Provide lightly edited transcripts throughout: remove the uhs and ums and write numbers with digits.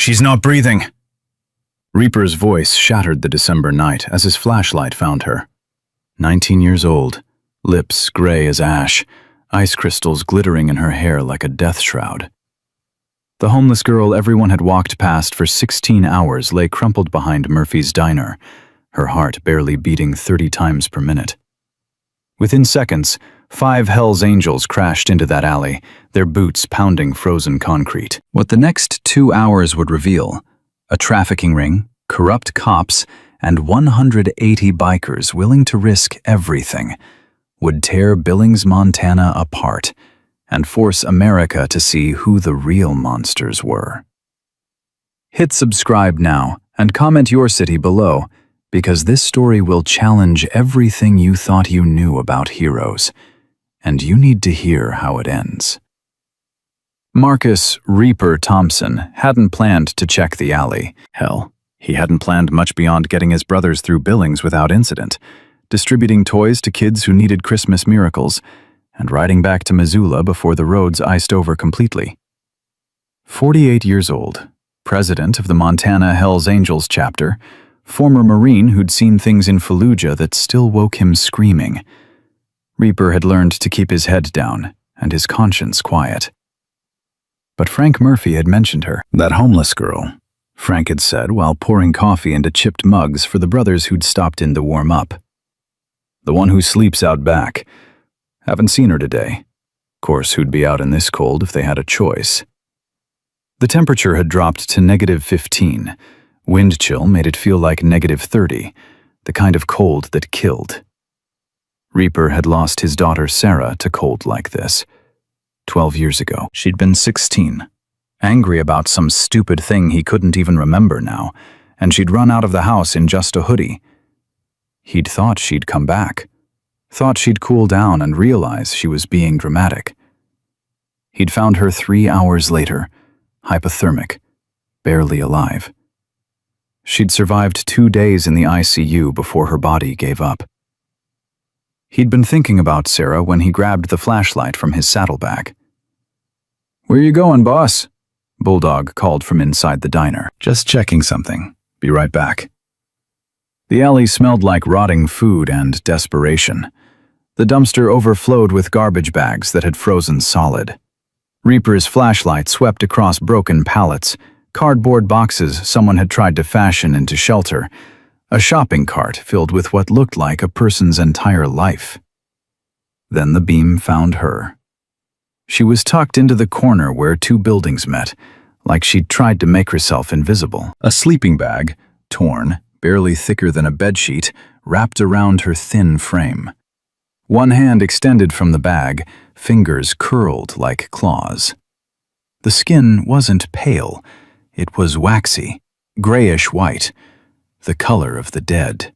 She's not breathing. Reaper's voice shattered the December night as his flashlight found her. 19 years old, lips gray as ash, ice crystals glittering in her hair like a death shroud. The homeless girl everyone had walked past for 16 hours lay crumpled behind Murphy's diner, her heart barely beating 30 times per minute. Within seconds, 5 Hell's Angels crashed into that alley, their boots pounding frozen concrete. What the next 2 hours would reveal: a trafficking ring, corrupt cops, and 180 bikers willing to risk everything would tear Billings, Montana apart and force America to see who the real monsters were. Hit subscribe now and comment your city below, because this story will challenge everything you thought you knew about heroes, and you need to hear how it ends. Marcus Reaper Thompson hadn't planned to check the alley. Hell, he hadn't planned much beyond getting his brothers through Billings without incident, distributing toys to kids who needed Christmas miracles, and riding back to Missoula before the roads iced over completely. 48 years old, president of the Montana Hell's Angels chapter, former Marine who'd seen things in Fallujah that still woke him screaming. Reaper had learned to keep his head down and his conscience quiet. But Frank Murphy had mentioned her. That homeless girl, Frank had said while pouring coffee into chipped mugs for the brothers who'd stopped in to warm up. The one who sleeps out back. Haven't seen her today. Course, who'd be out in this cold if they had a choice. The temperature had dropped to -15. Wind chill made it feel like -30, the kind of cold that killed. Reaper had lost his daughter Sarah to cold like this 12 years ago. She'd been 16, angry about some stupid thing he couldn't even remember now, and she'd run out of the house in just a hoodie. He'd thought she'd come back, thought she'd cool down and realize she was being dramatic. He'd found her 3 hours later, hypothermic, barely alive. She'd survived 2 days in the ICU before her body gave up. He'd been thinking about Sarah when he grabbed the flashlight from his saddlebag. "Where you going, boss?" Bulldog called from inside the diner. "Just checking something. Be right back." The alley smelled like rotting food and desperation. The dumpster overflowed with garbage bags that had frozen solid. Reaper's flashlight swept across broken pallets, cardboard boxes someone had tried to fashion into shelter, a shopping cart filled with what looked like a person's entire life. Then the beam found her. She was tucked into the corner where 2 buildings met, like she'd tried to make herself invisible. A sleeping bag, torn, barely thicker than a bedsheet, wrapped around her thin frame. One hand extended from the bag, fingers curled like claws. The skin wasn't pale. It was waxy, grayish-white, the color of the dead.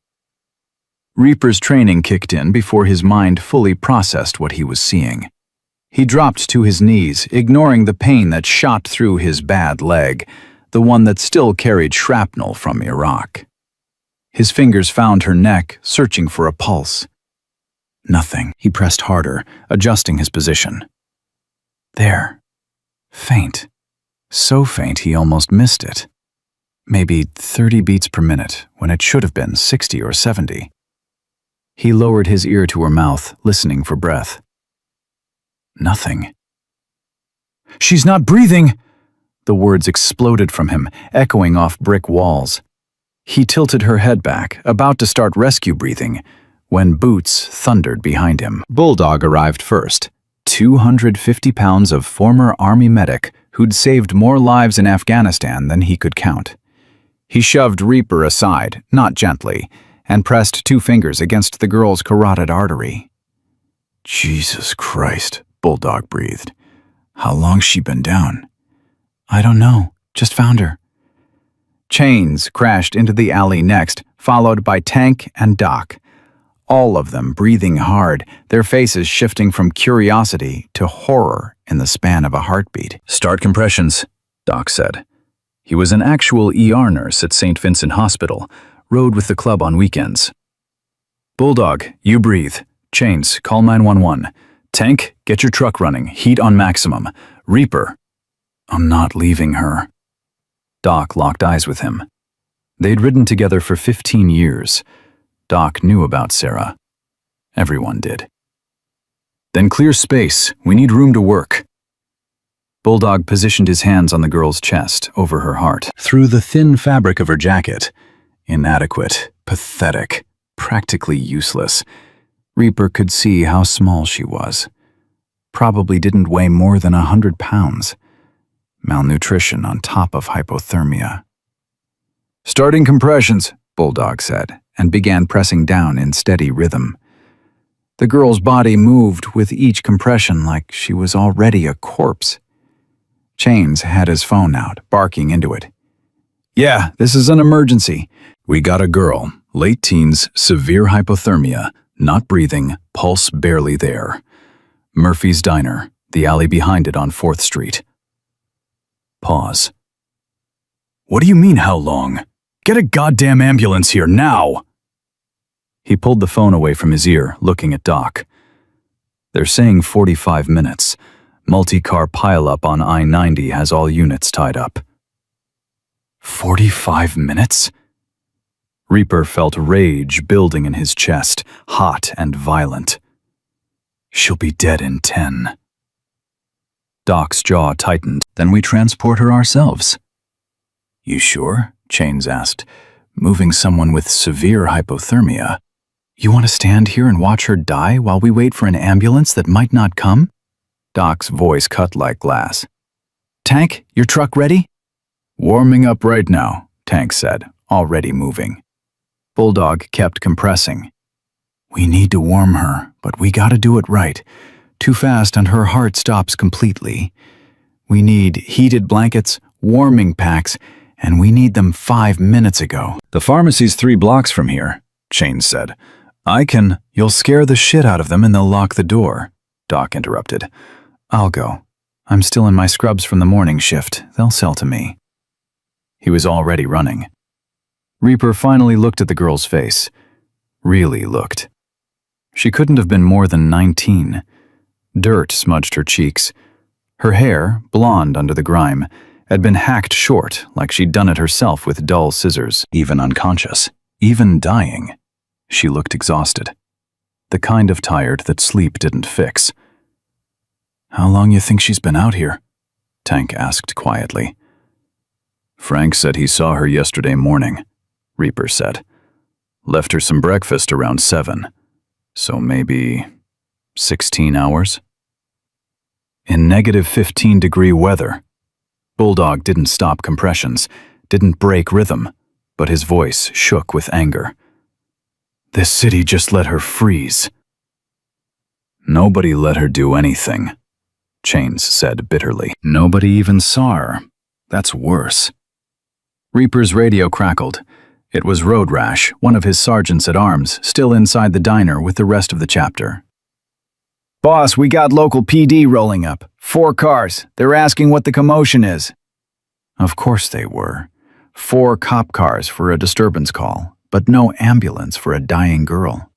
Reaper's training kicked in before his mind fully processed what he was seeing. He dropped to his knees, ignoring the pain that shot through his bad leg, the one that still carried shrapnel from Iraq. His fingers found her neck, searching for a pulse. Nothing. He pressed harder, adjusting his position. There. Faint. So faint he almost missed it. Maybe 30 beats per minute, when it should have been 60 or 70. He lowered his ear to her mouth, listening for breath. Nothing. "She's not breathing!" The words exploded from him, echoing off brick walls. He tilted her head back, about to start rescue breathing, when boots thundered behind him. Bulldog arrived first, 250 pounds of former Army medic who'd saved more lives in Afghanistan than he could count. He shoved Reaper aside, not gently, and pressed 2 fingers against the girl's carotid artery. "Jesus Christ," Bulldog breathed. "How long's she been down?" "I don't know. Just found her." Chains crashed into the alley next, followed by Tank and Doc. All of them breathing hard, their faces shifting from curiosity to horror in the span of a heartbeat. "Start compressions," Doc said. He was an actual ER nurse at St. Vincent Hospital, rode with the club on weekends. "Bulldog, you breathe. Chains, call 911. Tank, get your truck running, heat on maximum. Reaper." "I'm not leaving her." Doc locked eyes with him. They'd ridden together for 15 years. Doc knew about Sarah. Everyone did. Then clear space. We need room to work. Bulldog positioned his hands on the girl's chest, over her heart, through the thin fabric of her jacket. Inadequate, pathetic, practically useless. Reaper could see how small she was. Probably didn't weigh more than 100 pounds. Malnutrition on top of hypothermia. "Starting compressions," Bulldog said, and began pressing down in steady rhythm. The girl's body moved with each compression like she was already a corpse. Chains had his phone out, barking into it. "Yeah, this is an emergency. We got a girl, late teens, severe hypothermia, not breathing, pulse barely there. Murphy's Diner, the alley behind it on 4th Street. Pause. "What do you mean, how long? Get a goddamn ambulance here, now!" He pulled the phone away from his ear, looking at Doc. "They're saying 45 minutes. Multi-car pileup on I-90 has all units tied up." 45 minutes? Reaper felt rage building in his chest, hot and violent. "She'll be dead in 10. Doc's jaw tightened. "Then we transport her ourselves." "You sure?" Chains asked. "Moving someone with severe hypothermia. You want to stand here and watch her die while we wait for an ambulance that might not come?" Doc's voice cut like glass. "Tank, your truck ready?" "Warming up right now," Tank said, already moving. Bulldog kept compressing. "We need to warm her, but we gotta do it right. Too fast and her heart stops completely. We need heated blankets, warming packs, and we need them 5 minutes ago." "The pharmacy's 3 blocks from here," Chains said. You'll scare the shit out of them and they'll lock the door," Doc interrupted. "I'll go. I'm still in my scrubs from the morning shift. They'll sell to me." He was already running. Reaper finally looked at the girl's face. Really looked. She couldn't have been more than 19. Dirt smudged her cheeks. Her hair, blonde under the grime, had been hacked short like she'd done it herself with dull scissors. Even unconscious, even dying, she looked exhausted. The kind of tired that sleep didn't fix. "How long you think she's been out here?" Tank asked quietly. "Frank said he saw her yesterday morning," Reaper said. "Left her some breakfast around 7. So maybe 16 hours? In negative 15-degree weather." Bulldog didn't stop compressions, didn't break rhythm, but his voice shook with anger. "This city just let her freeze." "Nobody let her do anything," Chains said bitterly. "Nobody even saw her. That's worse." Reaper's radio crackled. It was Road Rash, one of his sergeants at arms, still inside the diner with the rest of the chapter. "Boss, we got local PD rolling up. 4 cars. They're asking what the commotion is." Of course they were. 4 cop cars for a disturbance call, but no ambulance for a dying girl.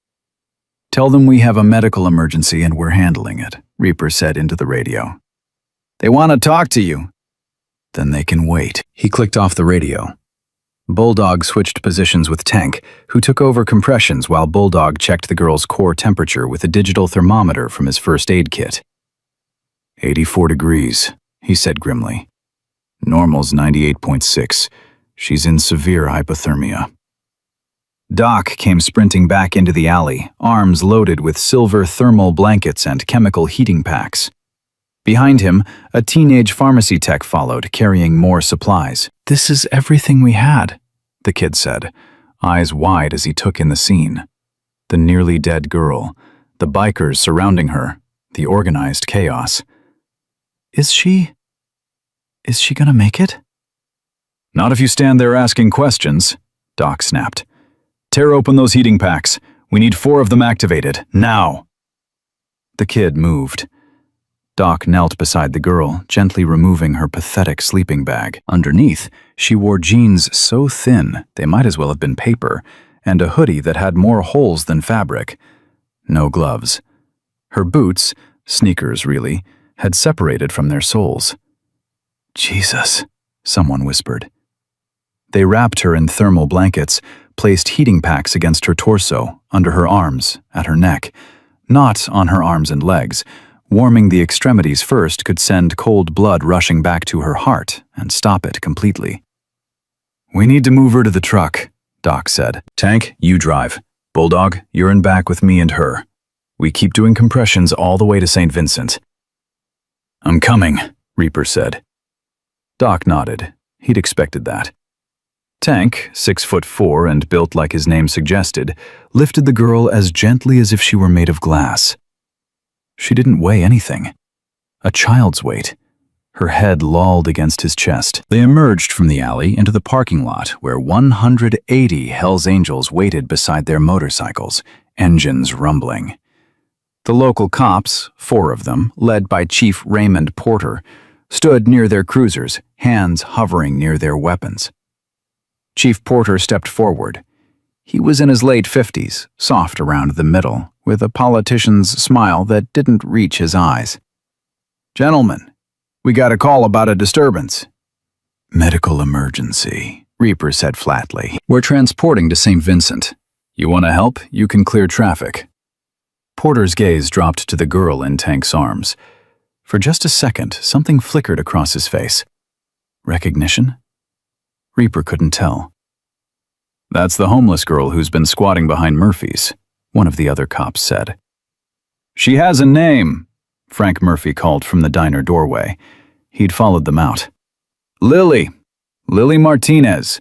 "Tell them we have a medical emergency and we're handling it," Reaper said into the radio. "They want to talk to you." "Then they can wait." He clicked off the radio. Bulldog switched positions with Tank, who took over compressions while Bulldog checked the girl's core temperature with a digital thermometer from his first aid kit. 84 degrees, he said grimly. "Normal's 98.6. She's in severe hypothermia." Doc came sprinting back into the alley, arms loaded with silver thermal blankets and chemical heating packs. Behind him, a teenage pharmacy tech followed, carrying more supplies. "This is everything we had," the kid said, eyes wide as he took in the scene. The nearly dead girl, the bikers surrounding her, the organized chaos. Is she gonna make it?" "Not if you stand there asking questions," Doc snapped. "Tear open those heating packs. We need 4 of them activated, now." The kid moved. Doc knelt beside the girl, gently removing her pathetic sleeping bag. Underneath, she wore jeans so thin they might as well have been paper, and a hoodie that had more holes than fabric. No gloves. Her boots, sneakers really, had separated from their soles. "Jesus," someone whispered. They wrapped her in thermal blankets, placed heating packs against her torso, under her arms, at her neck, not on her arms and legs. Warming the extremities first could send cold blood rushing back to her heart and stop it completely. "We need to move her to the truck," Doc said. "Tank, you drive. Bulldog, you're in back with me and her. We keep doing compressions all the way to St. Vincent." "I'm coming," Reaper said. Doc nodded. He'd expected that. Tank, 6'4" and built like his name suggested, lifted the girl as gently as if she were made of glass. She didn't weigh anything. A child's weight. Her head lolled against his chest. They emerged from the alley into the parking lot where 180 Hells Angels waited beside their motorcycles, engines rumbling. The local cops, 4 of them, led by Chief Raymond Porter, stood near their cruisers, hands hovering near their weapons. Chief Porter stepped forward. He was in his late 50s, soft around the middle, with a politician's smile that didn't reach his eyes. "Gentlemen, we got a call about a disturbance." "Medical emergency," Reaper said flatly. "We're transporting to St. Vincent. You want to help? You can clear traffic." Porter's gaze dropped to the girl in Tank's arms. For just a second, something flickered across his face. Recognition? Reaper couldn't tell. "That's the homeless girl who's been squatting behind Murphy's," one of the other cops said. "She has a name," Frank Murphy called from the diner doorway. He'd followed them out. Lily Martinez.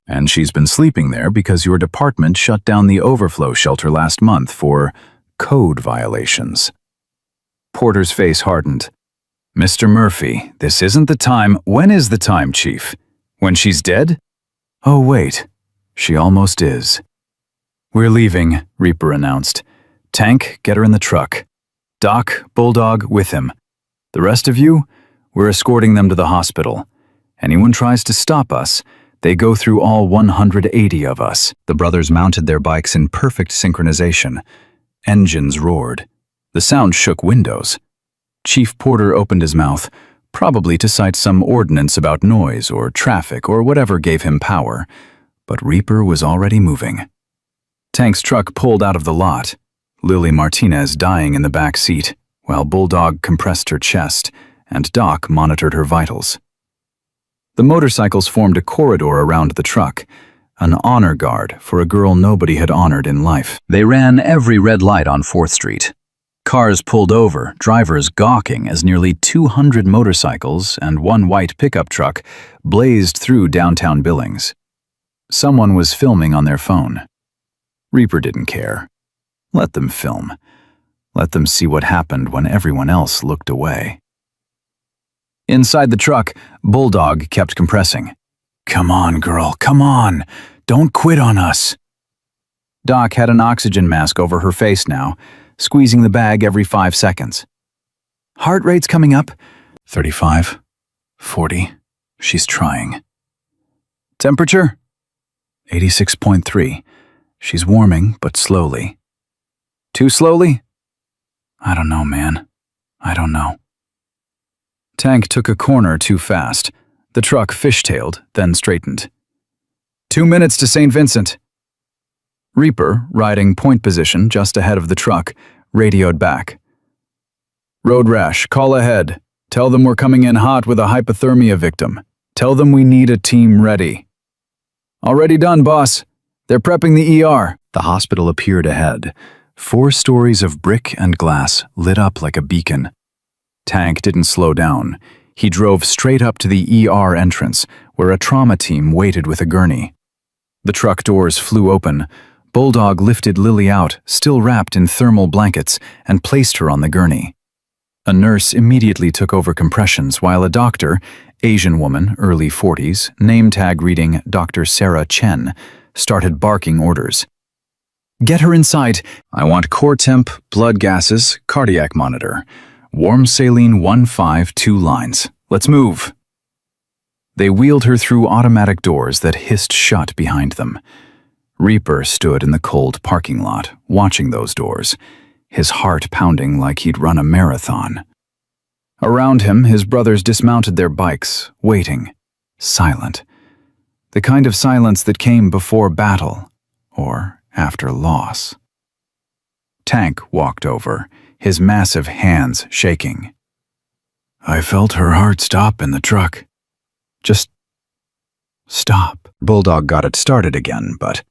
And she's been sleeping there because your department shut down the overflow shelter last month for code violations." Porter's face hardened. "Mr. Murphy, this isn't the time." "When is the time, Chief? When she's dead?" "Oh, wait. She almost is." "We're leaving," Reaper announced. "Tank, get her in the truck. Doc, Bulldog, with him. The rest of you, we're escorting them to the hospital. Anyone tries to stop us, they go through all 180 of us." The brothers mounted their bikes in perfect synchronization. Engines roared. The sound shook windows. Chief Porter opened his mouth, probably to cite some ordinance about noise or traffic or whatever gave him power, but Reaper was already moving. Tank's truck pulled out of the lot, Lily Martinez dying in the back seat, while Bulldog compressed her chest and Doc monitored her vitals. The motorcycles formed a corridor around the truck, an honor guard for a girl nobody had honored in life. They ran every red light on 4th Street. Cars pulled over, drivers gawking as nearly 200 motorcycles and 1 white pickup truck blazed through downtown Billings. Someone was filming on their phone. Reaper didn't care. Let them film. Let them see what happened when everyone else looked away. Inside the truck, Bulldog kept compressing. "Come on, girl, come on. Don't quit on us." Doc had an oxygen mask over her face now, squeezing the bag every 5 seconds. "Heart rate's coming up." 35, 40. She's trying. "Temperature?" 86.3. She's warming, but slowly. "Too slowly?" "I don't know, man. I don't know." Tank took a corner too fast. The truck fishtailed, then straightened. 2 minutes to St. Vincent." Reaper, riding point position just ahead of the truck, radioed back. "Road rash, call ahead. Tell them we're coming in hot with a hypothermia victim. Tell them we need a team ready." "Already done, boss. They're prepping the ER." The hospital appeared ahead. 4 stories of brick and glass lit up like a beacon. Tank didn't slow down. He drove straight up to the ER entrance, where a trauma team waited with a gurney. The truck doors flew open. Bulldog lifted Lily out, still wrapped in thermal blankets, and placed her on the gurney. A nurse immediately took over compressions while a doctor, Asian woman, early 40s, name tag reading Dr. Sarah Chen, started barking orders. "Get her inside. I want core temp, blood gases, cardiac monitor. Warm saline 1-5, 2 lines. Let's move." They wheeled her through automatic doors that hissed shut behind them. Reaper stood in the cold parking lot, watching those doors, his heart pounding like he'd run a marathon. Around him, his brothers dismounted their bikes, waiting, silent. The kind of silence that came before battle or after loss. Tank walked over, his massive hands shaking. I felt her heart stop in the truck. Just stop. Bulldog got it started again, but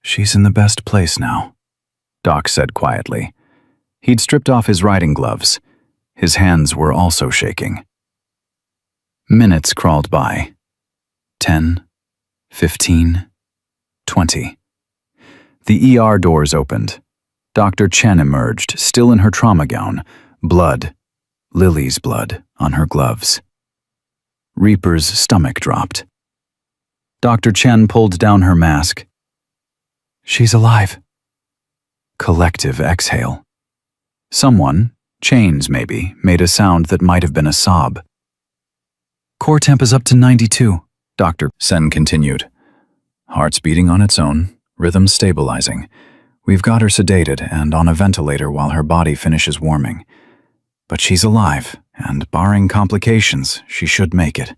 she's in the best place now, Doc said quietly. He'd stripped off his riding gloves. His hands were also shaking. Minutes crawled by. 10, 15, 20. The ER doors opened. Dr. Chen emerged, still in her trauma gown, blood, Lily's blood, on her gloves. Reaper's stomach dropped. Dr. Chen pulled down her mask. She's alive. Collective exhale. Someone, Chains maybe, made a sound that might have been a sob. Core temp is up to 92, Dr. Sen continued. Heart's beating on its own, rhythm stabilizing. We've got her sedated and on a ventilator while her body finishes warming. But she's alive, and barring complications, she should make it.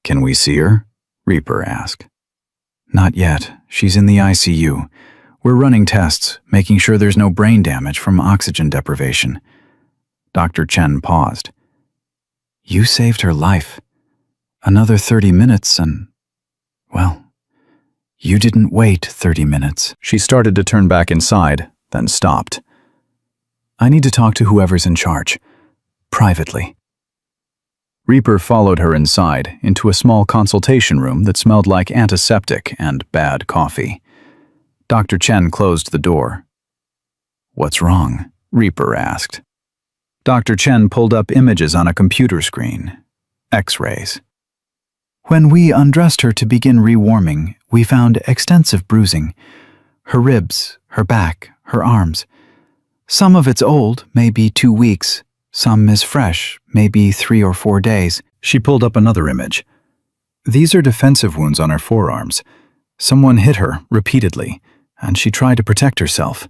Can we see her? Reaper asked. Not yet. She's in the ICU. We're running tests, making sure there's no brain damage from oxygen deprivation. Dr. Chen paused. You saved her life. Another 30 minutes and, well, you didn't wait 30 minutes. She started to turn back inside, then stopped. I need to talk to whoever's in charge. Privately. Reaper followed her inside, into a small consultation room that smelled like antiseptic and bad coffee. Dr. Chen closed the door. What's wrong? Reaper asked. Dr. Chen pulled up images on a computer screen. X-rays. When we undressed her to begin rewarming, we found extensive bruising. Her ribs, her back, her arms. Some of it's old, maybe 2 weeks. Some is fresh, maybe 3 or 4 days. She pulled up another image. These are defensive wounds on her forearms. Someone hit her repeatedly, and she tried to protect herself.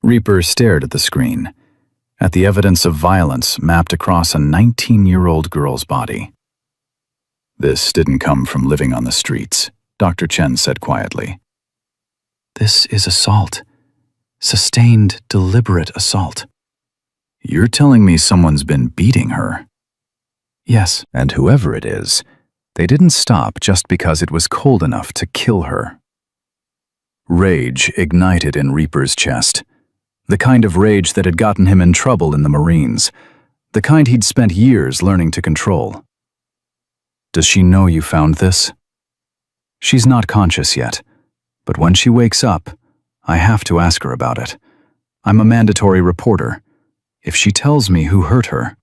Reaper stared at the screen, at the evidence of violence mapped across a 19-year-old girl's body. This didn't come from living on the streets, Dr. Chen said quietly. This is assault. Sustained, deliberate assault. You're telling me someone's been beating her? Yes, and whoever it is, they didn't stop just because it was cold enough to kill her. Rage ignited in Reaper's chest. The kind of rage that had gotten him in trouble in the Marines. The kind he'd spent years learning to control. Does she know you found this? She's not conscious yet, but when she wakes up, I have to ask her about it. I'm a mandatory reporter. If she tells me who hurt her,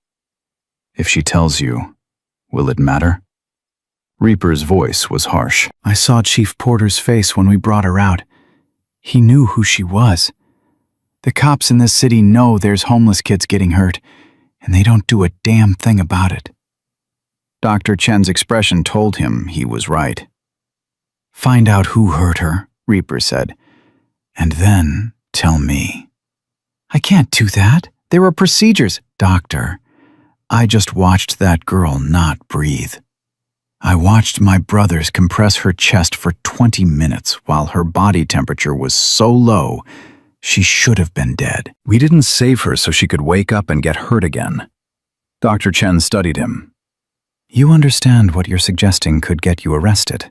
if she tells you, will it matter? Reaper's voice was harsh. I saw Chief Porter's face when we brought her out. He knew who she was. The cops in this city know there's homeless kids getting hurt, and they don't do a damn thing about it. Dr. Chen's expression told him he was right. Find out who hurt her, Reaper said, and then tell me. I can't do that. There are procedures. Doctor, I just watched that girl not breathe. I watched my brothers compress her chest for 20 minutes while her body temperature was so low, she should have been dead. We didn't save her so she could wake up and get hurt again. Dr. Chen studied him. You understand what you're suggesting could get you arrested.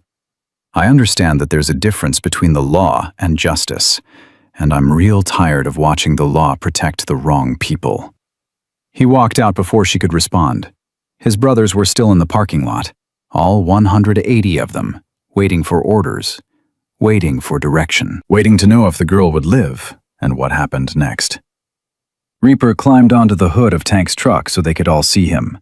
I understand that there's a difference between the law and justice, and I'm real tired of watching the law protect the wrong people. He walked out before she could respond. His brothers were still in the parking lot, all 180 of them, waiting for orders, waiting for direction, waiting to know if the girl would live and what happened next. Reaper climbed onto the hood of Tank's truck so they could all see him.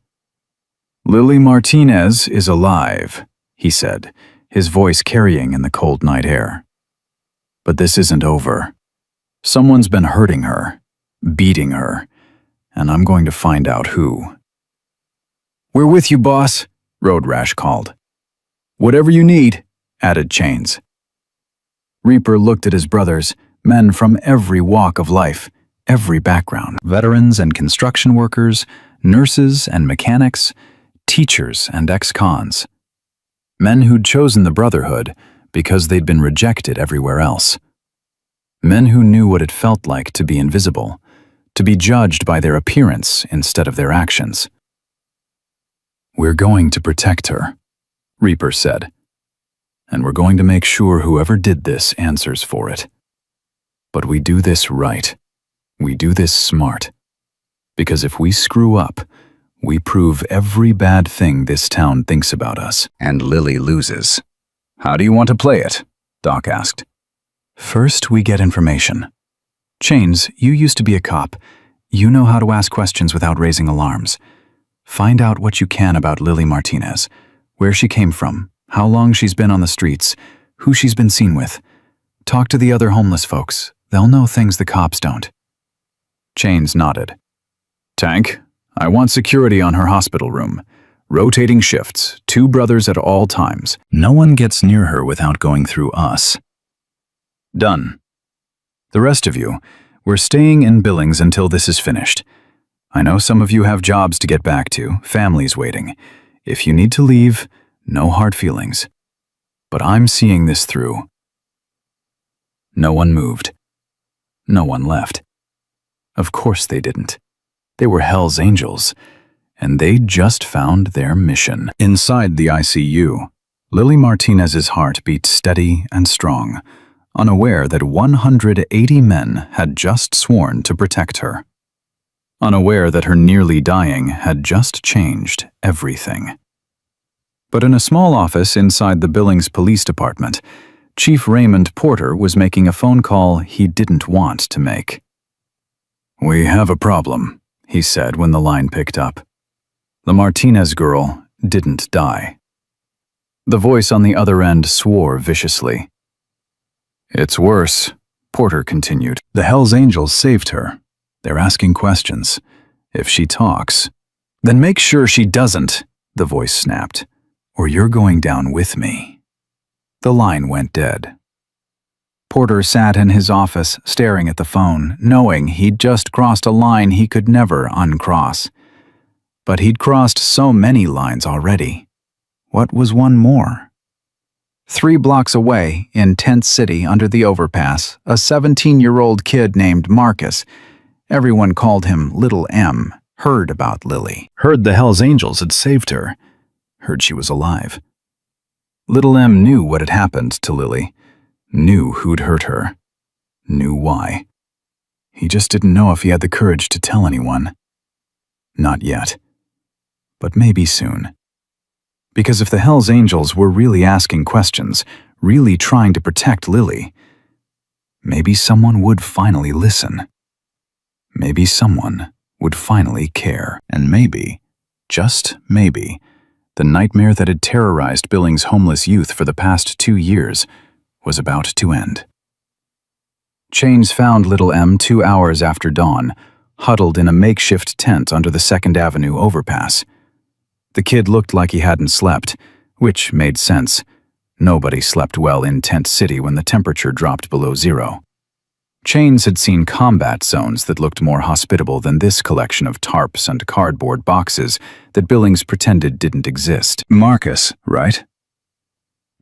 Lily Martinez is alive, he said, his voice carrying in the cold night air. But this isn't over. Someone's been hurting her, beating her, and I'm going to find out who. We're with you, boss, Road Rash called. Whatever you need, added Chains. Reaper looked at his brothers, men from every walk of life, every background, veterans and construction workers, nurses and mechanics, teachers and ex-cons. Men who'd chosen the Brotherhood because they'd been rejected everywhere else. Men who knew what it felt like to be invisible, to be judged by their appearance instead of their actions. "We're going to protect her," Reaper said. "And we're going to make sure whoever did this answers for it. But we do this right. We do this smart. Because if we screw up, we prove every bad thing this town thinks about us, and Lily loses." "How do you want to play it?" Doc asked. "First, we get information. Chains, you used to be a cop. You know how to ask questions without raising alarms. Find out what you can about Lily Martinez, where she came from, how long she's been on the streets, who she's been seen with. Talk to the other homeless folks. They'll know things the cops don't." Chains nodded. "Tank, I want security on her hospital room. Rotating shifts, 2 brothers at all times. No one gets near her without going through us." "Done. The rest of you, we're staying in Billings until this is finished. I know some of you have jobs to get back to, families waiting. If you need to leave, no hard feelings. But I'm seeing this through." No one moved. No one left. Of course they didn't. They were Hell's Angels, and they'd just found their mission. Inside the ICU, Lily Martinez's heart beat steady and strong, unaware that 180 men had just sworn to protect her. Unaware that her nearly dying had just changed everything. But in a small office inside the Billings Police Department, Chief Raymond Porter was making a phone call he didn't want to make. "We have a problem," he said when the line picked up. "The Martinez girl didn't die." The voice on the other end swore viciously. "It's worse," Porter continued. "The Hell's Angels saved her. They're asking questions. If she talks, then make sure she doesn't," the voice snapped, "or you're going down with me." The line went dead. Porter sat in his office, staring at the phone, knowing he'd just crossed a line he could never uncross. But he'd crossed so many lines already. What was one more? 3 blocks away, in Tent City under the overpass, a 17-year-old kid named Marcus, everyone called him Little M, heard about Lily. Heard the Hell's Angels had saved her. Heard she was alive. Little M knew what had happened to Lily. Knew who'd hurt her. Knew why. He just didn't know if he had the courage to tell anyone. Not yet. But maybe soon. Because if the Hell's Angels were really asking questions, really trying to protect Lily, maybe someone would finally listen. Maybe someone would finally care. And maybe, just maybe, the nightmare that had terrorized Billings' homeless youth for the past 2 years was about to end. Chains found Little M 2 hours after dawn, huddled in a makeshift tent under the 2nd Avenue overpass. The kid looked like he hadn't slept, which made sense. Nobody slept well in Tent City when the temperature dropped below 0. Chains had seen combat zones that looked more hospitable than this collection of tarps and cardboard boxes that Billings pretended didn't exist. Marcus, right?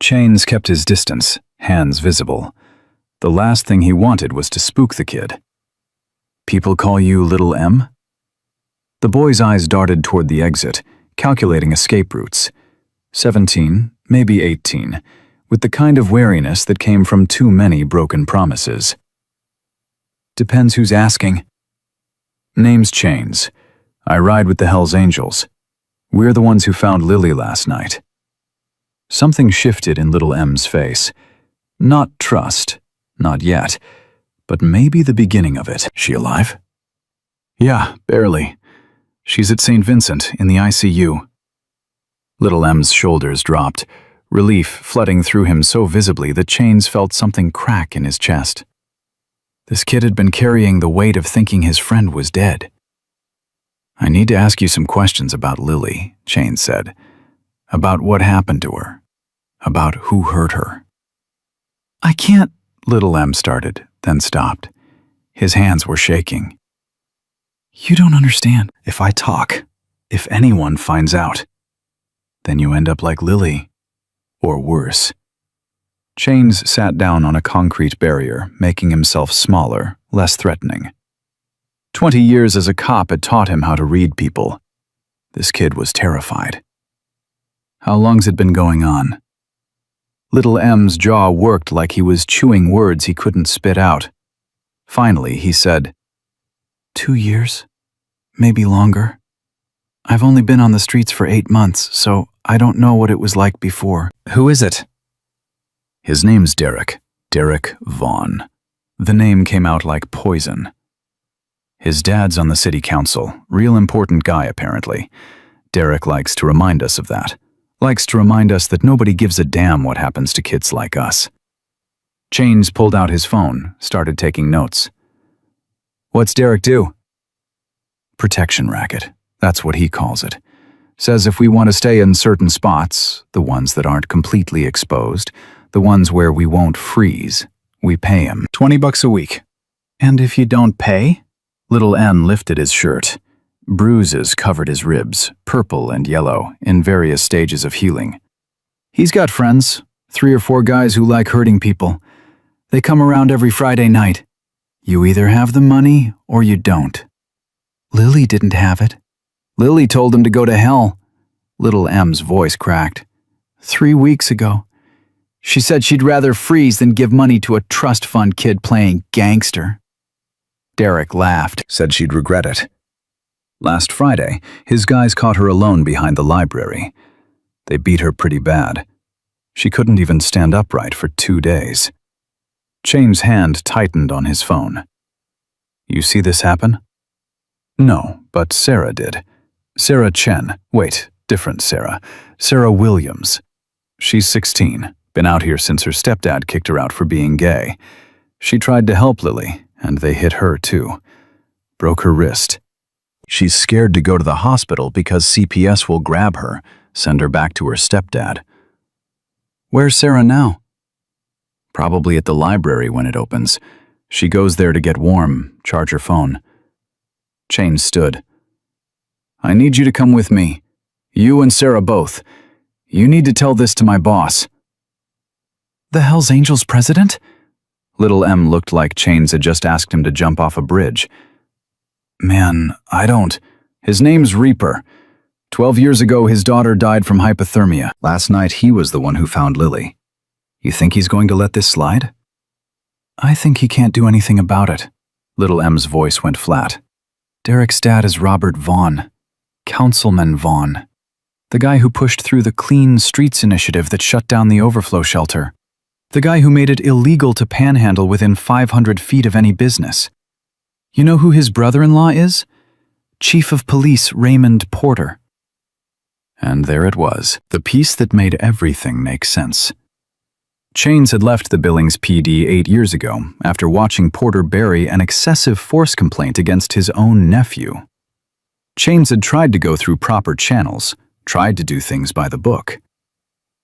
Chains kept his distance, hands visible. The last thing he wanted was to spook the kid. "People call you Little M?" The boy's eyes darted toward the exit, calculating escape routes. 17, maybe 18, with the kind of wariness that came from too many broken promises. "Depends who's asking." "Name's Chains. I ride with the Hell's Angels. We're the ones who found Lily last night." Something shifted in Little M's face. Not trust, not yet, but maybe the beginning of it. "She alive?" "Yeah, barely. She's at St. Vincent, in the ICU." Little M's shoulders dropped, relief flooding through him so visibly that Chains felt something crack in his chest. This kid had been carrying the weight of thinking his friend was dead. "I need to ask you some questions about Lily," Chains said. "About what happened to her. About who hurt her." "I can't," Little M started, then stopped. His hands were shaking. "You don't understand. If I talk, if anyone finds out, then you end up like Lily. or worse. Chains sat down on a concrete barrier, making himself smaller, less threatening. 20 years as a cop had taught him how to read people. This kid was terrified. How long's it been going on? Little M's jaw worked like he was chewing words he couldn't spit out. Finally, he said, 2 years, maybe longer. I've only been on the streets for 8 months, so I don't know what it was like before. Who is it? His name's Derek. Derek Vaughn. The name came out like poison. His dad's on the city council. Real important guy, apparently. Derek likes to remind us of that. Likes to remind us that nobody gives a damn what happens to kids like us. Chains pulled out his phone, started taking notes. What's Derek do? Protection racket. That's what he calls it. Says if we want to stay in certain spots, the ones that aren't completely exposed, the ones where we won't freeze, we pay him $20 a week. And if you don't pay? Little N lifted his shirt. Bruises covered his ribs, purple and yellow, in various stages of healing. He's got friends, 3 or 4 guys who like hurting people. They come around every Friday night. You either have the money or you don't. Lily didn't have it. Lily told him to go to hell. Little M's voice cracked. 3 weeks ago. She said she'd rather freeze than give money to a trust fund kid playing gangster. Derek laughed, said she'd regret it. Last Friday, his guys caught her alone behind the library. They beat her pretty bad. She couldn't even stand upright for 2 days. Chain's hand tightened on his phone. You see this happen? No, but Sarah did. Sarah Chen. Wait, different Sarah. Sarah Williams. She's 16, been out here since her stepdad kicked her out for being gay. She tried to help Lily, and they hit her too. Broke her wrist. She's scared to go to the hospital because CPS will grab her, send her back to her stepdad. Where's Sarah now? Probably at the library when it opens. She goes there to get warm, charge her phone. Chain stood. I need you to come with me. You and Sarah both. You need to tell this to my boss. The Hells Angels president? Little M looked like Chains had just asked him to jump off a bridge. Man, I don't. His name's Reaper. 12 years ago, his daughter died from hypothermia. Last night, he was the one who found Lily. You think he's going to let this slide? I think he can't do anything about it. Little M's voice went flat. Derek's dad is Robert Vaughn. Councilman Vaughn. The guy who pushed through the Clean Streets initiative that shut down the overflow shelter. The guy who made it illegal to panhandle within 500 feet of any business. You know who his brother-in-law is? Chief of Police Raymond Porter. And there it was, the piece that made everything make sense. Chains had left the Billings PD 8 years ago after watching Porter bury an excessive force complaint against his own nephew. Chains had tried to go through proper channels, tried to do things by the book.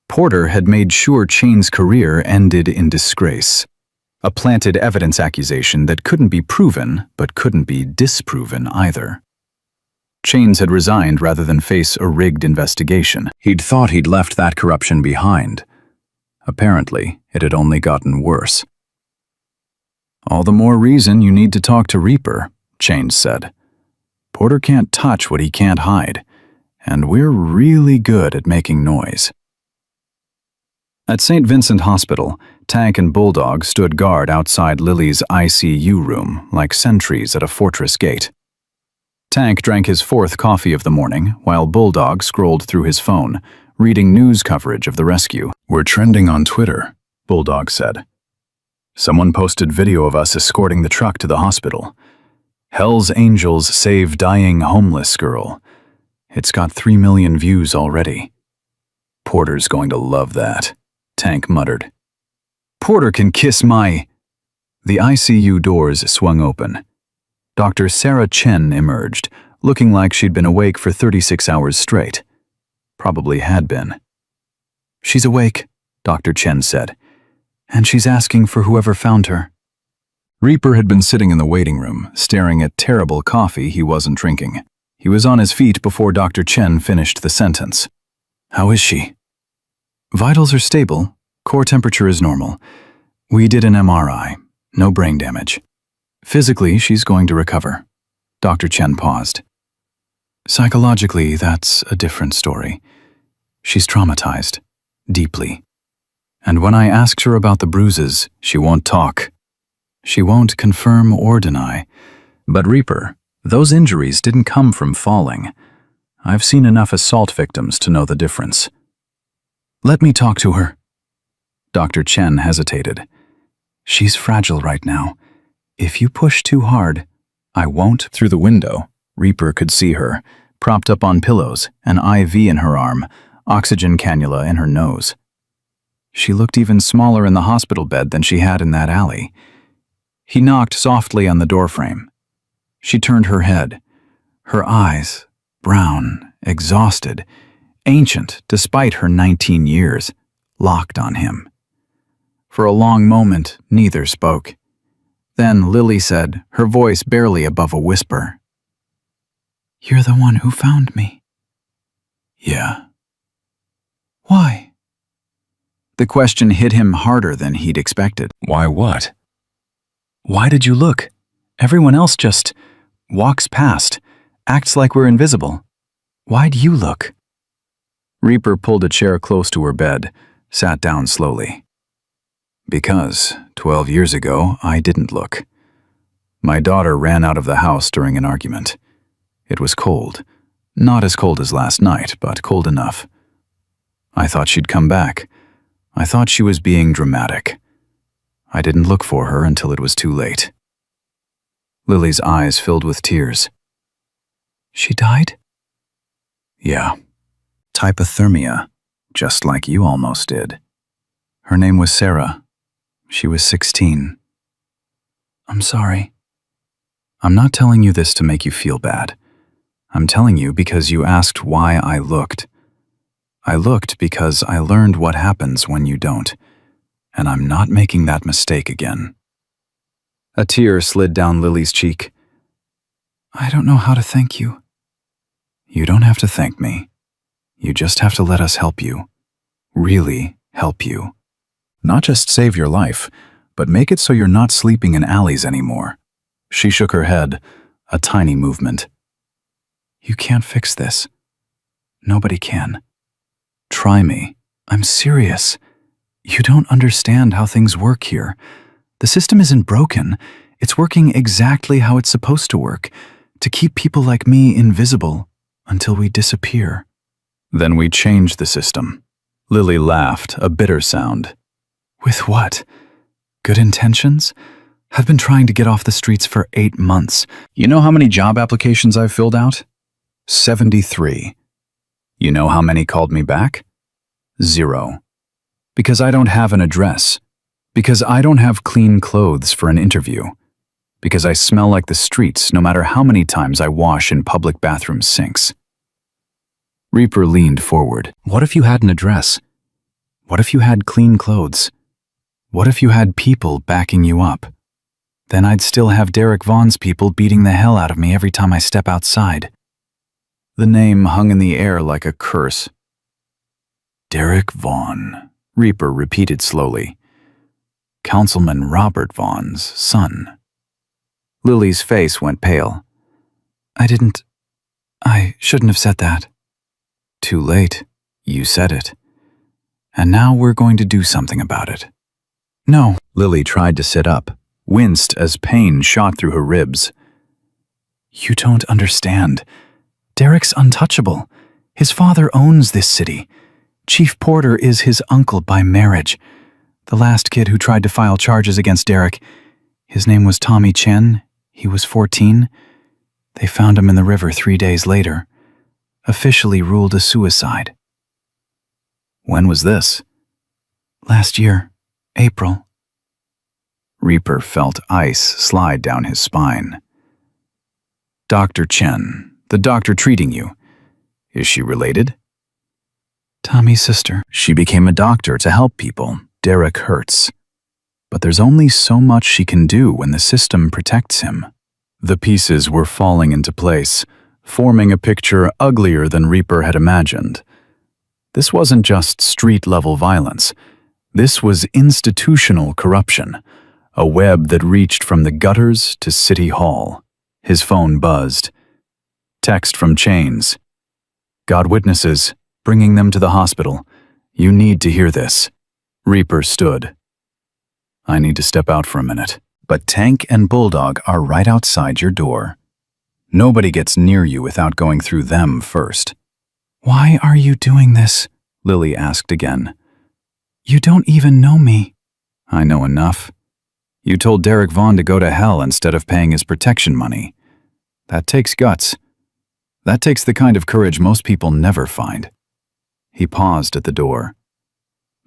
Porter had made sure Chain's career ended in disgrace. A planted evidence accusation that couldn't be proven, but couldn't be disproven either. Chains had resigned rather than face a rigged investigation. He'd thought he'd left that corruption behind. Apparently, it had only gotten worse. All the more reason you need to talk to Reaper, Chains said. Porter can't touch what he can't hide, and we're really good at making noise. At St. Vincent Hospital, Tank and Bulldog stood guard outside Lily's ICU room like sentries at a fortress gate. Tank drank his 4th coffee of the morning, while Bulldog scrolled through his phone, reading news coverage of the rescue. We're trending on Twitter, Bulldog said. Someone posted video of us escorting the truck to the hospital. Hell's Angels save dying homeless girl. It's got 3 million views already. Porter's going to love that, Tank muttered. Porter can kiss my... The ICU doors swung open. Dr. Sarah Chen emerged, looking like she'd been awake for 36 hours straight. Probably had been. She's awake, Dr. Chen said, and she's asking for whoever found her. Reaper had been sitting in the waiting room, staring at terrible coffee he wasn't drinking. He was on his feet before Dr. Chen finished the sentence. How is she? Vitals are stable. Core temperature is normal. We did an MRI. No brain damage. Physically, she's going to recover. Dr. Chen paused. Psychologically, that's a different story. She's traumatized. Deeply. And when I asked her about the bruises, she won't talk. She won't confirm or deny. But Reaper, those injuries didn't come from falling. I've seen enough assault victims to know the difference. Let me talk to her. Dr. Chen hesitated. She's fragile right now. If you push too hard, I won't. Through the window, Reaper could see her, propped up on pillows, an IV in her arm, oxygen cannula in her nose. She looked even smaller in the hospital bed than she had in that alley. He knocked softly on the doorframe. She turned her head. Her eyes, brown, exhausted, ancient despite her 19 years, locked on him. For a long moment, neither spoke. Then Lily said, her voice barely above a whisper. "You're the one who found me." "Yeah." "Why?" The question hit him harder than he'd expected. Why what? Why did you look? Everyone else just walks past, acts like we're invisible. Why'd you look? Reaper pulled a chair close to her bed, sat down slowly. Because 12 years ago, I didn't look. My daughter ran out of the house during an argument. It was cold. Not as cold as last night, but cold enough. I thought she'd come back. I thought she was being dramatic. I didn't look for her until it was too late. Lily's eyes filled with tears. She died? Yeah. Hypothermia, just like you almost did. Her name was Sarah. She was 16. I'm sorry. I'm not telling you this to make you feel bad. I'm telling you because you asked why I looked. I looked because I learned what happens when you don't, and I'm not making that mistake again. A tear slid down Lily's cheek. I don't know how to thank you. You don't have to thank me. You just have to let us help you. Really help you. Not just save your life, but make it so you're not sleeping in alleys anymore. She shook her head, a tiny movement. You can't fix this. Nobody can. Try me. I'm serious. You don't understand how things work here. The system isn't broken. It's working exactly how it's supposed to work, to keep people like me invisible until we disappear. Then we change the system. Lily laughed, a bitter sound. With what? Good intentions? I've been trying to get off the streets for 8 months. You know how many job applications I've filled out? 73. You know how many called me back? 0. Because I don't have an address. Because I don't have clean clothes for an interview. Because I smell like the streets no matter how many times I wash in public bathroom sinks. Reaper leaned forward. What if you had an address? What if you had clean clothes? What if you had people backing you up? Then I'd still have Derek Vaughn's people beating the hell out of me every time I step outside. The name hung in the air like a curse. Derek Vaughn, Reaper repeated slowly. Councilman Robert Vaughn's son. Lily's face went pale. I shouldn't have said that. Too late. You said it. And now we're going to do something about it. No. Lily tried to sit up, winced as pain shot through her ribs. You don't understand. Derek's untouchable. His father owns this city. Chief Porter is his uncle by marriage. The last kid who tried to file charges against Derek, his name was Tommy Chen. He was 14. They found him in the river 3 days later. Officially ruled a suicide. When was this? Last year, April. Reaper felt ice slide down his spine. Dr. Chen, the doctor treating you. Is she related? Tommy's sister. She became a doctor to help people. Derek hurts. But there's only so much she can do when the system protects him. The pieces were falling into place, forming a picture uglier than Reaper had imagined. This wasn't just street-level violence. This was institutional corruption, a web that reached from the gutters to City Hall. His phone buzzed. Text from Chains. "Got witnesses, bringing them to the hospital. You need to hear this." Reaper stood. "I need to step out for a minute, but Tank and Bulldog are right outside your door. Nobody gets near you without going through them first." "Why are you doing this?" Lily asked again. "You don't even know me." "I know enough. You told Derek Vaughn to go to hell instead of paying his protection money. That takes guts. That takes the kind of courage most people never find." He paused at the door.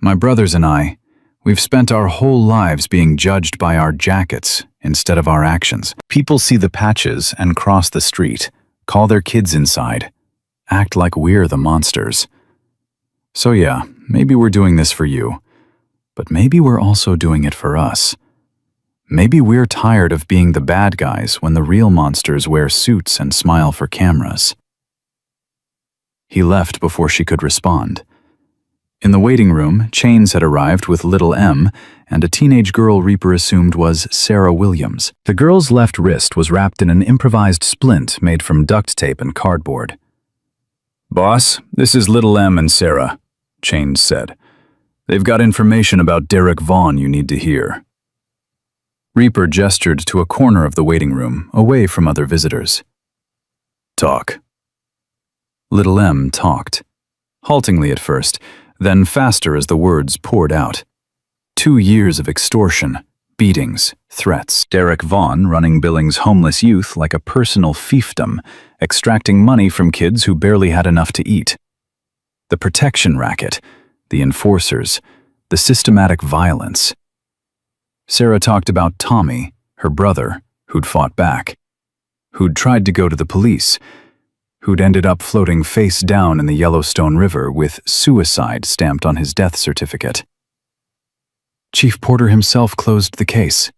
"My brothers and I, we've spent our whole lives being judged by our jackets instead of our actions. People see the patches and cross the street, call their kids inside, act like we're the monsters. So yeah, maybe we're doing this for you, but maybe we're also doing it for us. Maybe we're tired of being the bad guys when the real monsters wear suits and smile for cameras." He left before she could respond. In the waiting room, Chains had arrived with little M and a teenage girl Reaper assumed was Sarah Williams. The girl's left wrist was wrapped in an improvised splint made from duct tape and cardboard. "Boss, this is little M and Sarah," Chains said. "They've got information about Derek Vaughn you need to hear." Reaper gestured to a corner of the waiting room, away from other visitors. "Talk." Little M talked, haltingly at first, then faster as the words poured out. 2 years of extortion, beatings, threats. Derek Vaughn running Billings' homeless youth like a personal fiefdom, extracting money from kids who barely had enough to eat. The protection racket, the enforcers, the systematic violence. Sarah talked about Tommy, her brother, who'd fought back, who'd tried to go to the police, who'd ended up floating face down in the Yellowstone River with suicide stamped on his death certificate. "Chief Porter himself closed the case,"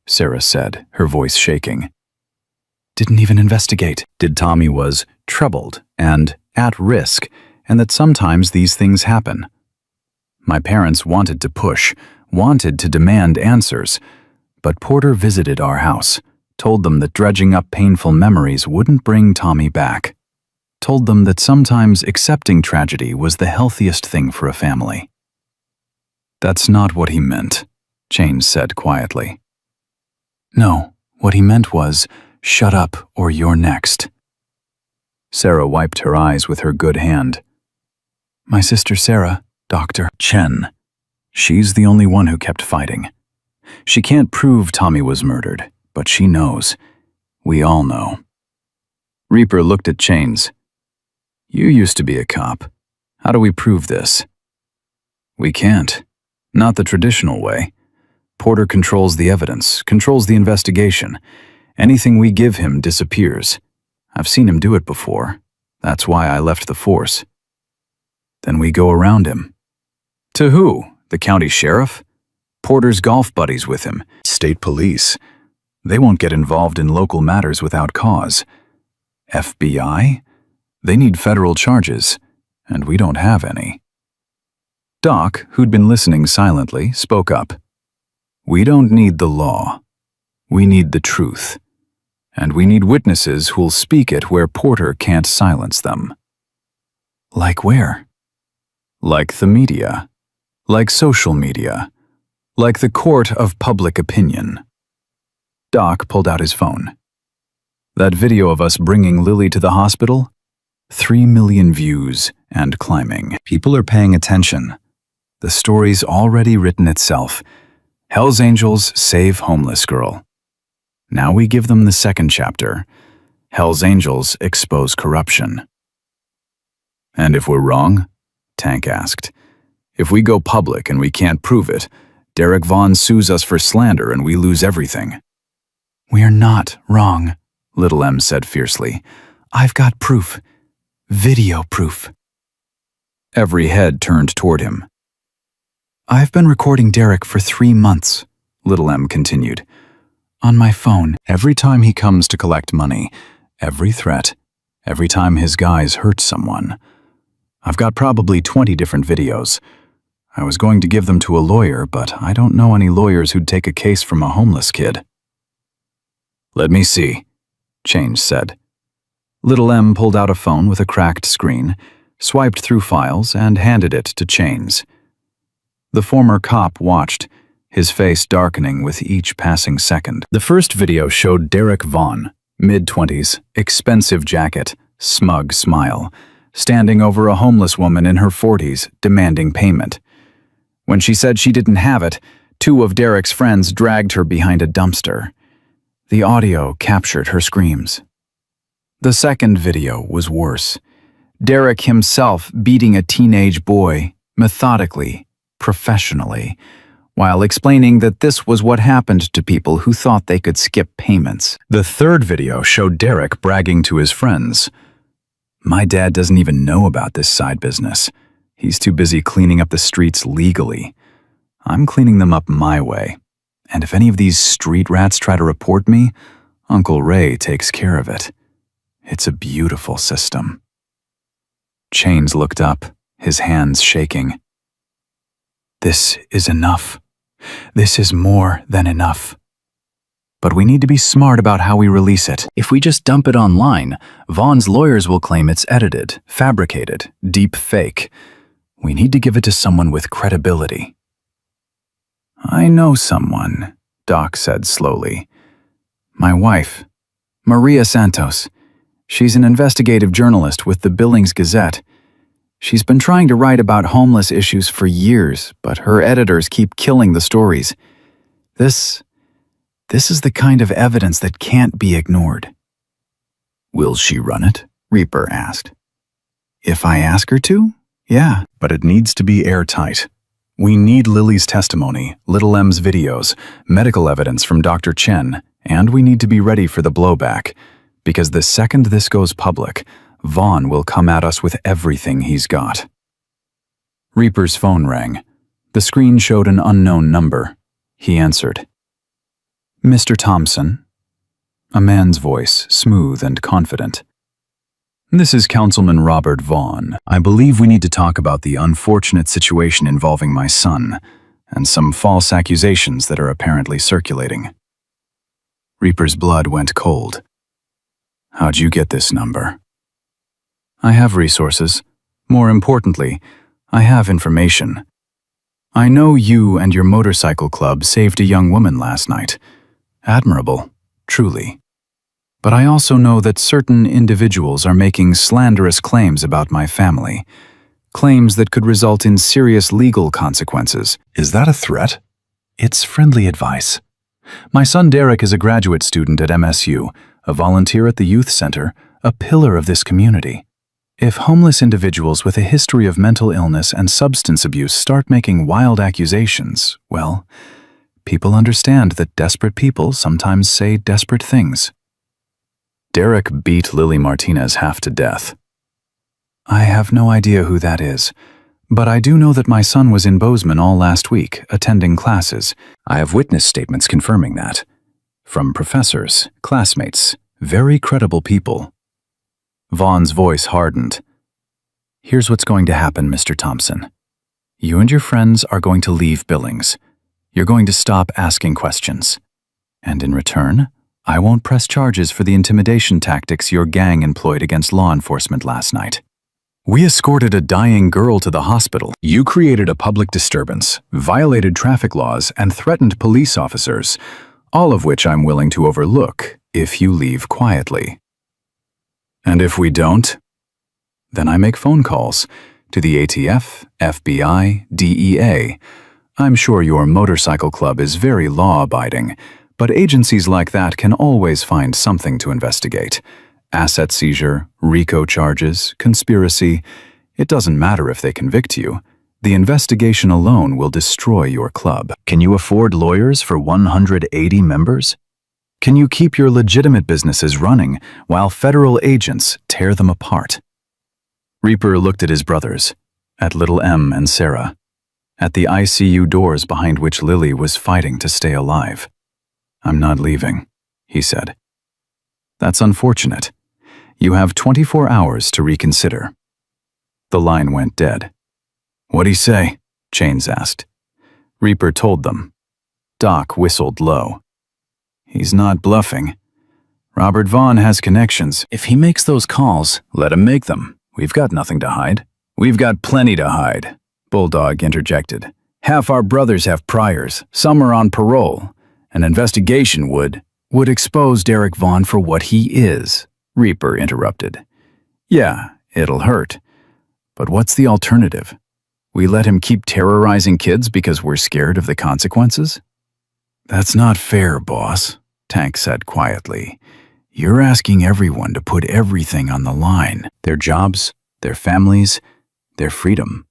Sarah said, her voice shaking. "Didn't even investigate." Tommy was troubled and at risk, and that sometimes these things happen. "My parents wanted to push, wanted to demand answers, but Porter visited our house, told them that dredging up painful memories wouldn't bring Tommy back. Told them that sometimes accepting tragedy was the healthiest thing for a family." "That's not what he meant," Chains said quietly. "No, what he meant was, shut up or you're next." Sarah wiped her eyes with her good hand. "My sister Sarah, Dr. Chen. She's the only one who kept fighting. She can't prove Tommy was murdered, but she knows. We all know." Reaper looked at Chains. "You used to be a cop. How do we prove this?" "We can't. Not the traditional way. Porter controls the evidence, controls the investigation. Anything we give him disappears. I've seen him do it before. That's why I left the force." "Then we go around him." "To who? The county sheriff? Porter's golf buddies with him. State police. They won't get involved in local matters without cause. FBI? They need federal charges, and we don't have any." Doc, who'd been listening silently, spoke up. "We don't need the law. We need the truth. And we need witnesses who'll speak it where Porter can't silence them." "Like where?" "Like the media. Like social media. Like the court of public opinion." Doc pulled out his phone. "That video of us bringing Lily to the hospital? 3 million views and climbing. People are paying attention. The story's already written itself. Hell's Angels save homeless girl. Now we give them the second chapter. Hell's Angels expose corruption." "And if we're wrong?" Tank asked. "If we go public and we can't prove it, Derek Vaughn sues us for slander and we lose everything." "We're not wrong," Little M said fiercely. "I've got proof. Video proof." Every head turned toward him. "I've been recording Derek for 3 months," Little M continued. "On my phone, every time he comes to collect money, every threat, every time his guys hurt someone. I've got probably 20 different videos. I was going to give them to a lawyer, but I don't know any lawyers who'd take a case from a homeless kid. Let me see, Chains said. Little M pulled out a phone with a cracked screen, swiped through files, and handed it to Chains. The former cop watched, his face darkening with each passing second. The first video showed Derek Vaughn, mid-20s, expensive jacket, smug smile, standing over a homeless woman in her 40s, demanding payment. When she said she didn't have it, two of Derek's friends dragged her behind a dumpster. The audio captured her screams. The second video was worse. Derek himself beating a teenage boy, methodically, professionally, while explaining that this was what happened to people who thought they could skip payments. The third video showed Derek bragging to his friends. My dad doesn't even know about this side business. He's too busy cleaning up the streets legally. I'm cleaning them up my way. And if any of these street rats try to report me, Uncle Ray takes care of it. It's a beautiful system. Chains looked up, his hands shaking. This is enough. This is more than enough. But we need to be smart about how we release it. If we just dump it online, Vaughn's lawyers will claim it's edited, fabricated, deep fake. We need to give it to someone with credibility. I know someone, Doc said slowly. My wife, Maria Santos. She's an investigative journalist with the Billings Gazette. She's been trying to write about homeless issues for years, but her editors keep killing the stories. This is the kind of evidence that can't be ignored. Will she run it? Reaper asked. If I ask her to? Yeah. But it needs to be airtight. We need Lily's testimony, Little M's videos, medical evidence from Dr. Chen, and we need to be ready for the blowback, because the second this goes public, Vaughn will come at us with everything he's got. Reaper's phone rang. The screen showed an unknown number. He answered. Mr. Thompson. A man's voice, smooth and confident. This is Councilman Robert Vaughn. I believe we need to talk about the unfortunate situation involving my son and some false accusations that are apparently circulating. Reaper's blood went cold. How'd you get this number? I have resources. More importantly, I have information. I know you and your motorcycle club saved a young woman last night. Admirable, truly. But I also know that certain individuals are making slanderous claims about my family, claims that could result in serious legal consequences. Is that a threat? It's friendly advice. My son Derek is a graduate student at MSU, a volunteer at the youth center, a pillar of this community. If homeless individuals with a history of mental illness and substance abuse start making wild accusations, well, people understand that desperate people sometimes say desperate things. Derek beat Lily Martinez half to death. I have no idea who that is, but I do know that my son was in Bozeman all last week, attending classes. I have witness statements confirming that. From professors, classmates, very credible people. Vaughn's voice hardened. Here's what's going to happen, Mr. Thompson. You and your friends are going to leave Billings. You're going to stop asking questions. And in return, I won't press charges for the intimidation tactics your gang employed against law enforcement last night. We escorted a dying girl to the hospital. You created a public disturbance, violated traffic laws, and threatened police officers, all of which I'm willing to overlook if you leave quietly. And if we don't, then I make phone calls to the ATF, FBI, DEA. I'm sure your motorcycle club is very law-abiding, but agencies like that can always find something to investigate. Asset seizure, RICO charges, conspiracy. It doesn't matter if they convict you. The investigation alone will destroy your club. Can you afford lawyers for 180 members? Can you keep your legitimate businesses running while federal agents tear them apart? Reaper looked at his brothers, at little M and Sarah, at the ICU doors behind which Lily was fighting to stay alive. I'm not leaving, he said. That's unfortunate. You have 24 hours to reconsider. The line went dead. "What'd he say?" Chains asked. Reaper told them. Doc whistled low. "He's not bluffing. Robert Vaughn has connections. If he makes those calls, let him make them. We've got nothing to hide." "We've got plenty to hide," Bulldog interjected. "Half our brothers have priors, some are on parole. An investigation would expose Derek Vaughn for what he is," Reaper interrupted. "Yeah, it'll hurt. But what's the alternative? We let him keep terrorizing kids because we're scared of the consequences?" "That's not fair, boss," Tank said quietly. "You're asking everyone to put everything on the line. Their jobs, their families, their freedom.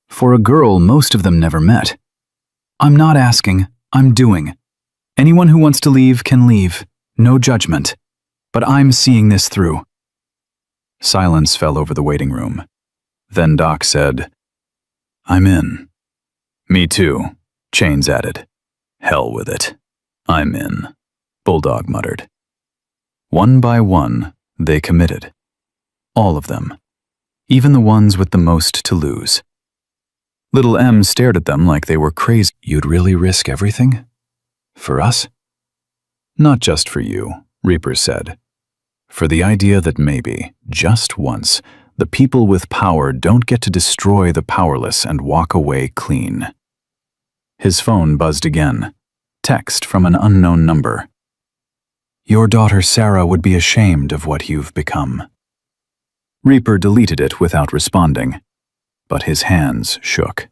For a girl most of them never met. I'm not asking, I'm doing. Anyone who wants to leave can leave. No judgment. But I'm seeing this through." Silence fell over the waiting room. Then Doc said, "I'm in." "Me too," Chains added. "Hell with it. I'm in," Bulldog muttered. One by one, they committed. All of them. Even the ones with the most to lose. Little M stared at them like they were crazy. "You'd really risk everything? For us?" "Not just for you," Reaper said. "For the idea that maybe, just once, the people with power don't get to destroy the powerless and walk away clean." His phone buzzed again. Text from an unknown number. "Your daughter Sarah would be ashamed of what you've become." Reaper deleted it without responding, but his hands shook.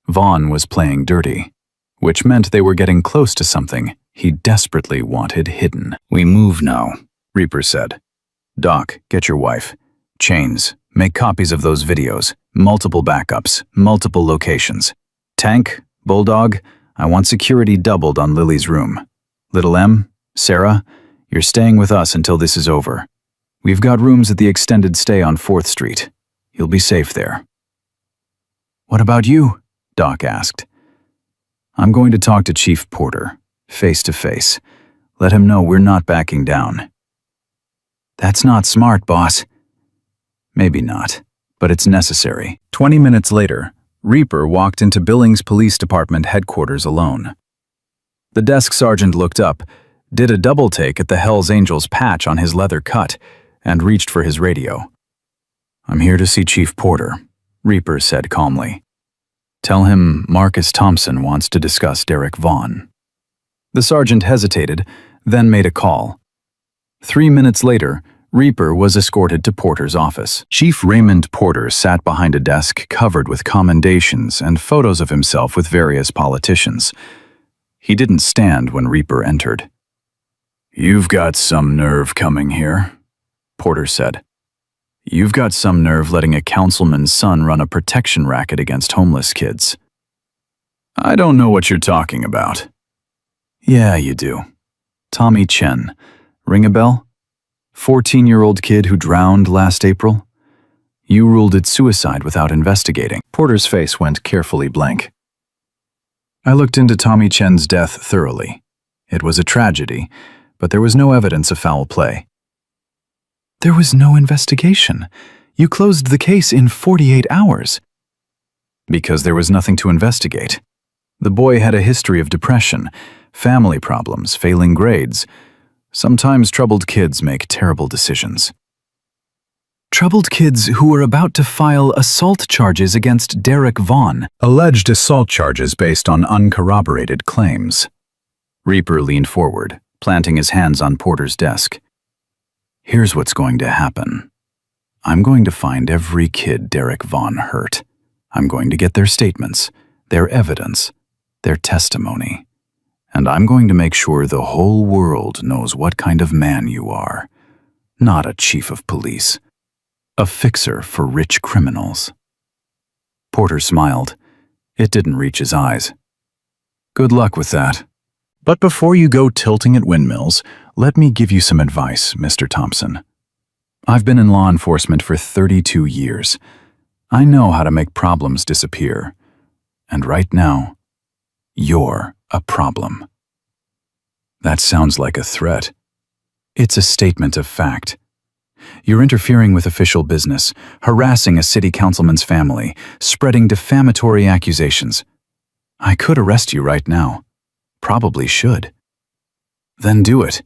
Vaughn was playing dirty, which meant they were getting close to something he desperately wanted hidden. "We move now," Reaper said. "Doc, get your wife. Chains, make copies of those videos, multiple backups, multiple locations. Tank, Bulldog, I want security doubled on Lily's room. Little M, Sarah, you're staying with us until this is over. We've got rooms at the extended stay on 4th Street. You'll be safe there." "What about you?" Doc asked. "I'm going to talk to Chief Porter, face to face. Let him know we're not backing down." "That's not smart, boss." "Maybe not, but it's necessary." 20 minutes later, Reaper walked into Billings Police Department headquarters alone. The desk sergeant looked up, did a double take at the Hells Angels patch on his leather cut, and reached for his radio. "I'm here to see Chief Porter," Reaper said calmly. "Tell him Marcus Thompson wants to discuss Derek Vaughn." The sergeant hesitated, then made a call. 3 minutes later, Reaper was escorted to Porter's office. Chief Raymond Porter sat behind a desk covered with commendations and photos of himself with various politicians. He didn't stand when Reaper entered. "You've got some nerve coming here," Porter said. "You've got some nerve letting a councilman's son run a protection racket against homeless kids." "I don't know what you're talking about." "Yeah, you do. Tommy Chen. Ring a bell? 14-year-old kid who drowned last April? You ruled it suicide without investigating." Porter's face went carefully blank. "I looked into Tommy Chen's death thoroughly. It was a tragedy, but there was no evidence of foul play." "There was no investigation. You closed the case in 48 hours. "Because there was nothing to investigate. The boy had a history of depression, family problems, failing grades. Sometimes troubled kids make terrible decisions." "Troubled kids who were about to file assault charges against Derek Vaughn." "Alleged assault charges based on uncorroborated claims." Reaper leaned forward, planting his hands on Porter's desk. "Here's what's going to happen. I'm going to find every kid Derek Vaughn hurt. I'm going to get their statements, their evidence, their testimony. And I'm going to make sure the whole world knows what kind of man you are. Not a chief of police. A fixer for rich criminals." Porter smiled. It didn't reach his eyes. "Good luck with that. But before you go tilting at windmills, let me give you some advice, Mr. Thompson. I've been in law enforcement for 32 years. I know how to make problems disappear. And right now, you're a problem." "That sounds like a threat." "It's a statement of fact. You're interfering with official business, harassing a city councilman's family, spreading defamatory accusations. I could arrest you right now. Probably should. Then do it.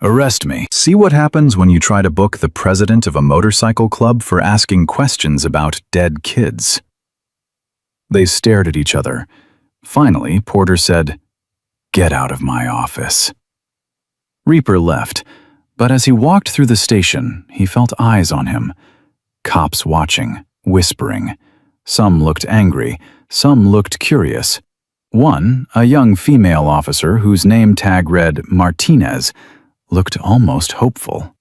Arrest me. See what happens when you try to book the president of a motorcycle club for asking questions about dead kids. They stared at each other. Finally, Porter said, "Get out of my office." Reaper left, but as he walked through the station, he felt eyes on him. Cops watching, whispering. Some looked angry, some looked curious. One, a young female officer whose name tag read Martinez, looked almost hopeful.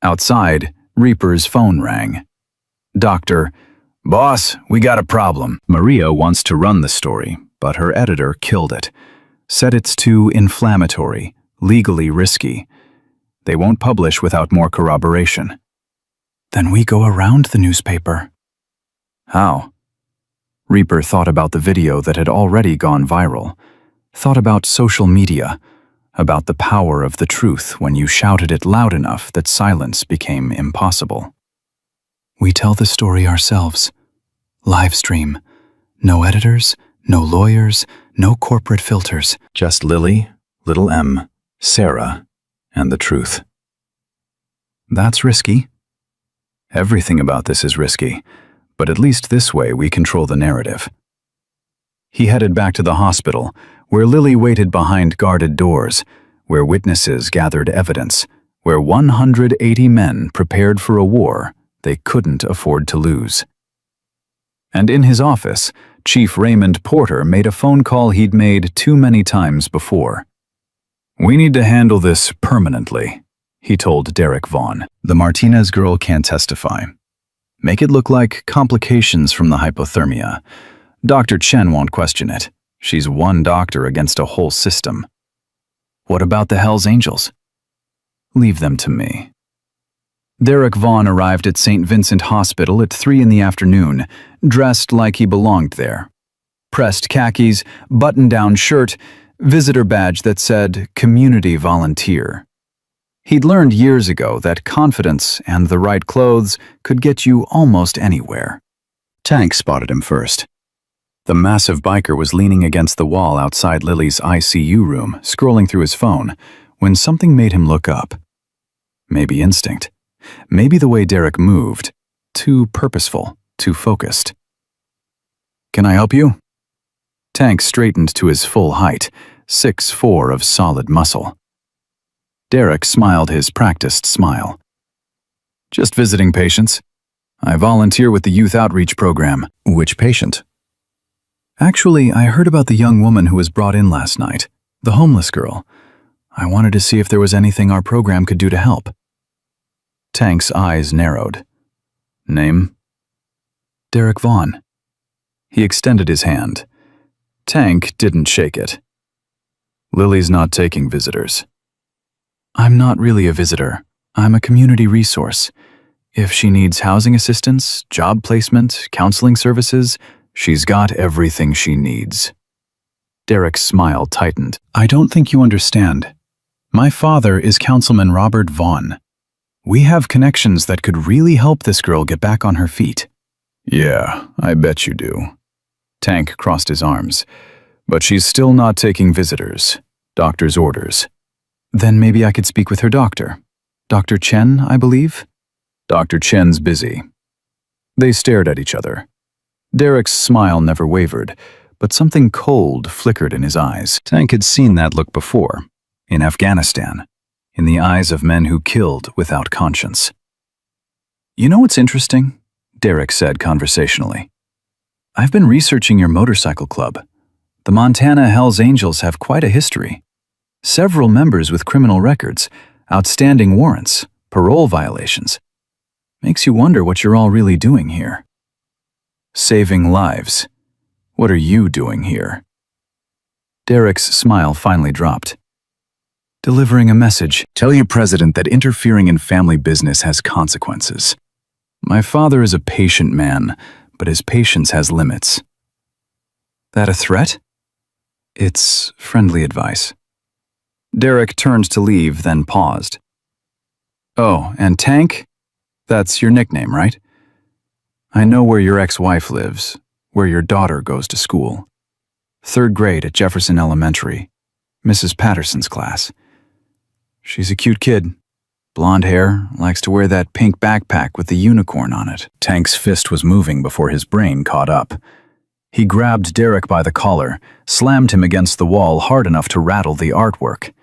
Outside, Reaper's phone rang. "Doctor, boss, we got a problem." Maria wants to run the story, but her editor killed it. Said it's too inflammatory, legally risky. They won't publish without more corroboration. Then we go around the newspaper. How? Reaper thought about the video that had already gone viral, thought about social media, about the power of the truth when you shouted it loud enough that silence became impossible. We tell the story ourselves. Live stream. No editors, no lawyers, no corporate filters. Just Lily, little M, Sarah, and the truth. That's risky. Everything about this is risky, but at least this way we control the narrative. He headed back to the hospital, where Lily waited behind guarded doors, where witnesses gathered evidence, where 180 men prepared for a war they couldn't afford to lose. And in his office, Chief Raymond Porter made a phone call he'd made too many times before. "We need to handle this permanently," he told Derek Vaughn. "The Martinez girl can't testify. Make it look like complications from the hypothermia. Dr. Chen won't question it. She's one doctor against a whole system. What about the hellsangels? Leave them to me." Derek Vaughn arrived at St. Vincent Hospital at 3 in the afternoon, dressed like he belonged there. Pressed khakis, button-down shirt, visitor badge that said community volunteer. He'd learned years ago that confidence and the right clothes could get you almost anywhere. Tank spotted him first. The massive biker was leaning against the wall outside Lily's ICU room, scrolling through his phone, when something made him look up. Maybe instinct. Maybe the way Derek moved. Too purposeful, too focused. "Can I help you?" Tank straightened to his full height, 6'4" of solid muscle. Derek smiled his practiced smile. "Just visiting patients. I volunteer with the youth outreach program." "Which patient?" "Actually, I heard about the young woman who was brought in last night, the homeless girl. I wanted to see if there was anything our program could do to help." Tank's eyes narrowed. "Name?" "Derek Vaughn." He extended his hand. Tank didn't shake it. "Lily's not taking visitors." "I'm not really a visitor. I'm a community resource. If she needs housing assistance, job placement, counseling services, she's got everything she needs." Derek's smile tightened. "I don't think you understand. My father is Councilman Robert Vaughn. We have connections that could really help this girl get back on her feet." "Yeah, I bet you do." Tank crossed his arms. "But she's still not taking visitors. Doctor's orders." "Then maybe I could speak with her doctor. Dr. Chen, I believe?" "Dr. Chen's busy." They stared at each other. Derek's smile never wavered, but something cold flickered in his eyes. Tank had seen that look before, in Afghanistan, in the eyes of men who killed without conscience. "You know what's interesting?" Derek said conversationally. "I've been researching your motorcycle club. The Montana Hells Angels have quite a history. Several members with criminal records, outstanding warrants, parole violations. Makes you wonder what you're all really doing here." "Saving lives. What are you doing here?" Derek's smile finally dropped. "Delivering a message. Tell your president that interfering in family business has consequences. My father is a patient man, but his patience has limits." "That a threat?" "It's friendly advice." Derek turned to leave, then paused. Oh, and Tank? That's your nickname, right? I know where your ex-wife lives, where your daughter goes to school. 3rd grade at Jefferson Elementary, Mrs. Patterson's class. She's a cute kid. Blonde hair, likes to wear that pink backpack with the unicorn on it. Tank's fist was moving before his brain caught up. He grabbed Derek by the collar, slammed him against the wall hard enough to rattle the artwork.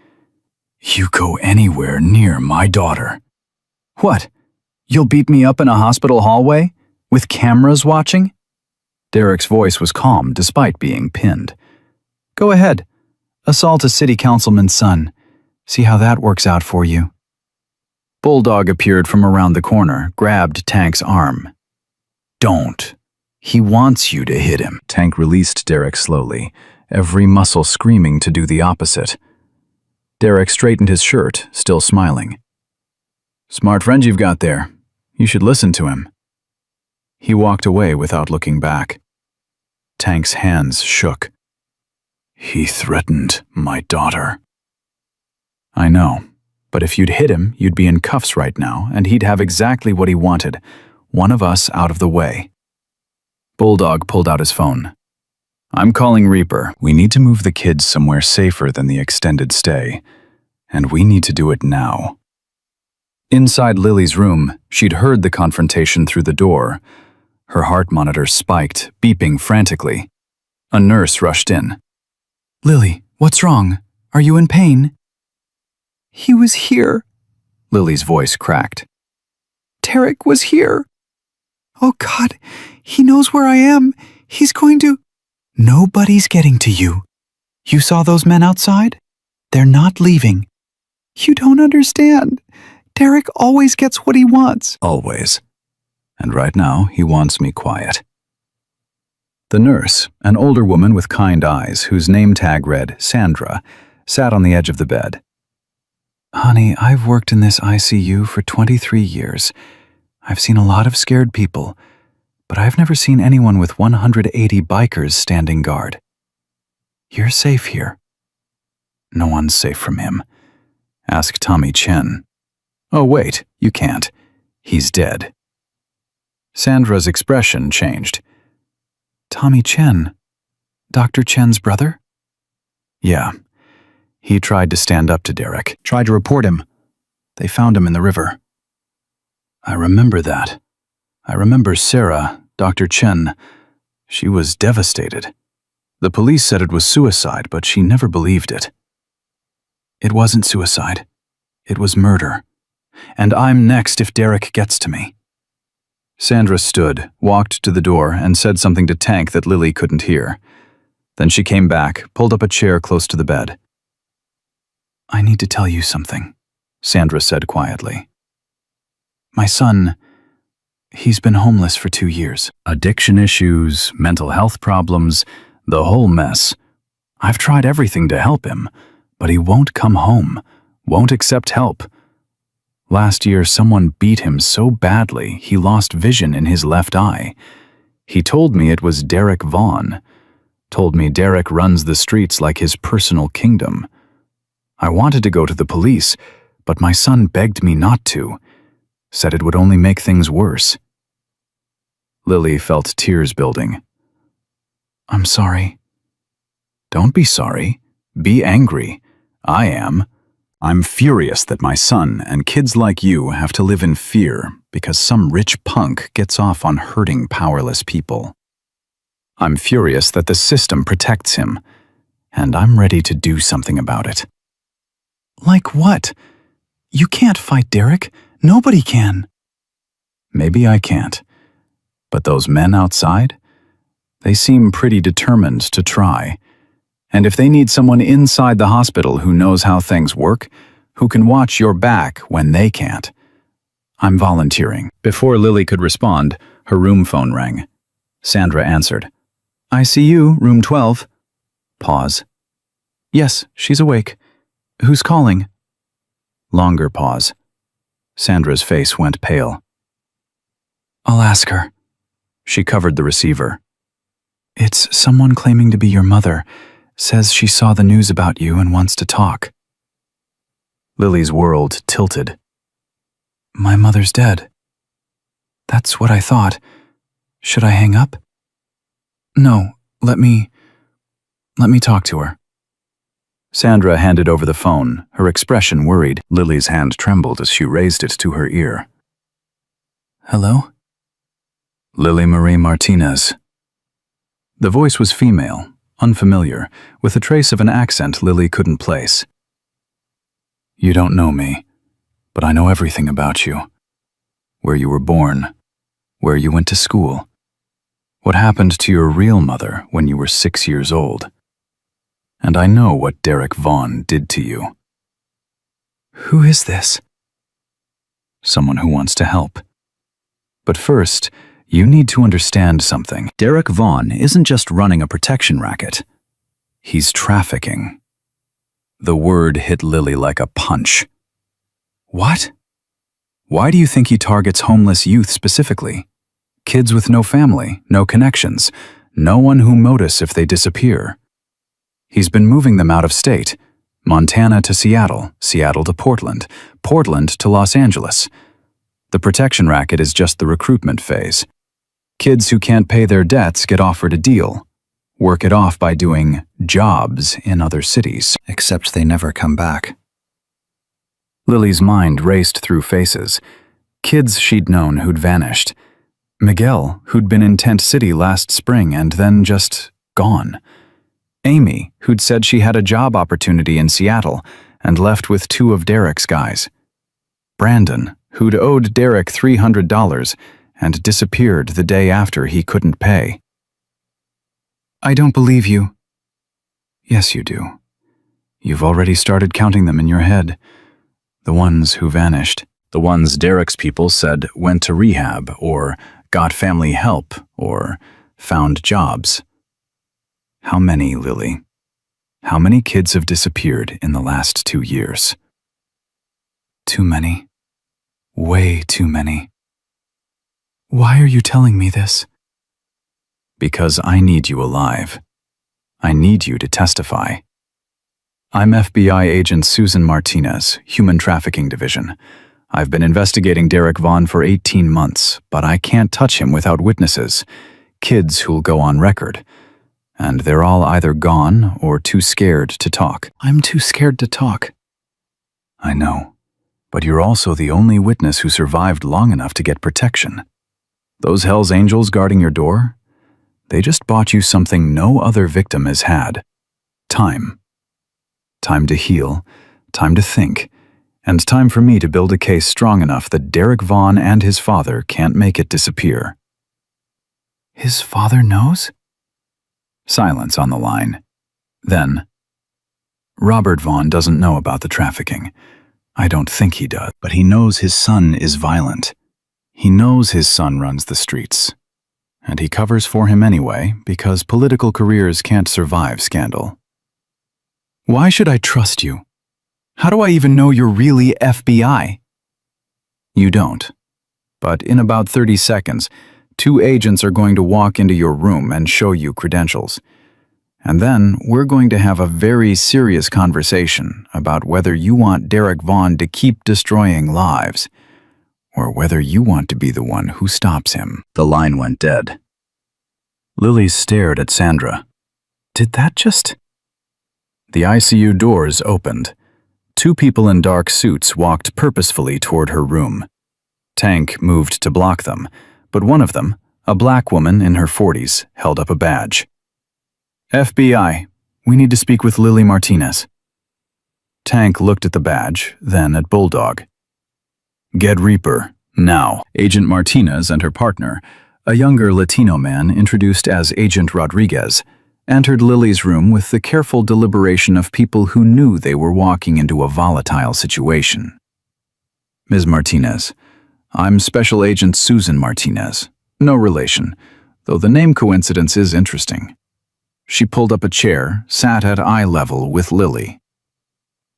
You go anywhere near my daughter. What? You'll beat me up in a hospital hallway? With cameras watching? Derek's voice was calm despite being pinned. Go ahead. Assault a city councilman's son. See how that works out for you. Bulldog appeared from around the corner, grabbed Tank's arm. Don't. He wants you to hit him. Tank released Derek slowly, every muscle screaming to do the opposite. Derek straightened his shirt, still smiling. Smart friend you've got there. You should listen to him. He walked away without looking back. Tank's hands shook. He threatened my daughter. I know, but if you'd hit him, you'd be in cuffs right now, and he'd have exactly what he wanted, one of us out of the way. Bulldog pulled out his phone. I'm calling Reaper. We need to move the kids somewhere safer than the extended stay, and we need to do it now. Inside Lily's room, she'd heard the confrontation through the door. Her heart monitor spiked, beeping frantically. A nurse rushed in. Lily, what's wrong? Are you in pain? He was here. Lily's voice cracked. Derek was here. Oh God, he knows where I am. He's going to... Nobody's getting to you. You saw those men outside? They're not leaving. You don't understand. Derek always gets what he wants. Always. And right now, he wants me quiet. The nurse, an older woman with kind eyes whose name tag read Sandra, sat on the edge of the bed. Honey, I've worked in this ICU for 23 years. I've seen a lot of scared people, but I've never seen anyone with 180 bikers standing guard. You're safe here. No one's safe from him. Ask Tommy Chen. Oh, wait, you can't. He's dead. Sandra's expression changed. Tommy Chen? Dr. Chen's brother? Yeah. He tried to stand up to Derek, tried to report him. They found him in the river. I remember that. I remember Sarah, Dr. Chen. She was devastated. The police said it was suicide, but she never believed it. It wasn't suicide. It was murder. And I'm next if Derek gets to me. Sandra stood, walked to the door, and said something to Tank that Lily couldn't hear. Then she came back, pulled up a chair close to the bed. I need to tell you something, Sandra said quietly. My son, he's been homeless for 2 years. Addiction issues, mental health problems, the whole mess. I've tried everything to help him, but he won't come home, won't accept help. Last year, someone beat him so badly he lost vision in his left eye. He told me it was Derek Vaughn. Told me Derek runs the streets like his personal kingdom. I wanted to go to the police, but my son begged me not to. Said it would only make things worse. Lily felt tears building. I'm sorry. Don't be sorry. Be angry. I am. I'm furious that my son and kids like you have to live in fear because some rich punk gets off on hurting powerless people. I'm furious that the system protects him, and I'm ready to do something about it. Like what? You can't fight Derek. Nobody can. Maybe I can't. But those men outside? They seem pretty determined to try. And if they need someone inside the hospital who knows how things work, who can watch your back when they can't, I'm volunteering. Before Lily could respond, her room phone rang. Sandra answered. ICU, room 12. Pause. Yes, she's awake. Who's calling? Longer pause. Sandra's face went pale. I'll ask her. She covered the receiver. It's someone claiming to be your mother. Says she saw the news about you and wants to talk. Lily's world tilted. My mother's dead. That's what I thought. Should I hang up? No, let me talk to her. Sandra handed over the phone, her expression worried. Lily's hand trembled as she raised it to her ear. Hello? Lily Marie Martinez. The voice was female, unfamiliar, with a trace of an accent Lily couldn't place. You don't know me, but I know everything about you. Where you were born, where you went to school, what happened to your real mother when you were 6 years old. And I know what Derek Vaughn did to you. Who is this? Someone who wants to help. But first, you need to understand something. Derek Vaughn isn't just running a protection racket. He's trafficking. The word hit Lily like a punch. What? Why do you think he targets homeless youth specifically? Kids with no family, no connections, no one who'll notice if they disappear. He's been moving them out of state. Montana to Seattle, Seattle to Portland, Portland to Los Angeles. The protection racket is just the recruitment phase. Kids who can't pay their debts get offered a deal. Work it off by doing jobs in other cities, except they never come back. Lily's mind raced through faces. Kids she'd known who'd vanished. Miguel, who'd been in Tent City last spring and then just gone. Amy, who'd said she had a job opportunity in Seattle and left with 2 of Derek's guys. Brandon, who'd owed Derek $300 and disappeared the day after he couldn't pay. I don't believe you. Yes, you do. You've already started counting them in your head. The ones who vanished. The ones Derek's people said went to rehab or got family help or found jobs. How many, Lily? How many kids have disappeared in the last 2 years? Too many. Way too many. Why are you telling me this? Because I need you alive. I need you to testify. I'm FBI agent Susan Martinez, Human Trafficking Division. I've been investigating Derek Vaughn for 18 months, but I can't touch him without witnesses, kids who'll go on record. And they're all either gone or too scared to talk. I'm too scared to talk. I know, but you're also the only witness who survived long enough to get protection. Those Hell's Angels guarding your door? They just bought you something no other victim has had. Time. Time to heal, time to think, and time for me to build a case strong enough that Derek Vaughn and his father can't make it disappear. His father knows? Silence on the line. Then, Robert Vaughn doesn't know about the trafficking. I don't think he does, but he knows his son is violent. He knows his son runs the streets. And he covers for him anyway because political careers can't survive scandal. Why should I trust you? How do I even know you're really FBI? You don't. But in about 30 seconds, 2 agents are going to walk into your room and show you credentials. And then we're going to have a very serious conversation about whether you want Derek Vaughn to keep destroying lives, or whether you want to be the one who stops him. The line went dead. Lily stared at Sandra. Did that just... The ICU doors opened. 2 people in dark suits walked purposefully toward her room. Tank moved to block them, but one of them, a black woman in her 40s, held up a badge. FBI, we need to speak with Lily Martinez. Tank looked at the badge, then at Bulldog. Get Reaper, now. Agent Martinez and her partner, a younger Latino man introduced as Agent Rodriguez, entered Lily's room with the careful deliberation of people who knew they were walking into a volatile situation. Ms. Martinez, I'm Special Agent Susan Martinez. No relation, though the name coincidence is interesting. She pulled up a chair, sat at eye level with Lily.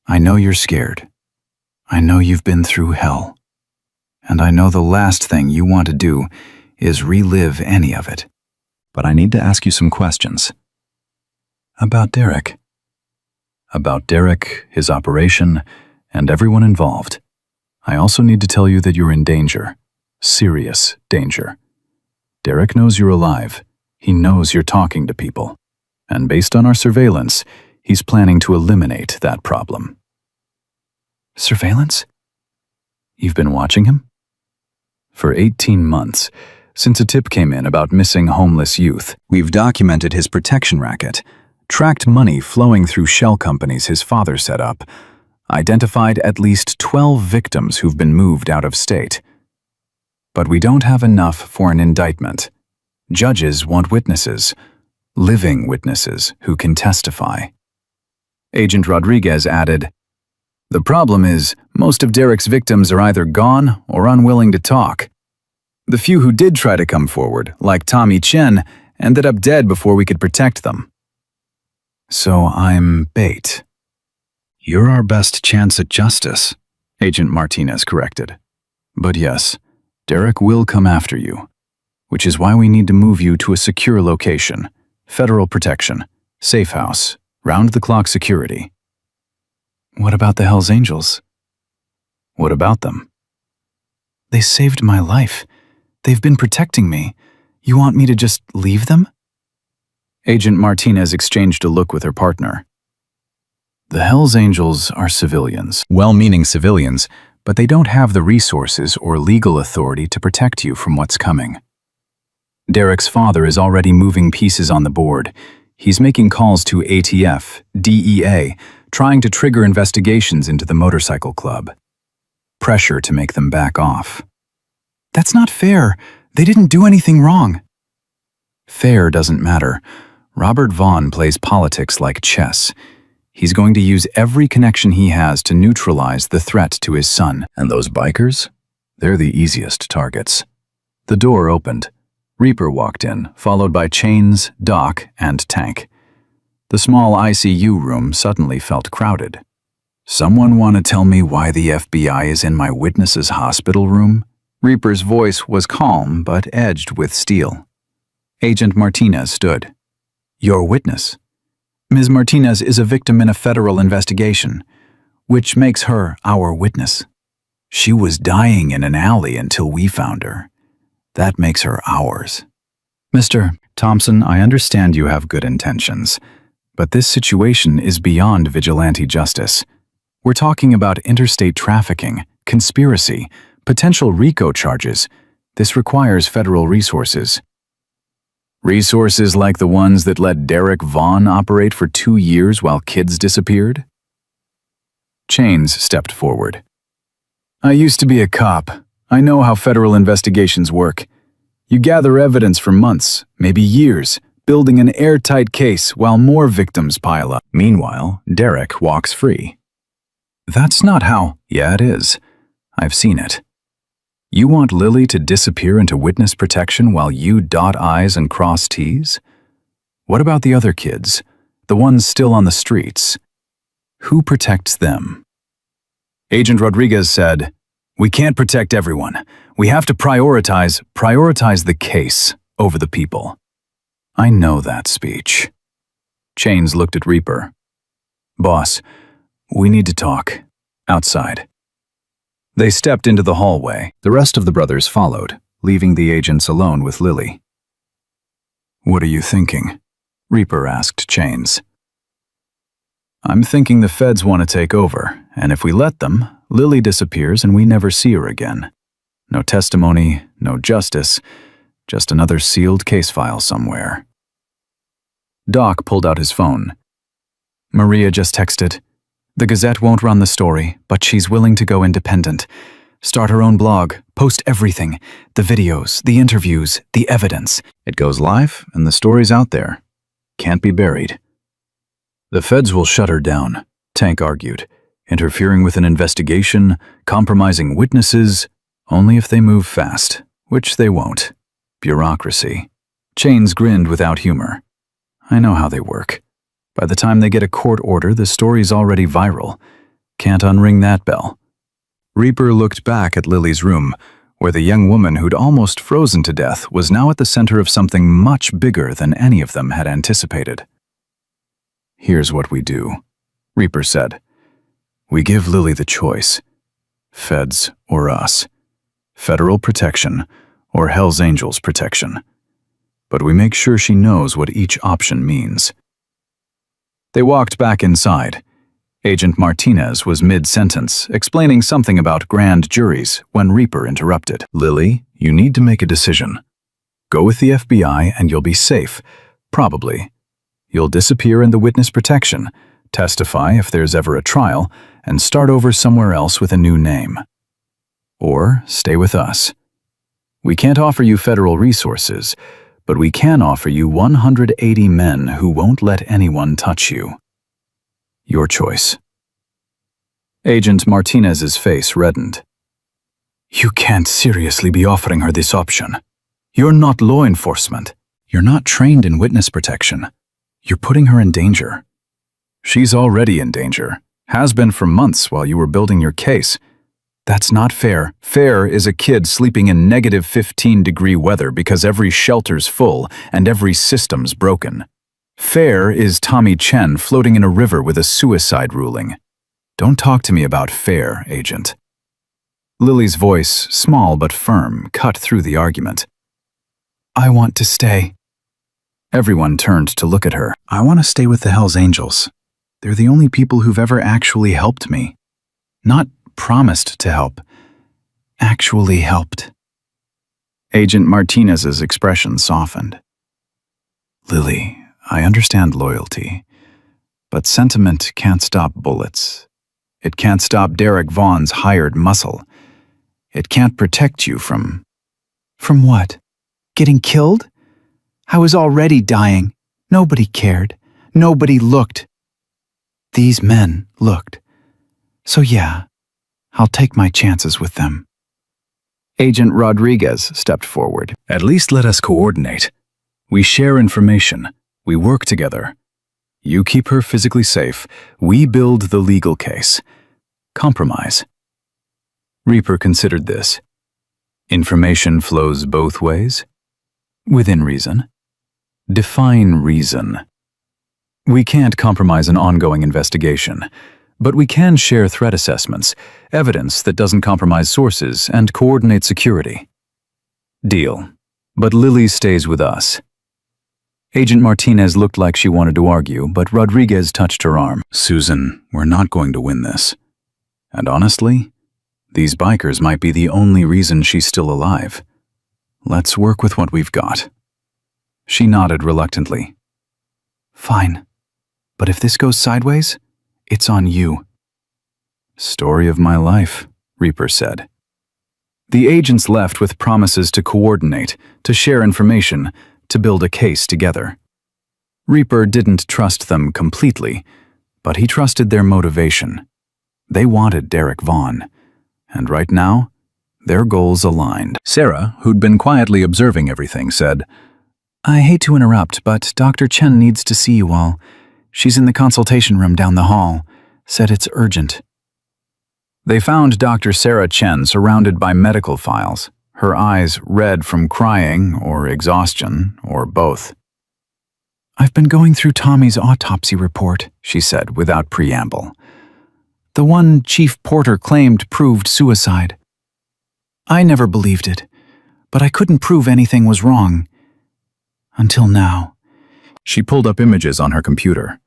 I know you're scared. I know you've been through hell. And I know the last thing you want to do is relive any of it. But I need to ask you some questions. About Derek. About Derek, his operation, and everyone involved. I also need to tell you that you're in danger. Serious danger. Derek knows you're alive. He knows you're talking to people. And based on our surveillance, he's planning to eliminate that problem. Surveillance? You've been watching him? For 18 months, since a tip came in about missing homeless youth, we've documented his protection racket, tracked money flowing through shell companies his father set up, identified at least 12 victims who've been moved out of state. But we don't have enough for an indictment. Judges want witnesses, living witnesses who can testify. Agent Rodriguez added, "The problem is, most of Derek's victims are either gone or unwilling to talk. The few who did try to come forward, like Tommy Chen, ended up dead before we could protect them. So I'm bait." "You're our best chance at justice," Agent Martinez corrected. "But yes, Derek will come after you, which is why we need to move you to a secure location, federal protection, safe house, round-the-clock security." "What about the Hells Angels?" "What about them?" "They saved my life. They've been protecting me. You want me to just leave them?" Agent Martinez exchanged a look with her partner. "The Hells Angels are civilians, well-meaning civilians, but they don't have the resources or legal authority to protect you from what's coming. Derek's father is already moving pieces on the board. He's making calls to ATF, DEA, trying to trigger investigations into the motorcycle club. Pressure to make them back off." "That's not fair. They didn't do anything wrong." "Fair doesn't matter. Robert Vaughn plays politics like chess. He's going to use every connection he has to neutralize the threat to his son. And those bikers? They're the easiest targets." The door opened. Reaper walked in, followed by Chains, Doc, and Tank. The small ICU room suddenly felt crowded. "Someone want to tell me why the FBI is in my witness's hospital room?" Reaper's voice was calm but edged with steel. Agent Martinez stood. "Your witness? Ms. Martinez is a victim in a federal investigation, which makes her our witness. She was dying in an alley until we found her. That makes her ours." "Mr. Thompson, I understand you have good intentions, but this situation is beyond vigilante justice. We're talking about interstate trafficking, conspiracy, potential RICO charges. This requires federal resources." "Resources like the ones that let Derek Vaughn operate for 2 years while kids disappeared?" Chains stepped forward. "I used to be a cop. I know how federal investigations work. You gather evidence for months, maybe years, building an airtight case while more victims pile up. Meanwhile, Derek walks free." "That's not how—" "Yeah, it is. I've seen it. You want Lily to disappear into witness protection while you dot I's and cross T's? What about the other kids, the ones still on the streets? Who protects them?" Agent Rodriguez said, "We can't protect everyone. We have to prioritize the case over the people." "I know that speech." Chains looked at Reaper. "Boss, we need to talk. Outside." They stepped into the hallway. The rest of the brothers followed, leaving the agents alone with Lily. "What are you thinking?" Reaper asked Chains. "I'm thinking the feds want to take over, and if we let them, Lily disappears and we never see her again. No testimony, no justice, just another sealed case file somewhere." Doc pulled out his phone. "Maria just texted. The Gazette won't run the story, but she's willing to go independent. Start her own blog, post everything, the videos, the interviews, the evidence. It goes live and the story's out there. Can't be buried." "The feds will shut her down," Tank argued, "interfering with an investigation, compromising witnesses, only if they move fast, which they won't. Bureaucracy." Chains grinned without humor. "I know how they work. By the time they get a court order, the story's already viral. Can't unring that bell." Reaper looked back at Lily's room, where the young woman who'd almost frozen to death was now at the center of something much bigger than any of them had anticipated. "Here's what we do," Reaper said. "We give Lily the choice. Feds or us. Federal protection or Hell's Angels protection. But we make sure she knows what each option means. They walked back inside. Agent Martinez was mid-sentence, explaining something about grand juries when Reaper interrupted. Lily, you need to make a decision. Go with the FBI and you'll be safe. Probably. You'll disappear in the witness protection, testify if there's ever a trial, and start over somewhere else with a new name. Or stay with us. We can't offer you federal resources, but we can offer you 180 men who won't let anyone touch you. Your choice. Agent Martinez's face reddened. You can't seriously be offering her this option. You're not law enforcement. You're not trained in witness protection. You're putting her in danger. She's already in danger. Has been for months while you were building your case. That's not fair. Fair is a kid sleeping in negative 15-degree weather because every shelter's full and every system's broken. Fair is Tommy Chen floating in a river with a suicide ruling. Don't talk to me about fair, Agent. Lily's voice, small but firm, cut through the argument. I want to stay. Everyone turned to look at her. I want to stay with the Hell's Angels. They're the only people who've ever actually helped me. Not promised to help. Actually helped. Agent Martinez's expression softened. Lily, I understand loyalty, but sentiment can't stop bullets. It can't stop Derek Vaughn's hired muscle. It can't protect you from... From what? Getting killed? I was already dying. Nobody cared. Nobody looked. These men looked. So yeah, I'll take my chances with them. Agent Rodriguez stepped forward. At least let us coordinate. We share information. We work together. You keep her physically safe. We build the legal case. Compromise. Reaper considered this. Information flows both ways? Within reason. Define reason. We can't compromise an ongoing investigation, but we can share threat assessments, evidence that doesn't compromise sources, and coordinate security. Deal. But Lily stays with us. Agent Martinez looked like she wanted to argue, but Rodriguez touched her arm. Susan, we're not going to win this. And honestly, these bikers might be the only reason she's still alive. Let's work with what we've got. She nodded reluctantly. Fine. But if this goes sideways, it's on you. Story of my life, Reaper said. The agents left with promises to coordinate, to share information, to build a case together. Reaper didn't trust them completely, but he trusted their motivation. They wanted Derek Vaughn, and right now, their goals aligned. Sarah, who'd been quietly observing everything, said, I hate to interrupt, but Dr. Chen needs to see you all. She's in the consultation room down the hall. Said it's urgent. They found Dr. Sarah Chen surrounded by medical files, her eyes red from crying or exhaustion or both. I've been going through Tommy's autopsy report, she said without preamble. The one Chief Porter claimed proved suicide. I never believed it, but I couldn't prove anything was wrong. Until now. She pulled up images on her computer.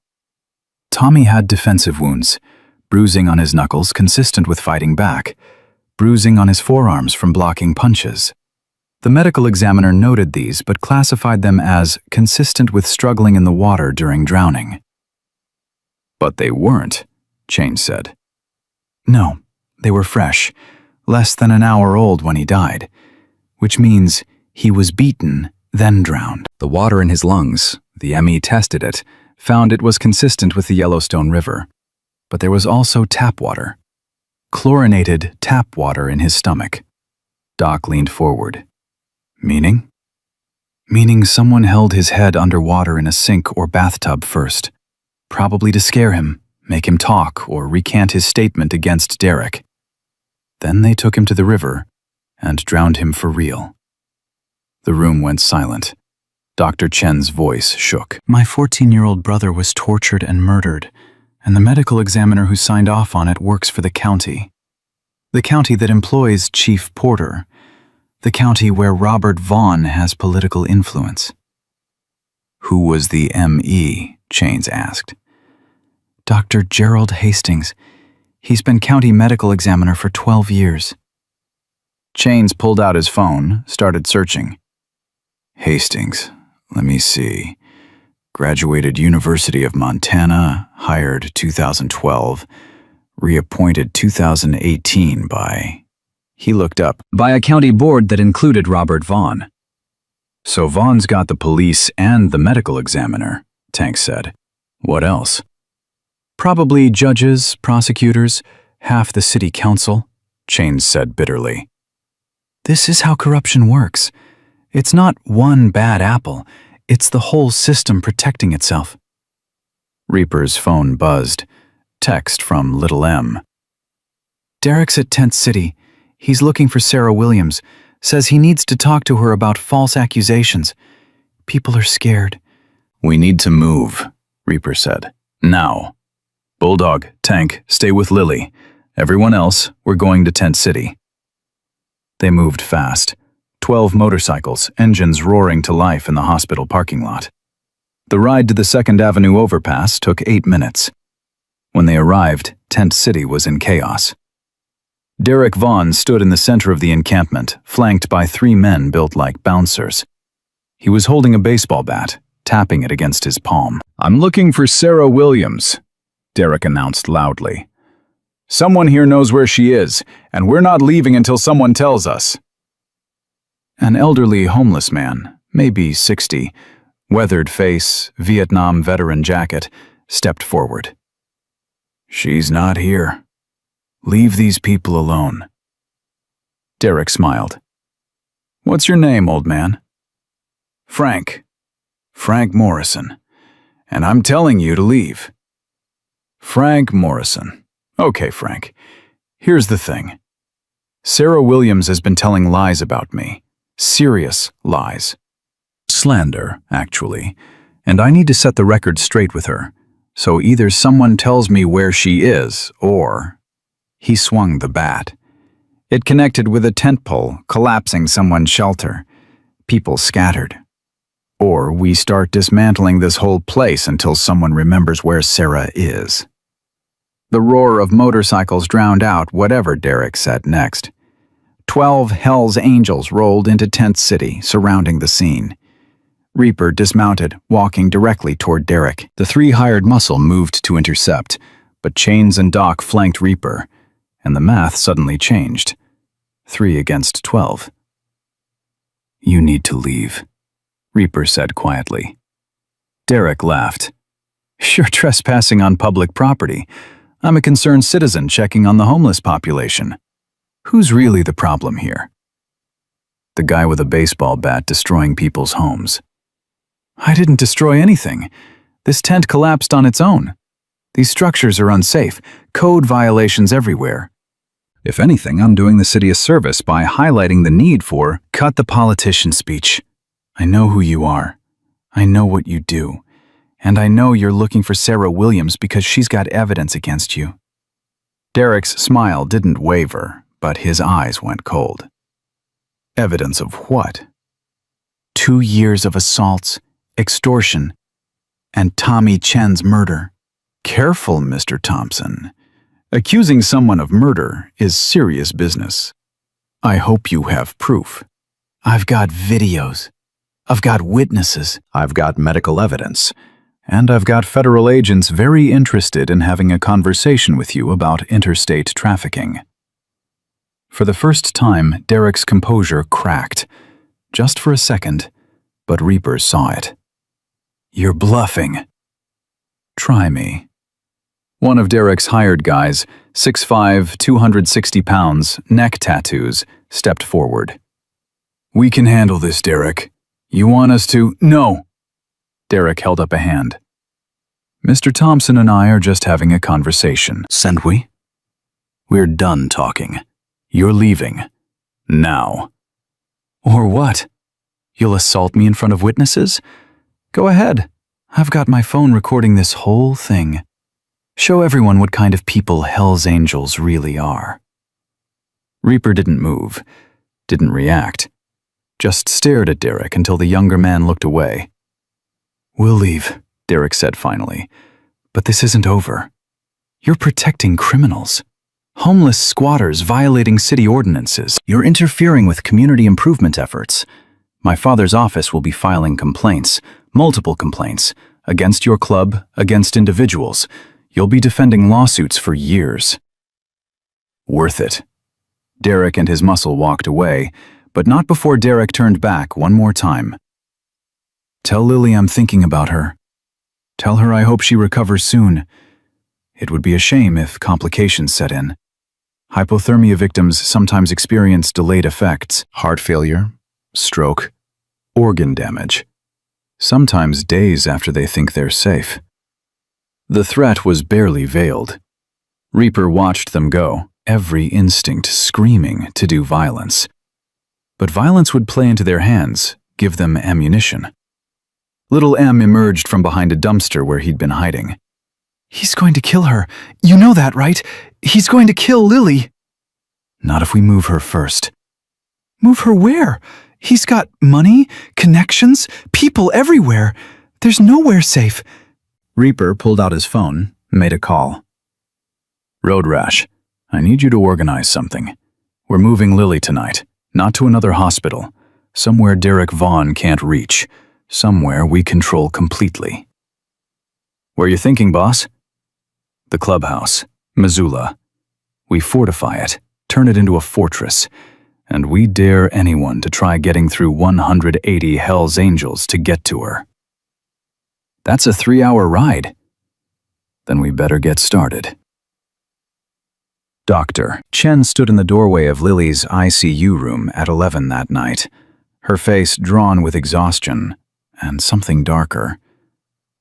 Tommy had defensive wounds, bruising on his knuckles consistent with fighting back, bruising on his forearms from blocking punches. The medical examiner noted these but classified them as consistent with struggling in the water during drowning. But they weren't, Chain said. No, they were fresh, less than an hour old when he died, which means he was beaten, then drowned. The water in his lungs, the ME tested it, found it was consistent with the Yellowstone River. But there was also tap water. Chlorinated tap water in his stomach. Doc leaned forward. Meaning? Meaning someone held his head underwater in a sink or bathtub first, probably to scare him, make him talk, or recant his statement against Derek. Then they took him to the river and drowned him for real. The room went silent. Dr. Chen's voice shook. My 14-year-old brother was tortured and murdered, and the medical examiner who signed off on it works for the county. The county that employs Chief Porter. The county where Robert Vaughn has political influence. Who was the M.E.? Chains asked. Dr. Gerald Hastings. He's been county medical examiner for 12 years. Chains pulled out his phone, started searching. Hastings, let me see. Graduated University of Montana, hired 2012, reappointed 2018 by... He looked up. By a county board that included Robert Vaughn. So Vaughn's got the police and the medical examiner, Tank said. What else? Probably judges, prosecutors, half the city council, Chains said bitterly. This is how corruption works. It's not one bad apple. It's the whole system protecting itself. Reaper's phone buzzed. Text from Little M. Derek's at Tent City. He's looking for Sarah Williams. Says he needs to talk to her about false accusations. People are scared. We need to move, Reaper said. Now. Bulldog, Tank, stay with Lily. Everyone else, we're going to Tent City. They moved fast. 12 motorcycles, engines roaring to life in the hospital parking lot. The ride to the 2nd Avenue overpass took 8 minutes. When they arrived, Tent City was in chaos. Derek Vaughn stood in the center of the encampment, flanked by 3 men built like bouncers. He was holding a baseball bat, tapping it against his palm. I'm looking for Sarah Williams, Derek announced loudly. Someone here knows where she is, and we're not leaving until someone tells us. An elderly homeless man, maybe 60, weathered face, Vietnam veteran jacket, stepped forward. She's not here. Leave these people alone. Derek smiled. What's your name, old man? Frank. Frank Morrison. And I'm telling you to leave. Frank Morrison. Okay, Frank. Here's the thing. Sarah Williams has been telling lies about me. Serious lies. Slander, actually. And I need to set the record straight with her. So either someone tells me where she is, or... He swung the bat. It connected with a tent pole, collapsing someone's shelter. People scattered. Or we start dismantling this whole place until someone remembers where Sarah is. The roar of motorcycles drowned out whatever Derek said next. 12 Hell's Angels rolled into Tent City, surrounding the scene. Reaper dismounted, walking directly toward Derek. The 3 hired muscle moved to intercept, but Chains and Doc flanked Reaper, and the math suddenly changed. 3 against 12. You need to leave, Reaper said quietly. Derek laughed. You're trespassing on public property. I'm a concerned citizen checking on the homeless population. Who's really the problem here? The guy with a baseball bat destroying people's homes. I didn't destroy anything. This tent collapsed on its own. These structures are unsafe, code violations everywhere. If anything, I'm doing the city a service by highlighting the need for cut the politician speech. I know who you are. I know what you do. And I know you're looking for Sarah Williams because she's got evidence against you. Derek's smile didn't waver, but his eyes went cold. Evidence of what? 2 years of assaults, extortion, and Tommy Chen's murder. Careful, Mr. Thompson. Accusing someone of murder is serious business. I hope you have proof. I've got videos. I've got witnesses. I've got medical evidence. And I've got federal agents very interested in having a conversation with you about interstate trafficking. For the first time, Derek's composure cracked. Just for a second, but Reaper saw it. You're bluffing. Try me. One of Derek's hired guys, 6'5", 260 pounds, neck tattoos, stepped forward. We can handle this, Derek. You want us to— No! Derek held up a hand. Mr. Thompson and I are just having a conversation, and we? We're done talking. You're leaving. Now. Or what? You'll assault me in front of witnesses? Go ahead. I've got my phone recording this whole thing. Show everyone what kind of people Hell's Angels really are. Reaper didn't move, didn't react, just stared at Derek until the younger man looked away. "We'll leave," Derek said finally, "but this isn't over. You're protecting criminals. Homeless squatters violating city ordinances. You're interfering with community improvement efforts. My father's office will be filing complaints, multiple complaints, against your club, against individuals. You'll be defending lawsuits for years." "Worth it." Derek and his muscle walked away, but not before Derek turned back one more time. "Tell Lily I'm thinking about her. Tell her I hope she recovers soon. It would be a shame if complications set in. Hypothermia victims sometimes experience delayed effects, heart failure, stroke, organ damage, sometimes days after they think they're safe." The threat was barely veiled. Reaper watched them go, every instinct screaming to do violence. But violence would play into their hands, give them ammunition. Little M emerged from behind a dumpster where he'd been hiding. "He's going to kill her. You know that, right? He's going to kill Lily." "Not if we move her first." "Move her where? He's got money, connections, people everywhere. There's nowhere safe." Reaper pulled out his phone, made a call. "Road Rash, I need you to organize something. We're moving Lily tonight, not to another hospital, somewhere Derek Vaughn can't reach, somewhere we control completely." "Where you thinking, boss?" "The clubhouse, Missoula. We fortify it, turn it into a fortress, and we dare anyone to try getting through 180 Hell's Angels to get to her." "That's a 3-hour ride." "Then we better get started." Dr. Chen stood in the doorway of Lily's ICU room at 11 that night, her face drawn with exhaustion and something darker.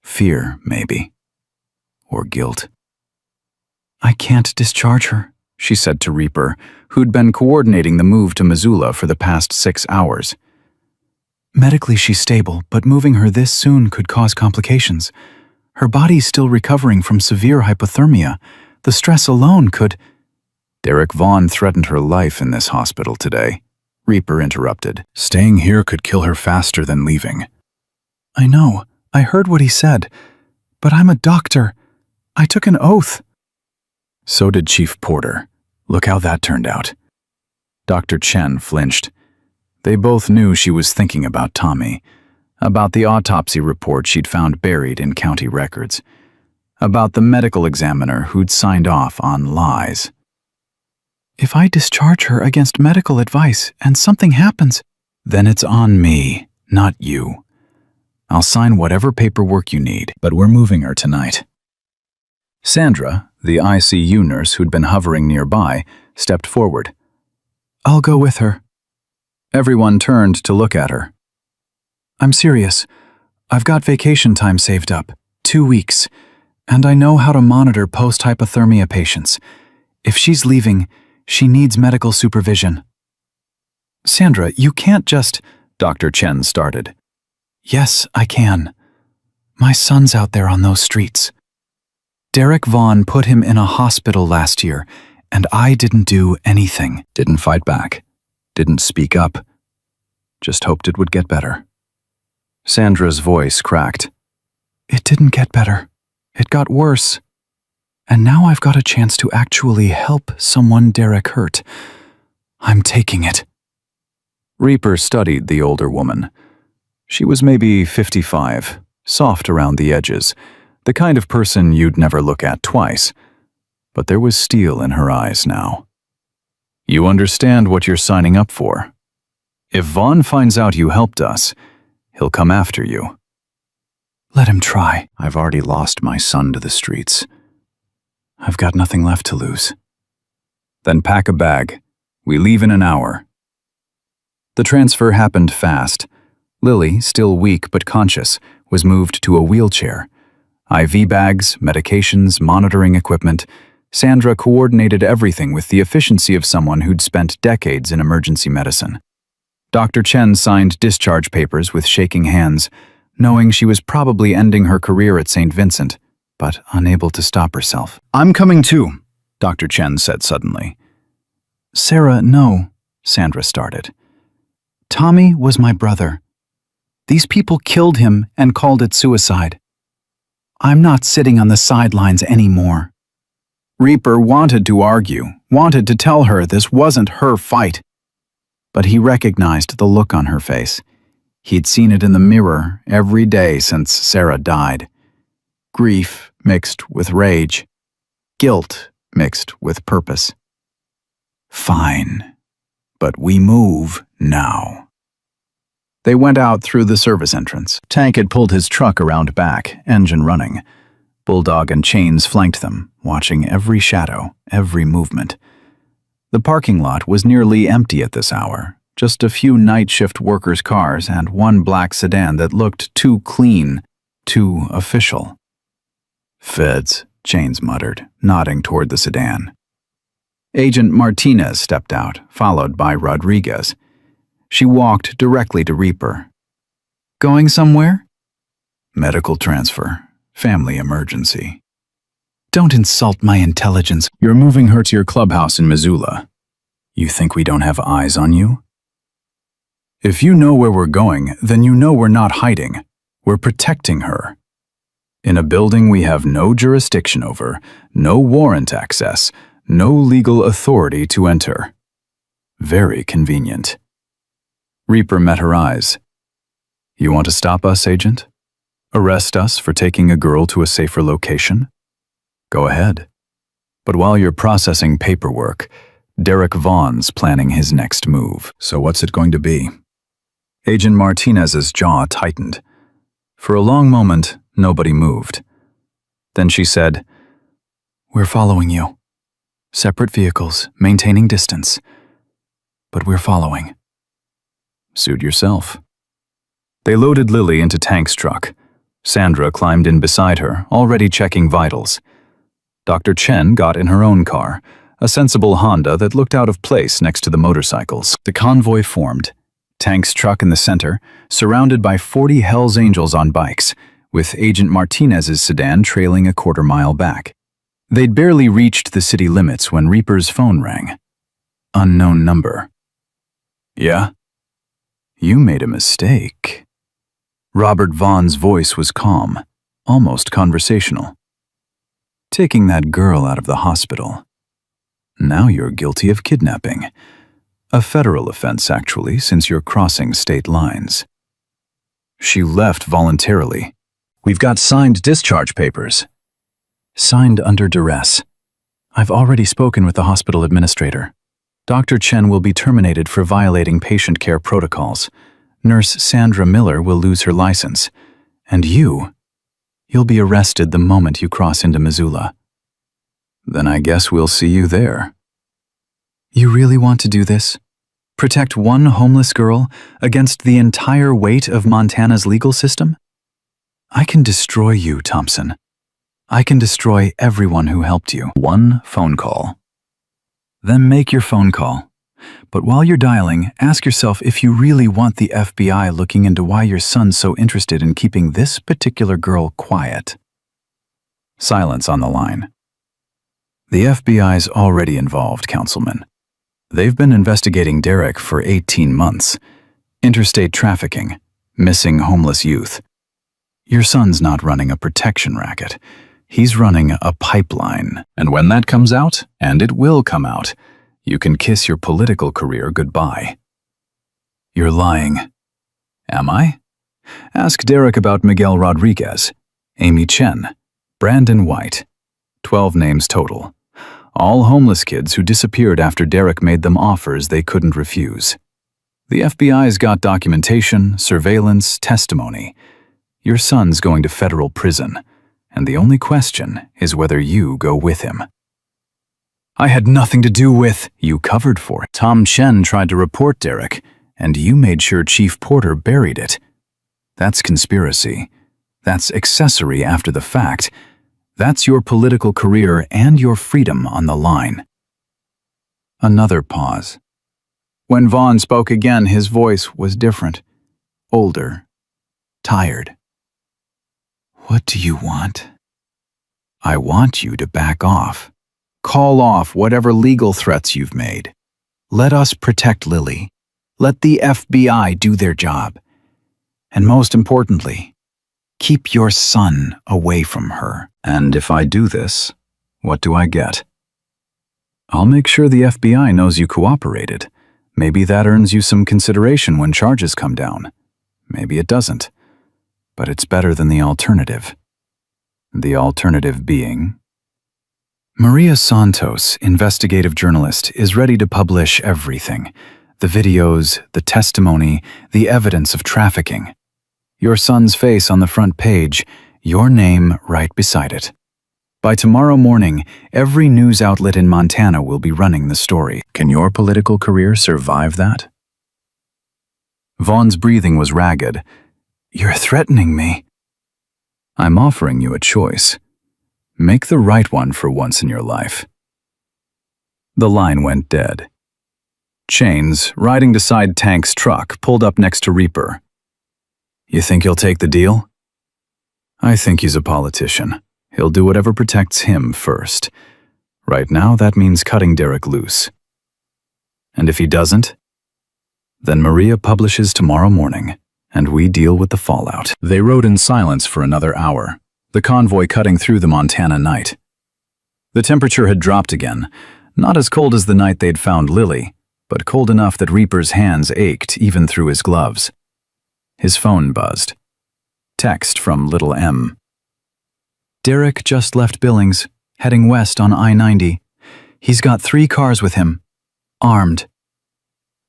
Fear, maybe. Or guilt. "I can't discharge her," she said to Reaper, who'd been coordinating the move to Missoula for the past 6 hours. "Medically she's stable, but moving her this soon could cause complications. Her body's still recovering from severe hypothermia. The stress alone could—" "Derek Vaughn threatened her life in this hospital today," Reaper interrupted. "Staying here could kill her faster than leaving." "I know. I heard what he said. But I'm a doctor. I took an oath." "So did Chief Porter. Look how that turned out." Dr. Chen flinched. They both knew she was thinking about Tommy, about the autopsy report she'd found buried in county records, about the medical examiner who'd signed off on lies. "If I discharge her against medical advice and something happens—" "Then it's on me, not you. I'll sign whatever paperwork you need, but we're moving her tonight." Sandra, the ICU nurse who'd been hovering nearby, stepped forward. "I'll go with her." Everyone turned to look at her. "I'm serious. I've got vacation time saved up, 2 weeks, and I know how to monitor post-hypothermia patients. If she's leaving, she needs medical supervision." "Sandra, you can't just—" Dr. Chen started. "Yes, I can. My son's out there on those streets. Derek Vaughn put him in a hospital last year, and I didn't do anything." "Didn't fight back. Didn't speak up. Just hoped it would get better." Sandra's voice cracked. "It didn't get better. It got worse. And now I've got a chance to actually help someone Derek hurt. I'm taking it." Reaper studied the older woman. She was maybe 55, soft around the edges, the kind of person you'd never look at twice. But there was steel in her eyes now. "You understand what you're signing up for. If Vaughn finds out you helped us, he'll come after you." "Let him try. I've already lost my son to the streets. I've got nothing left to lose." "Then pack a bag. We leave in an hour." The transfer happened fast. Lily, still weak but conscious, was moved to a wheelchair. IV bags, medications, monitoring equipment. Sandra coordinated everything with the efficiency of someone who'd spent decades in emergency medicine. Dr. Chen signed discharge papers with shaking hands, knowing she was probably ending her career at St. Vincent, but unable to stop herself. "I'm coming too," Dr. Chen said suddenly. Sarah, no, Sandra started. Tommy was my brother. These people killed him and called it suicide. I'm not sitting on the sidelines anymore. Reaper wanted to argue, wanted to tell her this wasn't her fight. But he recognized the look on her face. He'd seen it in the mirror every day since Sarah died. Grief mixed with rage. Guilt mixed with purpose. Fine, but we move now. They went out through the service entrance. Tank had pulled his truck around back, engine running. Bulldog and Chains flanked them, watching every shadow, every movement. The parking lot was nearly empty at this hour, just a few night shift workers' cars and one black sedan that looked too clean, too official. Feds, Chains muttered, nodding toward the sedan. Agent Martinez stepped out, followed by Rodriguez. She walked directly to Reaper. Going somewhere? Medical transfer. Family emergency. Don't insult my intelligence. You're moving her to your clubhouse in Missoula. You think we don't have eyes on you? If you know where we're going, then you know we're not hiding. We're protecting her. In a building we have no jurisdiction over, no warrant access, no legal authority to enter. Very convenient. Reaper met her eyes. You want to stop us, Agent? Arrest us for taking a girl to a safer location? Go ahead. But while you're processing paperwork, Derek Vaughn's planning his next move. So what's it going to be? Agent Martinez's jaw tightened. For a long moment, nobody moved. Then she said, We're following you. Separate vehicles, maintaining distance. But we're following. Suit yourself. They loaded Lily into Tank's truck. Sandra climbed in beside her, already checking vitals. Dr. Chen got in her own car, a sensible Honda that looked out of place next to the motorcycles. The convoy formed. Tank's truck in the center, surrounded by 40 hellsangels on bikes, with Agent Martinez's sedan trailing a quarter-mile back. They'd barely reached the city limits when Reaper's phone rang. Unknown number. Yeah? You made a mistake. Robert Vaughn's voice was calm, almost conversational. Taking that girl out of the hospital. Now you're guilty of kidnapping. A federal offense, actually, since you're crossing state lines. She left voluntarily. We've got signed discharge papers. Signed under duress. I've already spoken with the hospital administrator. Dr. Chen will be terminated for violating patient care protocols. Nurse Sandra Miller will lose her license. And you'll be arrested the moment you cross into Missoula. Then I guess we'll see you there. You really want to do this? Protect one homeless girl against the entire weight of Montana's legal system? I can destroy you, Thompson. I can destroy everyone who helped you. One phone call. Then make your phone call. But while you're dialing, ask yourself if you really want the FBI looking into why your son's so interested in keeping this particular girl quiet. Silence on the line. The FBI's already involved, Councilman. They've been investigating Derek for 18 months. Interstate trafficking, missing homeless youth. Your son's not running a protection racket. He's running a pipeline. And when that comes out, and it will come out, you can kiss your political career goodbye. You're lying. Am I? Ask Derek about Miguel Rodriguez, Amy Chen, Brandon White. 12 names total. All homeless kids who disappeared after Derek made them offers they couldn't refuse. The FBI's got documentation, surveillance, testimony. Your son's going to federal prison, and the only question is whether you go with him. I had nothing to do with. You covered for it. Tom Chen tried to report Derek, and you made sure Chief Porter buried it. That's conspiracy. That's accessory after the fact. That's your political career and your freedom on the line. Another pause. When Vaughn spoke again, his voice was different, older, tired. What do you want? I want you to back off. Call off whatever legal threats you've made. Let us protect Lily. Let the FBI do their job. And most importantly, keep your son away from her. And if I do this, what do I get? I'll make sure the FBI knows you cooperated. Maybe that earns you some consideration when charges come down. Maybe it doesn't. But it's better than the alternative. The alternative being... Maria Santos, investigative journalist, is ready to publish everything. The videos, the testimony, the evidence of trafficking. Your son's face on the front page, your name right beside it. By tomorrow morning, every news outlet in Montana will be running the story. Can your political career survive that? Vaughn's breathing was ragged. You're threatening me. I'm offering you a choice. Make the right one for once in your life. The line went dead. Chains, riding beside Tank's truck, pulled up next to Reaper. You think he'll take the deal? I think he's a politician. He'll do whatever protects him first. Right now, that means cutting Derek loose. And if he doesn't, then Maria publishes tomorrow morning, and we deal with the fallout. They rode in silence for another hour, the convoy cutting through the Montana night. The temperature had dropped again, not as cold as the night they'd found Lily, but cold enough that Reaper's hands ached even through his gloves. His phone buzzed. Text from Little M. Derek just left Billings, heading west on I-90. He's got 3 cars with him, armed.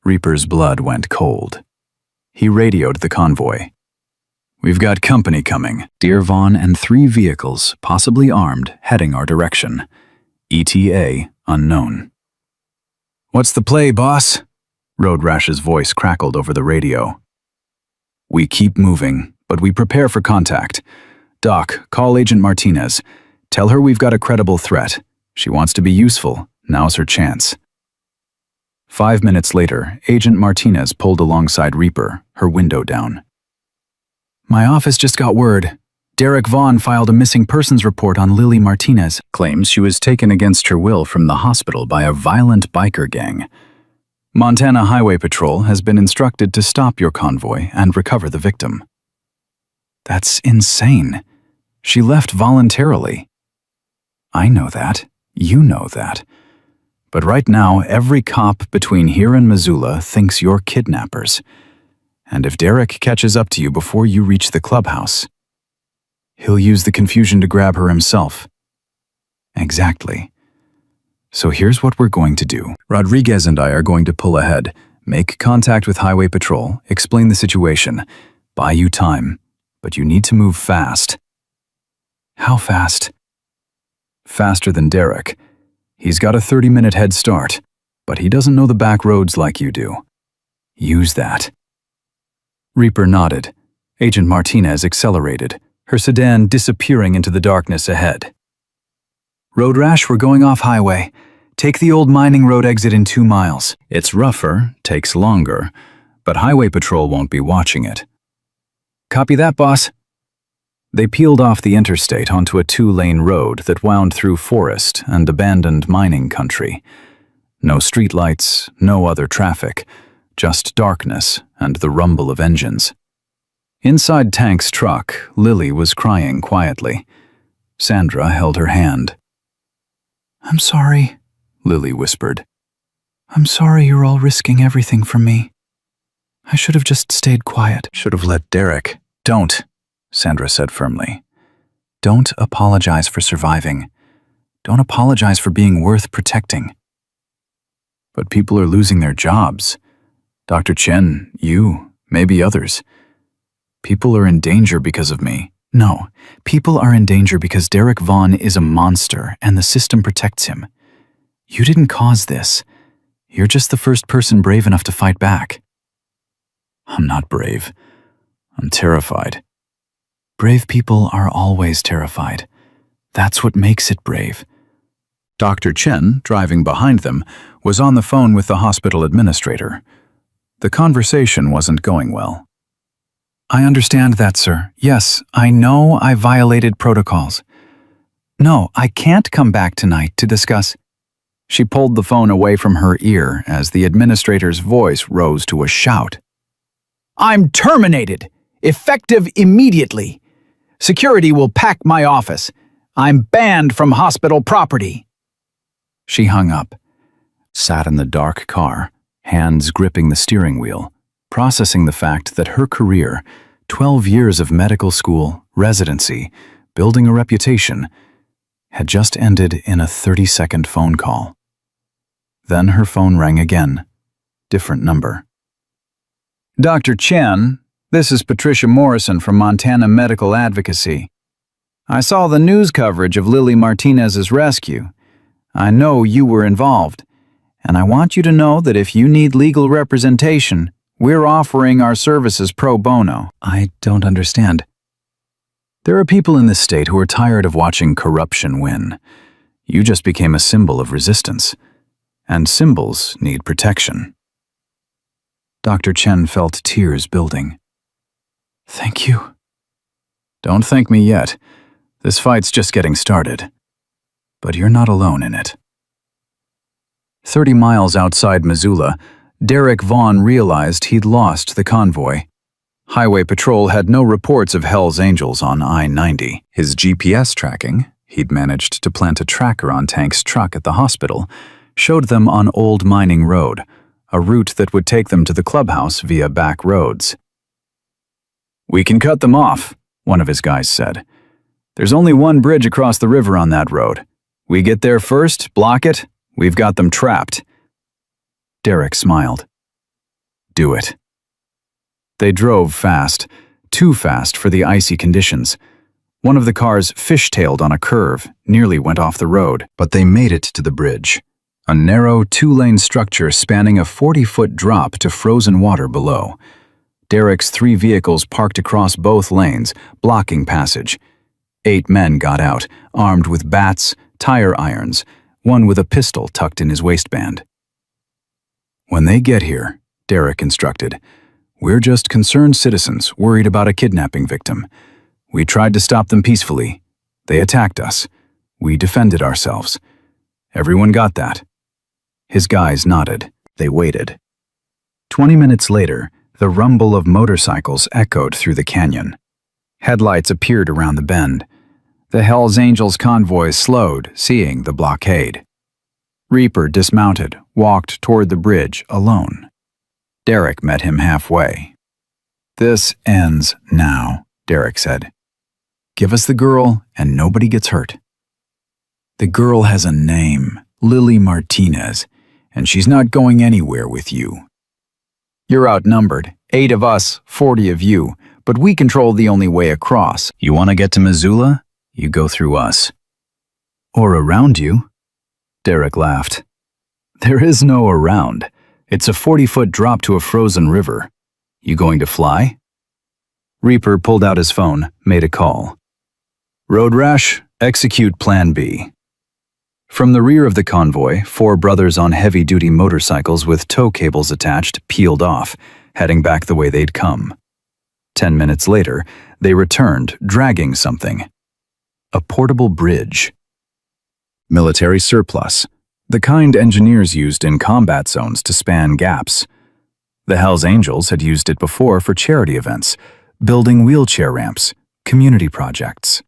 Reaper's blood went cold. He radioed the convoy. We've got company coming. Dear Vaughn and 3 vehicles, possibly armed, heading our direction. ETA unknown. What's the play, boss? Road Rash's voice crackled over the radio. We keep moving, but we prepare for contact. Doc, call Agent Martinez. Tell her we've got a credible threat. She wants to be useful. Now's her chance. 5 minutes later, Agent Martinez pulled alongside Reaper, her window down. My office just got word. Derek Vaughn filed a missing persons report on Lily Martinez. Claims she was taken against her will from the hospital by a violent biker gang. Montana Highway Patrol has been instructed to stop your convoy and recover the victim. That's insane. She left voluntarily. I know that. You know that. But right now, every cop between here and Missoula thinks you're kidnappers. And if Derek catches up to you before you reach the clubhouse, he'll use the confusion to grab her himself. Exactly. So here's what we're going to do. Rodriguez and I are going to pull ahead, make contact with Highway Patrol, explain the situation, buy you time, but you need to move fast. How fast? Faster than Derek. He's got a 30-minute head start, but he doesn't know the back roads like you do. Use that. Reaper nodded. Agent Martinez accelerated, her sedan disappearing into the darkness ahead. Road Rash, we're going off highway. Take the old mining road exit in 2 miles. It's rougher, takes longer, but Highway Patrol won't be watching it. Copy that, boss. They peeled off the interstate onto a 2-lane road that wound through forest and abandoned mining country. No streetlights, no other traffic, just darkness and the rumble of engines. Inside Tank's truck, Lily was crying quietly. Sandra held her hand. I'm sorry, Lily whispered. I'm sorry you're all risking everything for me. I should have just stayed quiet. Should have let Derek. Don't, Sandra said firmly. Don't apologize for surviving. Don't apologize for being worth protecting. But people are losing their jobs. Dr. Chen, you, maybe others. People are in danger because of me. No, people are in danger because Derek Vaughn is a monster and the system protects him. You didn't cause this. You're just the first person brave enough to fight back. I'm not brave. I'm terrified. Brave people are always terrified. That's what makes it brave. Dr. Chen, driving behind them, was on the phone with the hospital administrator. The conversation wasn't going well. I understand that, sir. Yes, I know I violated protocols. No, I can't come back tonight to discuss. She pulled the phone away from her ear as the administrator's voice rose to a shout. "I'm terminated! Effective immediately! Security will pack my office. I'm banned from hospital property." She hung up, sat in the dark car, hands gripping the steering wheel, processing the fact that her career, 12 years of medical school, residency, building a reputation, had just ended in a 30-second phone call. Then her phone rang again. Different number. "Dr. Chen, this is Patricia Morrison from Montana Medical Advocacy. I saw the news coverage of Lily Martinez's rescue. I know you were involved, and I want you to know that if you need legal representation, we're offering our services pro bono." "I don't understand." "There are people in this state who are tired of watching corruption win. You just became a symbol of resistance, and symbols need protection." Dr. Chen felt tears building. "Thank you." "Don't thank me yet. This fight's just getting started. But you're not alone in it." 30 miles outside Missoula, Derek Vaughn realized he'd lost the convoy. Highway Patrol had no reports of Hell's Angels on I-90. His GPS tracking, he'd managed to plant a tracker on Tank's truck at the hospital, showed them on Old Mining Road, a route that would take them to the clubhouse via back roads. "We can cut them off," one of his guys said. "There's only one bridge across the river on that road. We get there first, block it, we've got them trapped." Derek smiled. "Do it." They drove fast, too fast for the icy conditions. One of the cars fishtailed on a curve, nearly went off the road, but they made it to the bridge, a narrow 2-lane structure spanning a 40-foot drop to frozen water below. Derek's 3 vehicles parked across both lanes, blocking passage. 8 men got out, armed with bats, tire irons, one with a pistol tucked in his waistband. "When they get here," Derek instructed, "we're just concerned citizens worried about a kidnapping victim. We tried to stop them peacefully. They attacked us. We defended ourselves. Everyone got that?" His guys nodded. They waited. 20 minutes later, the rumble of motorcycles echoed through the canyon. Headlights appeared around the bend. The Hell's Angels convoy slowed, seeing the blockade. Reaper dismounted, walked toward the bridge alone. Derek met him halfway. "This ends now," Derek said. "Give us the girl and nobody gets hurt." "The girl has a name, Lily Martinez, and she's not going anywhere with you. You're outnumbered, 8 of us, 40 of you, but we control the only way across. You want to get to Missoula? You go through us." "Or around you?" Derek laughed. "There is no around. It's a 40-foot drop to a frozen river. You going to fly?" Reaper pulled out his phone, made a call. "Road rash, execute Plan B." From the rear of the convoy, 4 brothers on heavy-duty motorcycles with tow cables attached peeled off, heading back the way they'd come. 10 minutes later, they returned, dragging something. A portable bridge. Military surplus, the kind engineers used in combat zones to span gaps. The Hells Angels had used it before for charity events, building wheelchair ramps, community projects.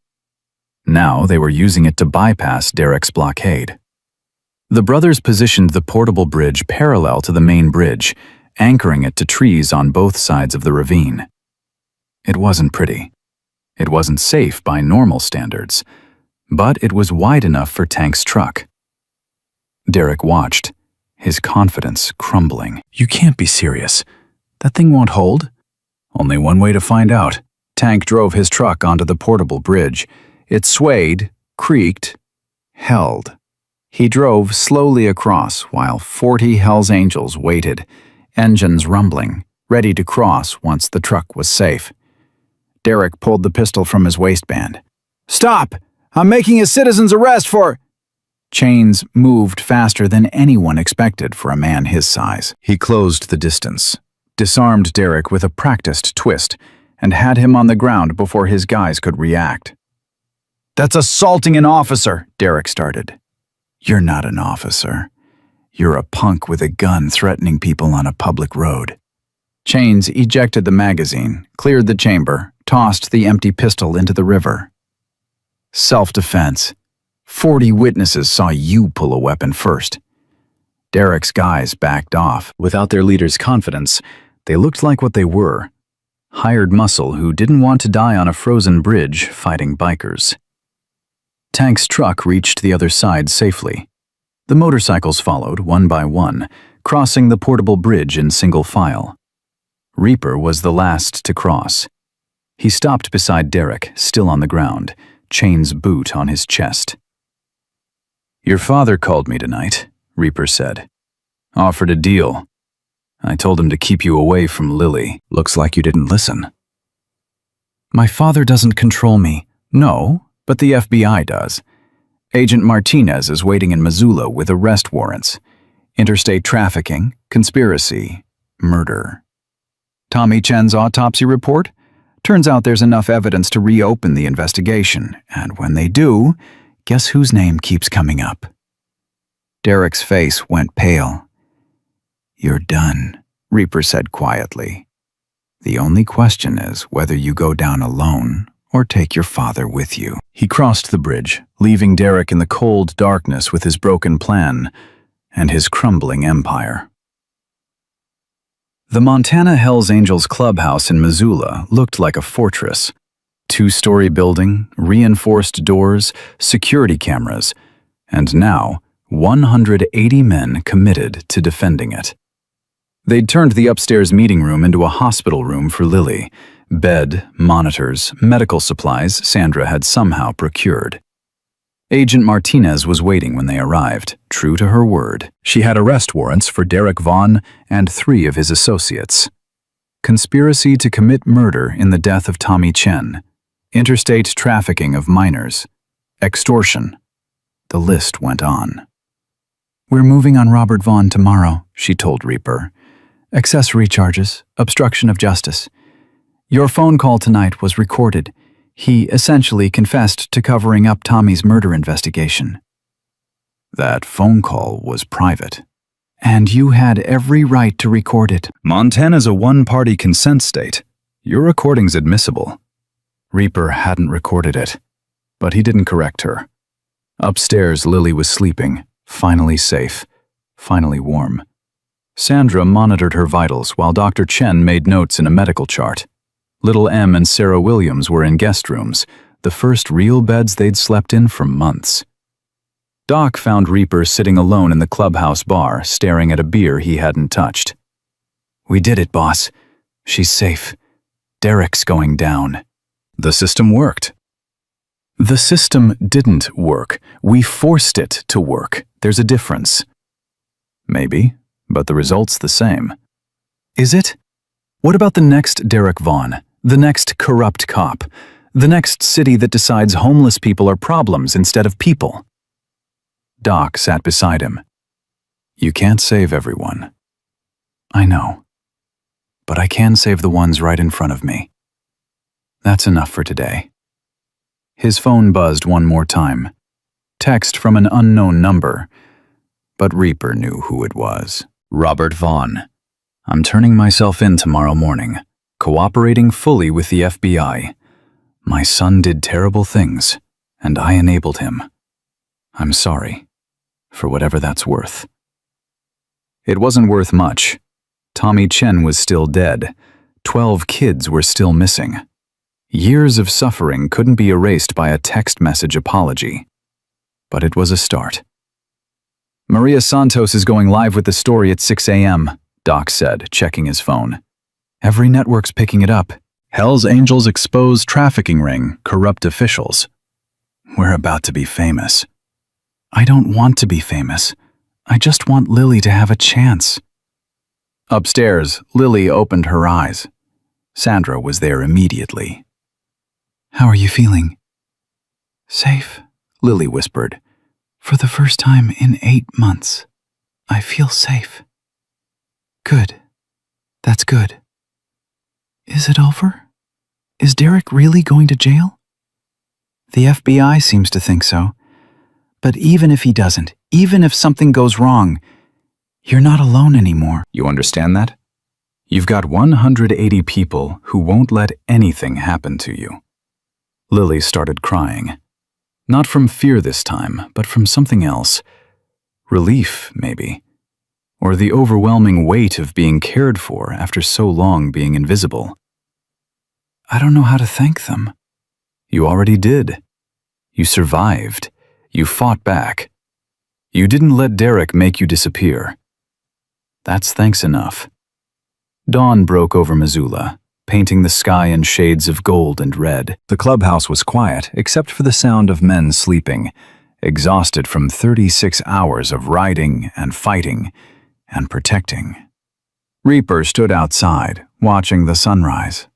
Now they were using it to bypass Derek's blockade. The brothers positioned the portable bridge parallel to the main bridge, anchoring it to trees on both sides of the ravine. It wasn't pretty. It wasn't safe by normal standards, but it was wide enough for Tank's truck. Derek watched, his confidence crumbling. "You can't be serious. That thing won't hold?" "Only one way to find out." Tank drove his truck onto the portable bridge. It swayed, creaked, held. He drove slowly across while 40 Hells Angels waited, engines rumbling, ready to cross once the truck was safe. Derek pulled the pistol from his waistband. "Stop! I'm making a citizen's arrest for—" Chains moved faster than anyone expected for a man his size. He closed the distance, disarmed Derek with a practiced twist, and had him on the ground before his guys could react. "That's assaulting an officer," Derek started. "You're not an officer. You're a punk with a gun threatening people on a public road. Chains ejected the magazine, cleared the chamber, tossed the empty pistol into the river. Self-defense. 40 witnesses saw you pull a weapon first. Derek's guys backed off. Without their leader's confidence, they looked like what they were. Hired muscle who didn't want to die on a frozen bridge fighting bikers. Tank's truck reached the other side safely. The motorcycles followed, one by one, crossing the portable bridge in single file. Reaper was the last to cross. He stopped beside Derek, still on the ground, Chain's boot on his chest. "Your father called me tonight," Reaper said. "Offered a deal. I told him to keep you away from Lily. Looks like you didn't listen." "My father doesn't control me." "No, but the FBI does. Agent Martinez is waiting in Missoula with arrest warrants. Interstate trafficking, conspiracy, murder. Tommy Chen's autopsy report? Turns out there's enough evidence to reopen the investigation, and when they do, guess whose name keeps coming up?" Derek's face went pale. "You're done," Reaper said quietly. "The only question is whether you go down alone or take your father with you." He crossed the bridge, leaving Derek in the cold darkness with his broken plan and his crumbling empire. The Montana Hells Angels clubhouse in Missoula looked like a fortress. 2-story building, reinforced doors, security cameras, and now 180 men committed to defending it. They'd turned the upstairs meeting room into a hospital room for Lily. Bed, monitors, medical supplies Sandra had somehow procured. Agent Martinez was waiting when they arrived, true to her word. She had arrest warrants for Derek Vaughn and 3 of his associates. Conspiracy to commit murder in the death of Tommy Chen. Interstate trafficking of minors. Extortion. The list went on. "We're moving on Robert Vaughn tomorrow," she told Reaper. "Accessory charges, obstruction of justice. Your phone call tonight was recorded. He essentially confessed to covering up Tommy's murder investigation." "That phone call was private." "And you had every right to record it." "Montana's a one-party consent state. Your recording's admissible." Reaper hadn't recorded it, but he didn't correct her. Upstairs, Lily was sleeping, finally safe, finally warm. Sandra monitored her vitals while Dr. Chen made notes in a medical chart. Little M and Sarah Williams were in guest rooms, the first real beds they'd slept in for months. Doc found Reaper sitting alone in the clubhouse bar, staring at a beer he hadn't touched. "We did it, boss. She's safe. Derek's going down." The system worked. The system didn't work. We forced it to work. There's a difference. Maybe, but the result's the same. Is it? What about the next Derek Vaughn? The next corrupt cop? The next city that decides homeless people are problems instead of people? Doc sat beside him. "You can't save everyone." "I know. But I can save the ones right in front of me. That's enough for today." His phone buzzed one more time. Text from an unknown number. But Reaper knew who it was. "Robert Vaughn. I'm turning myself in tomorrow morning, cooperating fully with the FBI. My son did terrible things, and I enabled him. I'm sorry, for whatever that's worth." It wasn't worth much. Tommy Chen was still dead. 12 kids were still missing. Years of suffering couldn't be erased by a text message apology. But it was a start. "Maria Santos is going live with the story at 6 a.m., Doc said, checking his phone. "Every network's picking it up. Hell's Angels expose trafficking ring, corrupt officials. We're about to be famous." "I don't want to be famous. I just want Lily to have a chance." Upstairs, Lily opened her eyes. Sandra was there immediately. "How are you feeling?" "Safe," Lily whispered. "For the first time in 8 months, I feel safe." "Good. That's good. Is it over? Is Derek really going to jail?" "The FBI seems to think so. But even if he doesn't, even if something goes wrong, You're not alone anymore. You understand that? You've got 180 people who won't let anything happen to you. Lily started crying. Not from fear this time, but from something else. Relief, maybe. Or the overwhelming weight of being cared for after so long being invisible. I don't know how to thank them. You already did. You survived. You fought back. You didn't let Derek make you disappear. That's thanks enough. Dawn broke over Missoula, painting the sky in shades of gold and red. The clubhouse was quiet, except for the sound of men sleeping, exhausted from 36 hours of riding and fighting and protecting. Reaper stood outside, watching the sunrise,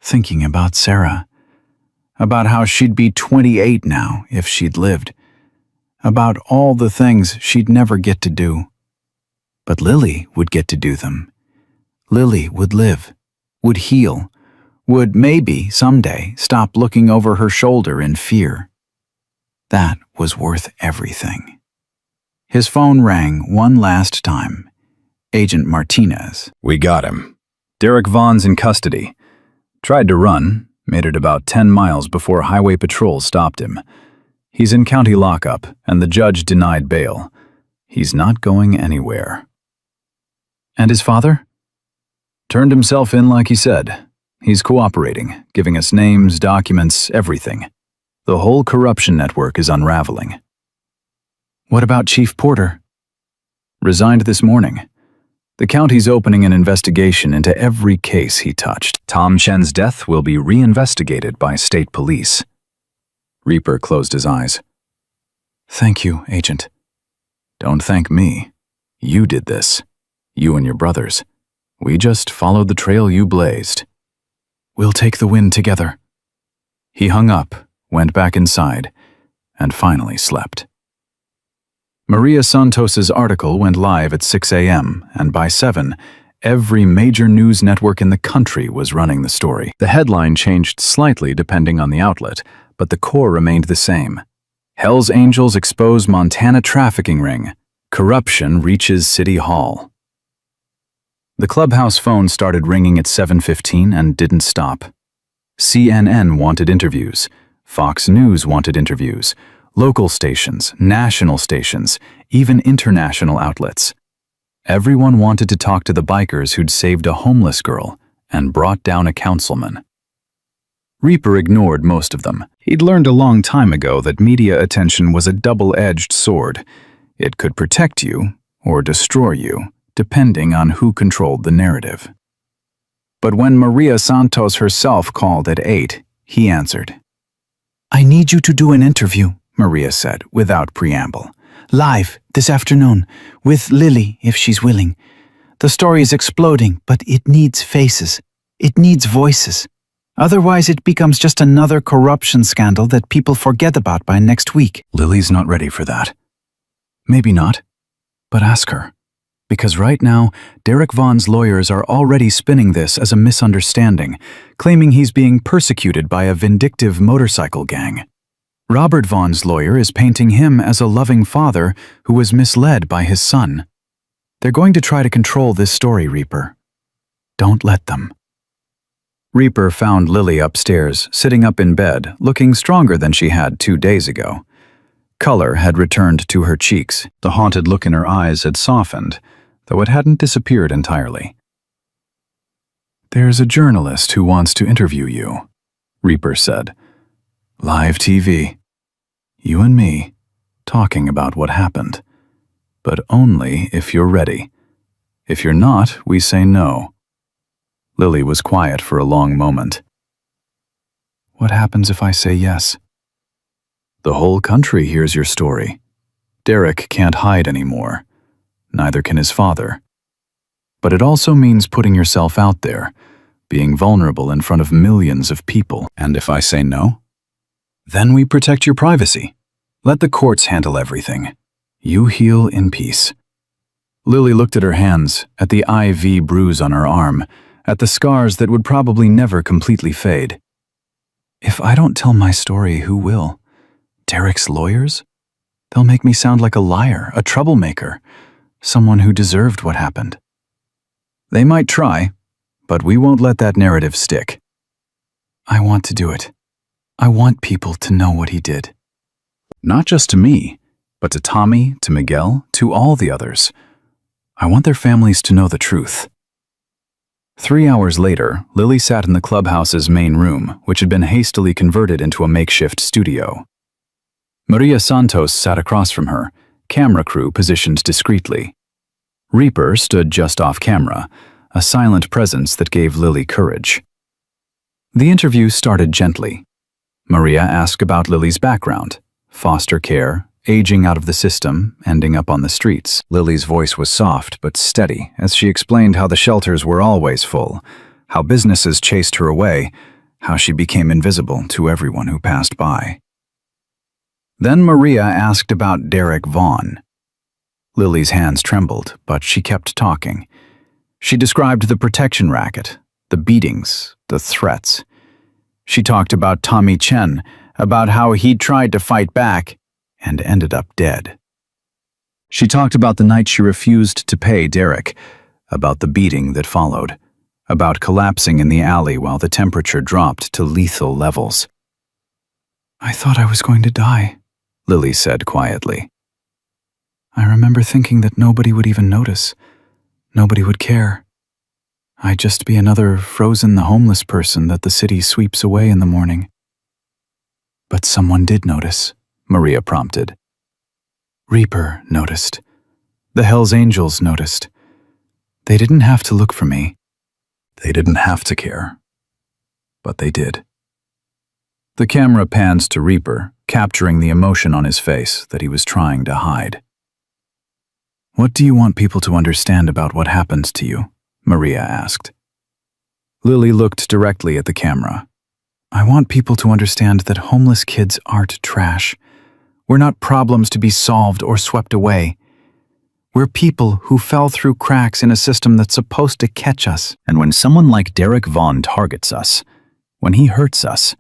thinking about Sarah, about how she'd be 28 now if she'd lived, about all the things she'd never get to do. But Lily would get to do them. Lily would live, would heal, would maybe someday stop looking over her shoulder in fear. That was worth everything. His phone rang one last time. Agent Martinez. We got him. Derek Vaughn's in custody. Tried to run, made it about 10 miles before Highway Patrol stopped him. He's in county lockup, and the judge denied bail. He's not going anywhere. And his father? Turned himself in like he said. He's cooperating, giving us names, documents, everything. The whole corruption network is unraveling. What about Chief Porter? Resigned this morning. The county's opening an investigation into every case he touched. Tom Chen's death will be reinvestigated by state police. Reaper closed his eyes. Thank you, Agent. Don't thank me. You did this. You and your brothers. We just followed the trail you blazed. We'll take the win together. He hung up, went back inside, and finally slept. Maria Santos's article went live at 6 a.m., and by 7, every major news network in the country was running the story. The headline changed slightly depending on the outlet, but the core remained the same. Hellsangels expose Montana trafficking ring. Corruption reaches City Hall. The clubhouse phone started ringing at 7:15 and didn't stop. CNN wanted interviews. Fox News wanted interviews. Local stations, national stations, even international outlets. Everyone wanted to talk to the bikers who'd saved a homeless girl and brought down a councilman. Reaper ignored most of them. He'd learned a long time ago that media attention was a double-edged sword. It could protect you or destroy you, depending on who controlled the narrative. But when Maria Santos herself called at 8, he answered. I need you to do an interview, Maria said, without preamble. Live, this afternoon, with Lily, if she's willing. The story is exploding, but it needs faces. It needs voices. Otherwise, it becomes just another corruption scandal that people forget about by next week. Lily's not ready for that. Maybe not, but ask her. Because right now, Derek Vaughn's lawyers are already spinning this as a misunderstanding, claiming he's being persecuted by a vindictive motorcycle gang. Robert Vaughn's lawyer is painting him as a loving father who was misled by his son. They're going to try to control this story, Reaper. Don't let them. Reaper found Lily upstairs, sitting up in bed, looking stronger than she had 2 days ago. Color had returned to her cheeks. The haunted look in her eyes had softened, though it hadn't disappeared entirely. There's a journalist who wants to interview you, Reaper said. Live TV. You and me, talking about what happened. But only if you're ready. If you're not, we say no. Lily was quiet for a long moment. What happens if I say yes? The whole country hears your story. Derek can't hide anymore. Neither can his father. But it also means putting yourself out there, being vulnerable in front of millions of people. And if I say no? Then we protect your privacy. Let the courts handle everything. You heal in peace. Lily looked at her hands, at the IV bruise on her arm, at the scars that would probably never completely fade. If I don't tell my story, who will? Derek's lawyers? They'll make me sound like a liar, a troublemaker, someone who deserved what happened. They might try, but we won't let that narrative stick. I want to do it. I want people to know what he did. Not just to me, but to Tommy, to Miguel, to all the others. I want their families to know the truth. 3 hours later, Lily sat in the clubhouse's main room, which had been hastily converted into a makeshift studio. Maria Santos sat across from her, camera crew positioned discreetly. Reaper stood just off camera, a silent presence that gave Lily courage. The interview started gently. Maria asked about Lily's background, foster care, aging out of the system, ending up on the streets. Lily's voice was soft but steady as she explained how the shelters were always full, how businesses chased her away, how she became invisible to everyone who passed by. Then Maria asked about Derek Vaughn. Lily's hands trembled, but she kept talking. She described the protection racket, the beatings, the threats. She talked about Tommy Chen, about how he'd tried to fight back and ended up dead. She talked about the night she refused to pay Derek, about the beating that followed, about collapsing in the alley while the temperature dropped to lethal levels. I thought I was going to die, Lily said quietly. I remember thinking that nobody would even notice. Nobody would care. I'd just be another frozen homeless person that the city sweeps away in the morning. But someone did notice, Maria prompted. Reaper noticed. The hellsangels noticed. They didn't have to look for me. They didn't have to care. But they did. The camera pans to Reaper, capturing the emotion on his face that he was trying to hide. What do you want people to understand about what happened to you? Maria asked. Lily looked directly at the camera. I want people to understand that homeless kids aren't trash. We're not problems to be solved or swept away. We're people who fell through cracks in a system that's supposed to catch us. And when someone like Derek Vaughn targets us, when he hurts us,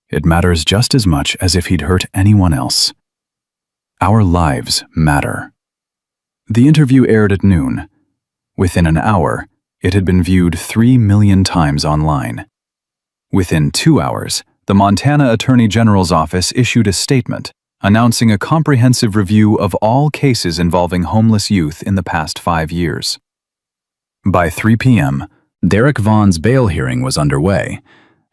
it matters just as much as if he'd hurt anyone else. Our lives matter. The interview aired at noon. Within an hour, it had been viewed 3 million times online. Within 2 hours, the Montana Attorney General's office issued a statement announcing a comprehensive review of all cases involving homeless youth in the past 5 years. By 3 p.m., Derek Vaughn's bail hearing was underway,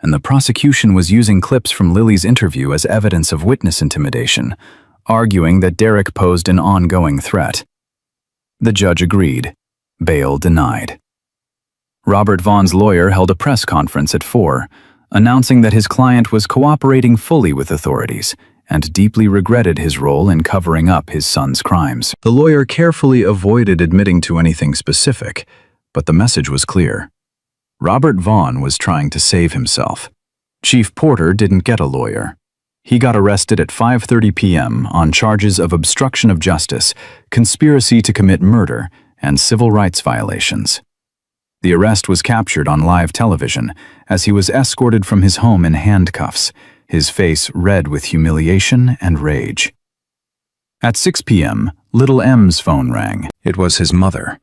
and the prosecution was using clips from Lily's interview as evidence of witness intimidation, arguing that Derek posed an ongoing threat. The judge agreed. Bail denied. Robert Vaughn's lawyer held a press conference at 4, announcing that his client was cooperating fully with authorities and deeply regretted his role in covering up his son's crimes. The lawyer carefully avoided admitting to anything specific, but the message was clear. Robert Vaughn was trying to save himself. Chief Porter didn't get a lawyer. He got arrested at 5:30 p.m. on charges of obstruction of justice, conspiracy to commit murder, and civil rights violations. The arrest was captured on live television as he was escorted from his home in handcuffs, his face red with humiliation and rage. At 6 p.m., Little M's phone rang. It was his mother,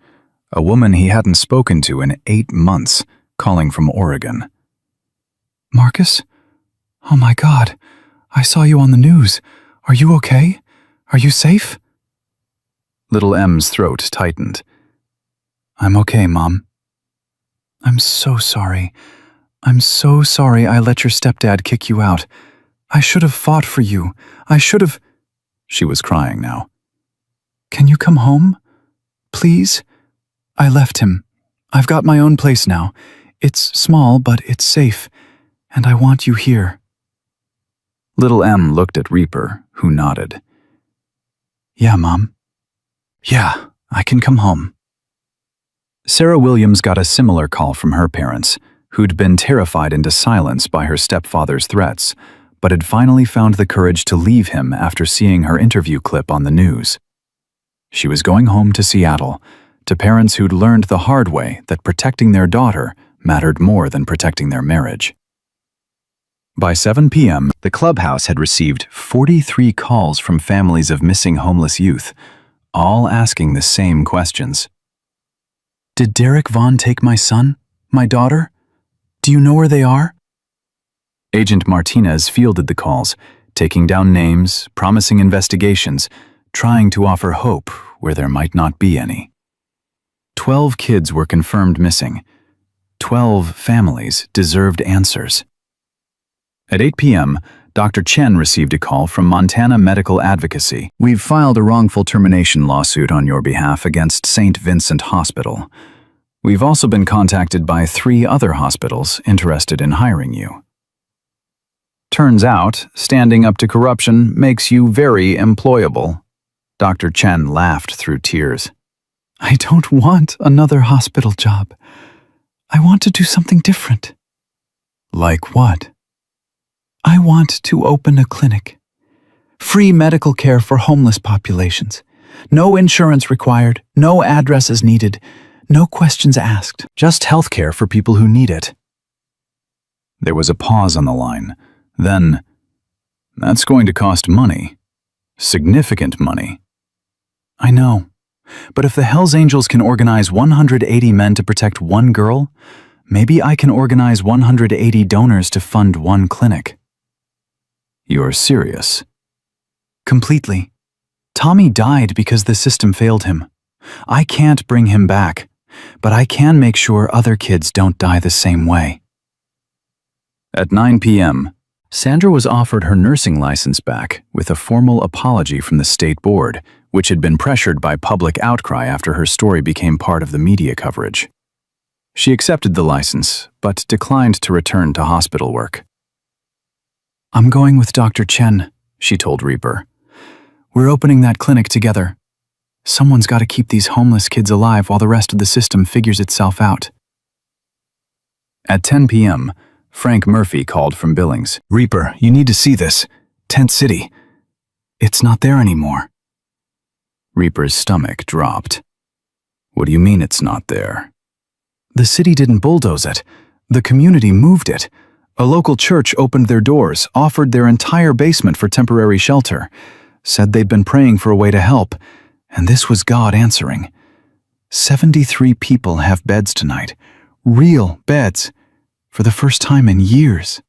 a woman he hadn't spoken to in 8 months, calling from Oregon. Marcus? Oh my God, I saw you on the news. Are you okay? Are you safe? Little M's throat tightened. I'm okay, Mom. I'm so sorry. I'm so sorry I let your stepdad kick you out. I should have fought for you. I should have... She was crying now. Can you come home? Please? I left him. I've got my own place now. It's small, but it's safe. And I want you here. Little M looked at Reaper, who nodded. Yeah, Mom. Yeah, I can come home. Sarah Williams got a similar call from her parents, who'd been terrified into silence by her stepfather's threats, but had finally found the courage to leave him after seeing her interview clip on the news. She was going home to Seattle, to parents who'd learned the hard way that protecting their daughter mattered more than protecting their marriage. By 7 p.m., the clubhouse had received 43 calls from families of missing homeless youth, all asking the same questions. Did Derek Vaughn take my son? My daughter? Do you know where they are? Agent Martinez fielded the calls, taking down names, promising investigations, trying to offer hope where there might not be any. 12 kids were confirmed missing. 12 families deserved answers. At 8 p.m., Dr. Chen received a call from Montana Medical Advocacy. We've filed a wrongful termination lawsuit on your behalf against St. Vincent Hospital. We've also been contacted by 3 other hospitals interested in hiring you. Turns out, standing up to corruption makes you very employable. Dr. Chen laughed through tears. I don't want another hospital job. I want to do something different. Like what? I want to open a clinic. Free medical care for homeless populations. No insurance required, no addresses needed, no questions asked. Just health care for people who need it. There was a pause on the line. Then, that's going to cost money. Significant money. I know. But if the Hells Angels can organize 180 men to protect one girl, maybe I can organize 180 donors to fund one clinic. You're serious? Completely. Tommy died because the system failed him. I can't bring him back, but I can make sure other kids don't die the same way. At 9 p.m., Sandra was offered her nursing license back with a formal apology from the state board, which had been pressured by public outcry after her story became part of the media coverage. She accepted the license, but declined to return to hospital work. I'm going with Dr. Chen, she told Reaper. We're opening that clinic together. Someone's got to keep these homeless kids alive while the rest of the system figures itself out. At 10 p.m., Frank Murphy called from Billings. Reaper, you need to see this. Tent City. It's not there anymore. Reaper's stomach dropped. What do you mean it's not there? The city didn't bulldoze it. The community moved it. A local church opened their doors, offered their entire basement for temporary shelter, said they'd been praying for a way to help, and this was God answering. 73 people have beds tonight. Real beds. For the first time in years.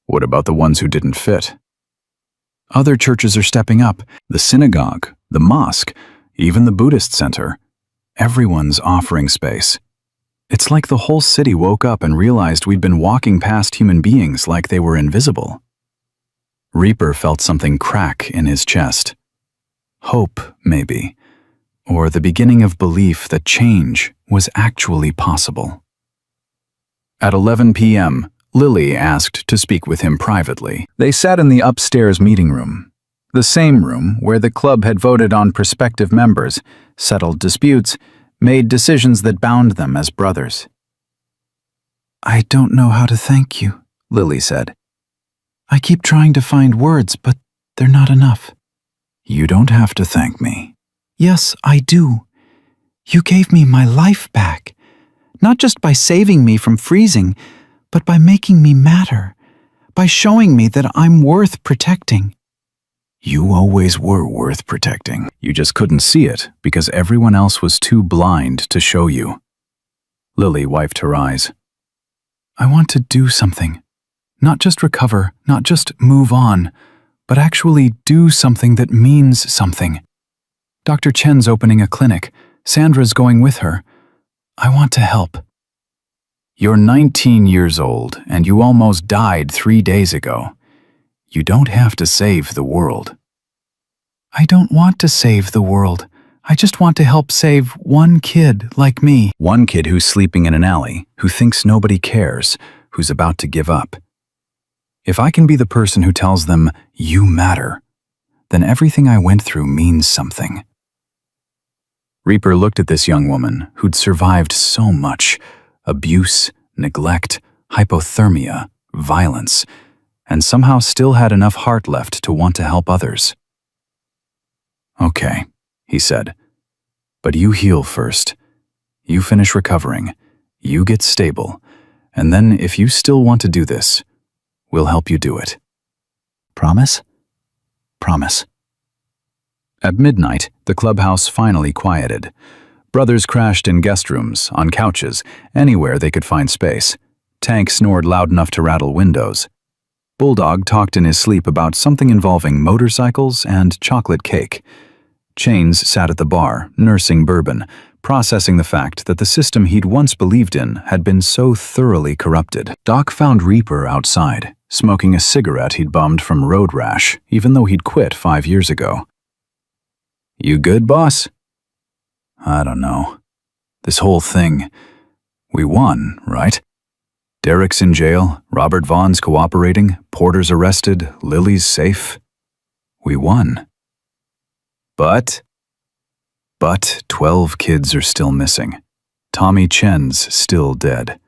What about the ones who didn't fit? Other churches are stepping up. The synagogue, the mosque, even the Buddhist center. Everyone's offering space. It's like the whole city woke up and realized we'd been walking past human beings like they were invisible. Reaper felt something crack in his chest. Hope, maybe. Or the beginning of belief that change was actually possible. At 11 p.m., Lily asked to speak with him privately. They sat in the upstairs meeting room, the same room where the club had voted on prospective members, settled disputes, made decisions that bound them as brothers. I don't know how to thank you, Lily said. I keep trying to find words, but they're not enough. You don't have to thank me. Yes, I do. You gave me my life back, not just by saving me from freezing, but by making me matter, by showing me that I'm worth protecting. You always were worth protecting. You just couldn't see it because everyone else was too blind to show you. Lily wiped her eyes. I want to do something. Not just recover, not just move on, but actually do something that means something. Dr. Chen's opening a clinic. Sandra's going with her. I want to help. You're 19 years old, and you almost died 3 days ago. You don't have to save the world. I don't want to save the world. I just want to help save one kid like me. One kid who's sleeping in an alley, who thinks nobody cares, who's about to give up. If I can be the person who tells them, you matter, then everything I went through means something. Reaper looked at this young woman who'd survived so much: abuse, neglect, hypothermia, violence, and somehow still had enough heart left to want to help others. Okay, he said, but you heal first. You finish recovering, you get stable, and then if you still want to do this, we'll help you do it. Promise? Promise. At midnight, the clubhouse finally quieted. Brothers crashed in guest rooms, on couches, anywhere they could find space. Tank snored loud enough to rattle windows. Bulldog talked in his sleep about something involving motorcycles and chocolate cake. Chains sat at the bar, nursing bourbon, processing the fact that the system he'd once believed in had been so thoroughly corrupted. Doc found Reaper outside, smoking a cigarette he'd bummed from road rash, even though he'd quit 5 years ago. "You good, boss?" "I don't know. This whole thing, we won, right? Derek's in jail, Robert Vaughn's cooperating, Porter's arrested, Lily's safe. We won. But 12 kids are still missing. Tommy Chen's still dead.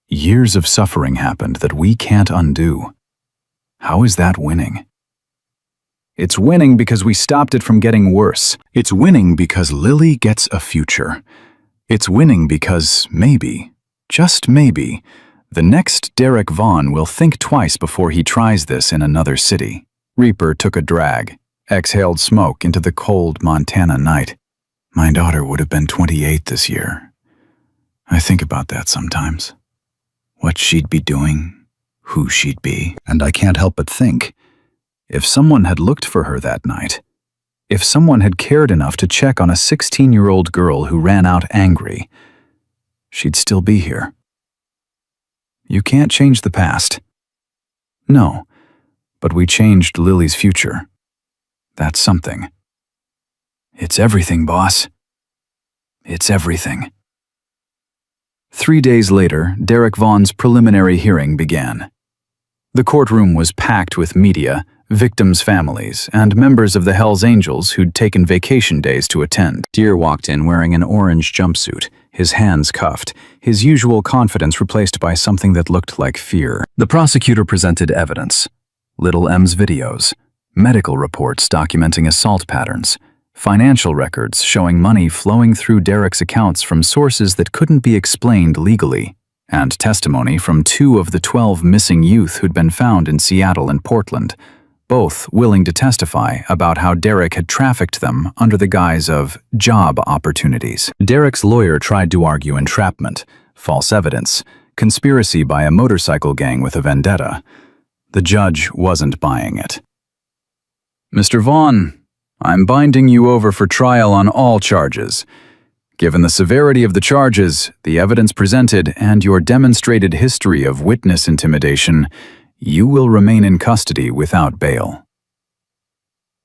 Years of suffering happened that we can't undo. How is that winning?" "It's winning because we stopped it from getting worse. It's winning because Lily gets a future. It's winning because maybe, just maybe, the next Derek Vaughn will think twice before he tries this in another city." Reaper took a drag, exhaled smoke into the cold Montana night. "My daughter would have been 28 this year. I think about that sometimes. What she'd be doing, who she'd be, and I can't help but think, if someone had looked for her that night, if someone had cared enough to check on a 16-year-old girl who ran out angry, she'd still be here. You can't change the past. No, but we changed Lily's future. That's something. It's everything, boss. It's everything." 3 days later, Derek Vaughn's preliminary hearing began. The courtroom was packed with media, victims' families, and members of the Hells Angels who'd taken vacation days to attend. Deere walked in wearing an orange jumpsuit, his hands cuffed, his usual confidence replaced by something that looked like fear. The prosecutor presented evidence: Little M's videos, medical reports documenting assault patterns, financial records showing money flowing through Derek's accounts from sources that couldn't be explained legally, and testimony from 2 of the 12 missing youth who'd been found in Seattle and Portland, both willing to testify about how Derek had trafficked them under the guise of job opportunities. Derek's lawyer tried to argue entrapment, false evidence, conspiracy by a motorcycle gang with a vendetta. The judge wasn't buying it. "Mr. Vaughn, I'm binding you over for trial on all charges. Given the severity of the charges, the evidence presented, and your demonstrated history of witness intimidation, you will remain in custody without bail."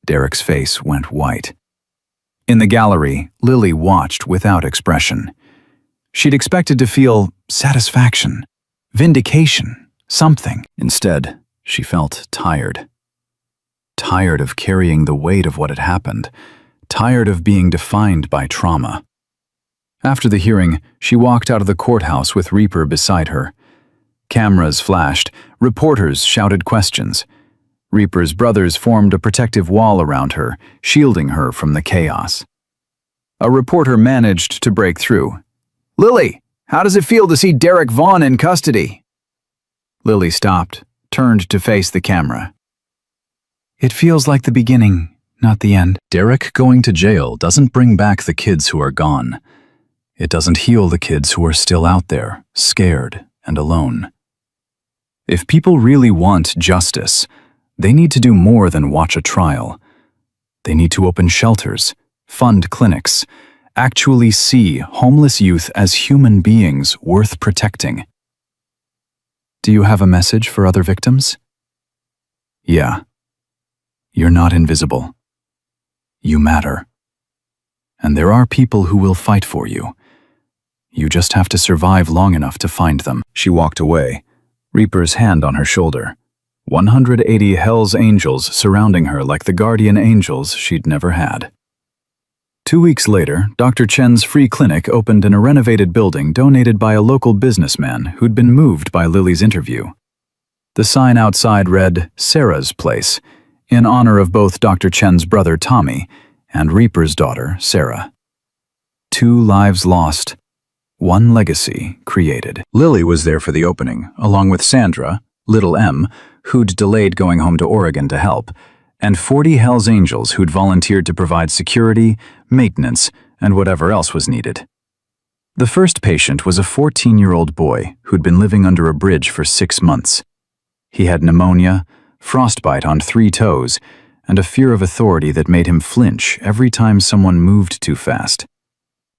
Derek's face went white. In the gallery, Lily watched without expression. She'd expected to feel satisfaction, vindication, something. Instead, she felt tired. Tired of carrying the weight of what had happened. Tired of being defined by trauma. After the hearing, she walked out of the courthouse with Reaper beside her. Cameras flashed, reporters shouted questions. Reaper's brothers formed a protective wall around her, shielding her from the chaos. A reporter managed to break through. "Lily, how does it feel to see Derek Vaughn in custody?" Lily stopped, turned to face the camera. "It feels like the beginning, not the end." Derek going to jail doesn't bring back the kids who are gone. It doesn't heal the kids who are still out there, scared and alone. If people really want justice, they need to do more than watch a trial. They need to open shelters, fund clinics, actually see homeless youth as human beings worth protecting. Do you have a message for other victims? Yeah. You're not invisible. You matter. And there are people who will fight for you. You just have to survive long enough to find them. She walked away, Reaper's hand on her shoulder. 180 Hell's Angels surrounding her like the guardian angels she'd never had. 2 weeks later, Dr. Chen's free clinic opened in a renovated building donated by a local businessman who'd been moved by Lily's interview. The sign outside read, "Sarah's Place," in honor of both Dr. Chen's brother Tommy and Reaper's daughter, Sarah. 2 lives lost, 1 legacy created. Lily was there for the opening, along with Sandra, Little M, who'd delayed going home to Oregon to help, and 40 Hell's Angels who'd volunteered to provide security, maintenance, and whatever else was needed. The first patient was a 14-year-old boy who'd been living under a bridge for 6 months. He had pneumonia, frostbite on 3 toes, and a fear of authority that made him flinch every time someone moved too fast.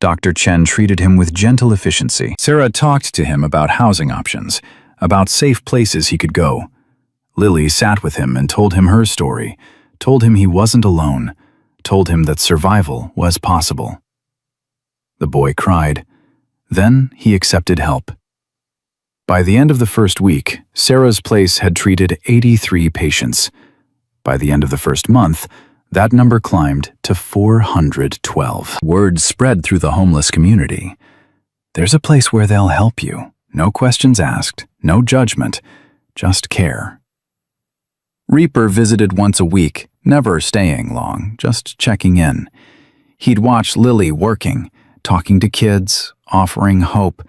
Dr. Chen treated him with gentle efficiency. Sarah talked to him about housing options, about safe places he could go. Lily sat with him and told him her story, told him he wasn't alone, told him that survival was possible. The boy cried. Then he accepted help. By the end of the first week, Sarah's place had treated 83 patients. By the end of the first month, that number climbed to 412. Word spread through the homeless community. There's a place where they'll help you. No questions asked, no judgment, just care. Reaper visited once a week, never staying long, just checking in. He'd watch Lily working, talking to kids, offering hope,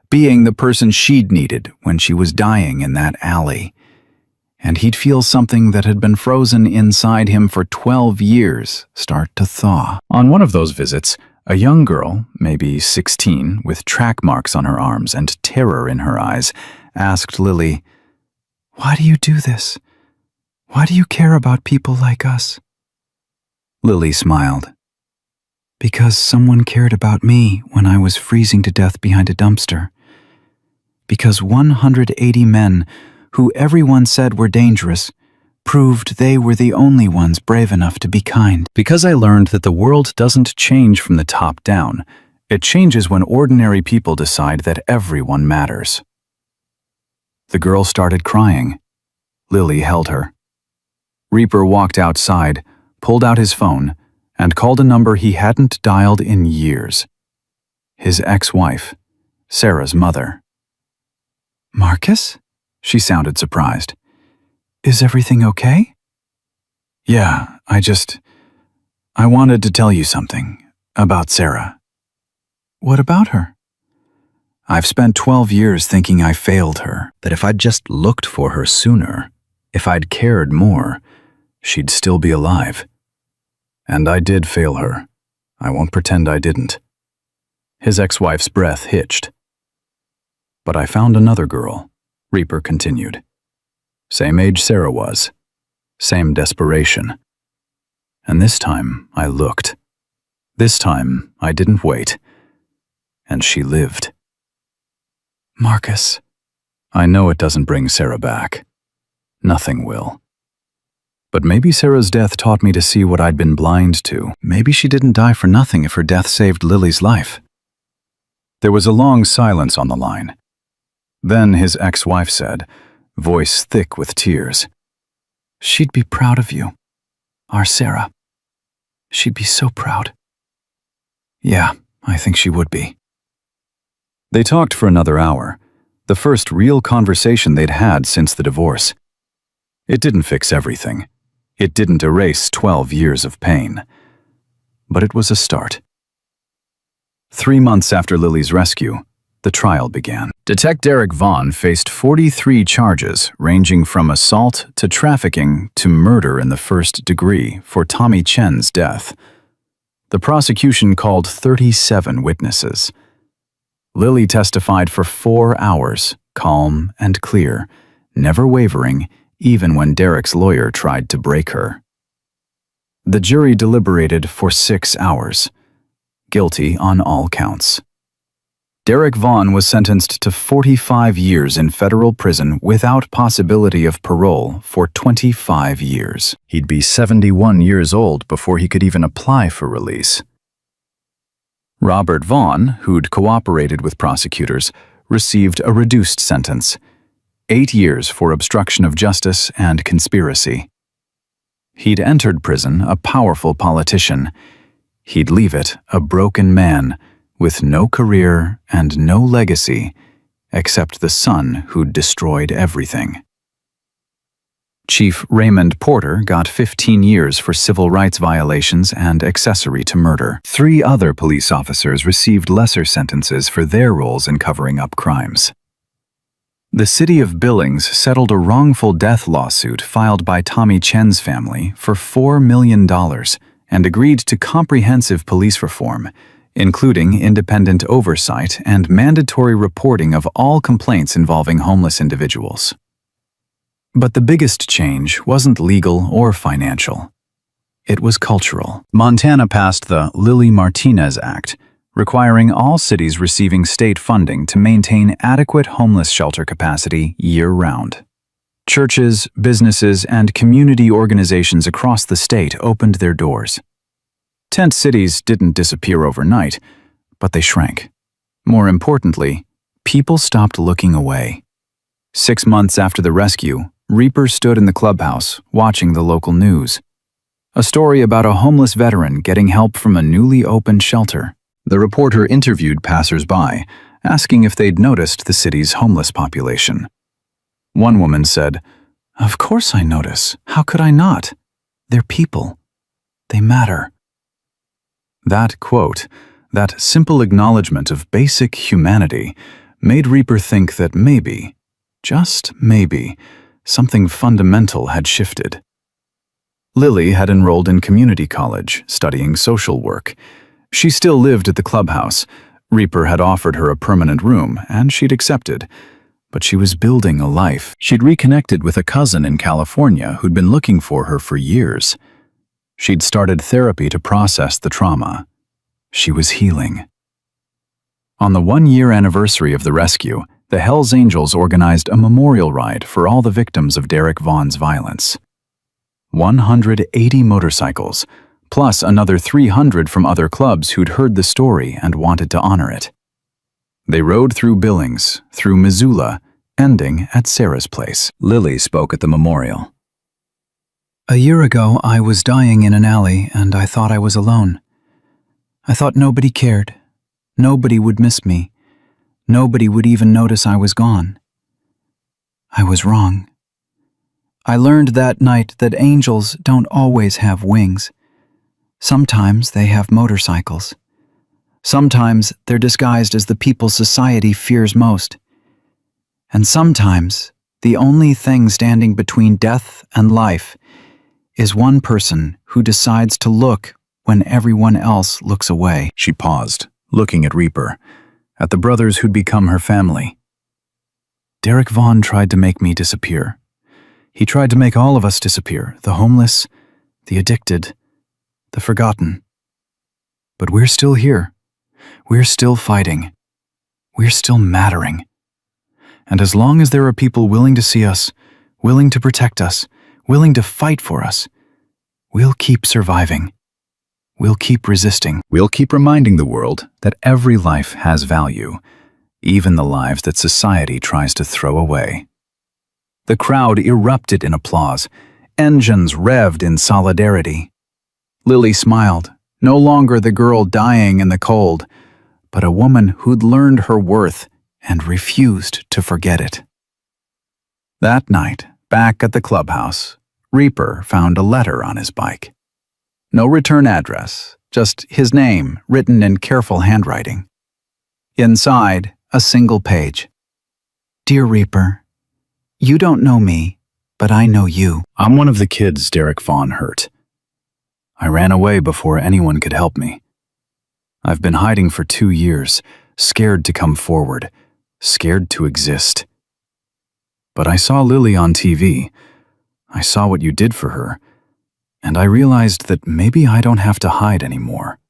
being the person she'd needed when she was dying in that alley. And he'd feel something that had been frozen inside him for 12 years start to thaw. On one of those visits, a young girl, maybe 16, with track marks on her arms and terror in her eyes, asked Lily, "Why do you do this? Why do you care about people like us?" Lily smiled. "Because someone cared about me when I was freezing to death behind a dumpster. Because 180 men, who everyone said were dangerous, proved they were the only ones brave enough to be kind. Because I learned that the world doesn't change from the top down. It changes when ordinary people decide that everyone matters." The girl started crying. Lily held her. Reaper walked outside, pulled out his phone, and called a number he hadn't dialed in years. His ex-wife, Sarah's mother. "Marcus?" She sounded surprised. "Is everything okay?" "Yeah, I wanted to tell you something about Sarah." "What about her?" "I've spent 12 years thinking I failed her, that if I'd just looked for her sooner, if I'd cared more, she'd still be alive. And I did fail her. I won't pretend I didn't." His ex-wife's breath hitched. "But I found another girl," Reaper continued. "Same age Sarah was. Same desperation. And this time I looked. This time I didn't wait. And she lived." "Marcus." "I know it doesn't bring Sarah back. Nothing will. But maybe Sarah's death taught me to see what I'd been blind to. Maybe she didn't die for nothing if her death saved Lily's life." There was a long silence on the line. Then his ex-wife said, voice thick with tears, "She'd be proud of you. Our Sarah. She'd be so proud." "Yeah, I think she would be." They talked for another hour, the first real conversation they'd had since the divorce. It didn't fix everything. It didn't erase 12 years of pain. But it was a start. 3 months after Lily's rescue, the trial began. Detective Derek Vaughn faced 43 charges ranging from assault to trafficking to murder in the first degree for Tommy Chen's death. The prosecution called 37 witnesses. Lily testified for 4 hours, calm and clear, never wavering, even when Derek's lawyer tried to break her. The jury deliberated for 6 hours. Guilty on all counts. Derek Vaughn was sentenced to 45 years in federal prison without possibility of parole for 25 years. He'd be 71 years old before he could even apply for release. Robert Vaughn, who'd cooperated with prosecutors, received a reduced sentence, 8 years for obstruction of justice and conspiracy. He'd entered prison a powerful politician. He'd leave it a broken man, with no career and no legacy, except the son who'd destroyed everything. Chief Raymond Porter got 15 years for civil rights violations and accessory to murder. 3 other police officers received lesser sentences for their roles in covering up crimes. The city of Billings settled a wrongful death lawsuit filed by Tommy Chen's family for $4 million and agreed to comprehensive police reform, including independent oversight and mandatory reporting of all complaints involving homeless individuals. But the biggest change wasn't legal or financial. It was cultural. Montana passed the Lily Martinez Act, requiring all cities receiving state funding to maintain adequate homeless shelter capacity year-round. Churches, businesses, and community organizations across the state opened their doors. Tent cities didn't disappear overnight, but they shrank. More importantly, people stopped looking away. 6 months after the rescue, Reaper stood in the clubhouse, watching the local news. A story about a homeless veteran getting help from a newly opened shelter. The reporter interviewed passers-by, asking if they'd noticed the city's homeless population. One woman said, "Of course I notice. How could I not? They're people. They matter." That quote, that simple acknowledgement of basic humanity, made Reaper think that maybe, just maybe, something fundamental had shifted. Lily had enrolled in community college, studying social work. She still lived at the clubhouse. Reaper had offered her a permanent room, and she'd accepted. But she was building a life. She'd reconnected with a cousin in California who'd been looking for her for years. She'd started therapy to process the trauma. She was healing. On the 1-year anniversary of the rescue, the Hells Angels organized a memorial ride for all the victims of Derek Vaughn's violence. 180 motorcycles, plus another 300 from other clubs who'd heard the story and wanted to honor it. They rode through Billings, through Missoula, ending at Sarah's place. Lily spoke at the memorial. "A year ago, I was dying in an alley, and I thought I was alone. I thought nobody cared. Nobody would miss me. Nobody would even notice I was gone. I was wrong. I learned that night that angels don't always have wings. Sometimes they have motorcycles. Sometimes they're disguised as the people society fears most. And sometimes the only thing standing between death and life is one person who decides to look when everyone else looks away." She paused, looking at Reaper, at the brothers who'd become her family. "Derek Vaughn tried to make me disappear. He tried to make all of us disappear, the homeless, the addicted, the forgotten. But we're still here. We're still fighting. We're still mattering. And as long as there are people willing to see us, willing to protect us, willing to fight for us, we'll keep surviving. We'll keep resisting. We'll keep reminding the world that every life has value, even the lives that society tries to throw away." The crowd erupted in applause. Engines revved in solidarity. Lily smiled, no longer the girl dying in the cold, but a woman who'd learned her worth and refused to forget it. That night, back at the clubhouse, Reaper found a letter on his bike. No return address, just his name written in careful handwriting. Inside, a single page. "Dear Reaper, you don't know me, but I know you. I'm one of the kids Derek Vaughn hurt. I ran away before anyone could help me. I've been hiding for 2 years, scared to come forward, scared to exist. But I saw Lily on TV. I saw what you did for her, and I realized that maybe I don't have to hide anymore.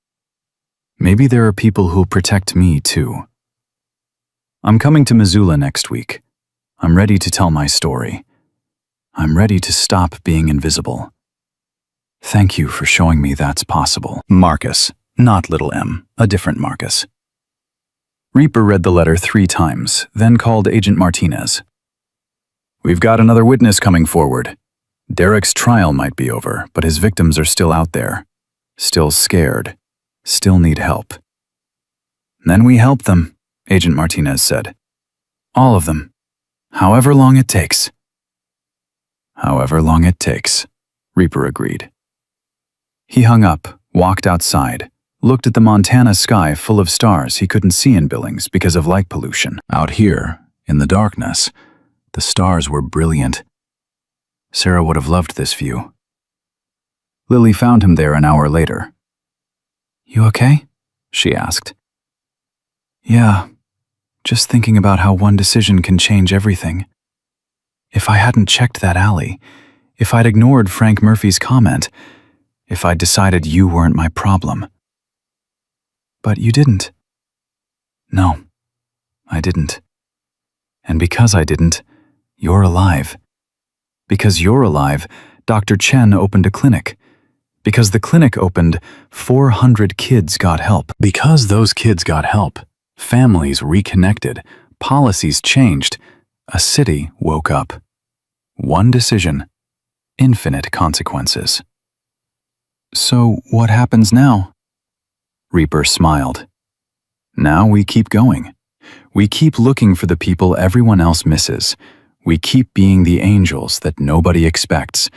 Maybe there are people who'll protect me too. I'm coming to Missoula next week. I'm ready to tell my story. I'm ready to stop being invisible. Thank you for showing me that's possible. Marcus, not little M, a different Marcus." Reaper read the letter 3 times, then called Agent Martinez. "We've got another witness coming forward. Derek's trial might be over, but his victims are still out there. Still scared. Still need help." "Then we help them," Agent Martinez said. "All of them. However long it takes." "However long it takes," Reaper agreed. He hung up, walked outside, looked at the Montana sky full of stars he couldn't see in Billings because of light pollution. Out here, in the darkness, The stars were brilliant. Sarah would have loved this view. Lily found him there an hour later. "You okay?" She asked. "Yeah, just thinking about how one decision can change everything. If I hadn't checked that alley, if I'd ignored Frank Murphy's comment, if I'd decided you weren't my problem." "But you didn't." No, I didn't. And because I didn't, you're alive. Because you're alive, Dr. Chen opened a clinic. Because the clinic opened, 400 kids got help. Because those kids got help, families reconnected, policies changed, a city woke up. One decision, infinite consequences. "So what happens now?" Reaper smiled. Now we keep going. We keep looking for the people everyone else misses. We keep being the angels that nobody expects.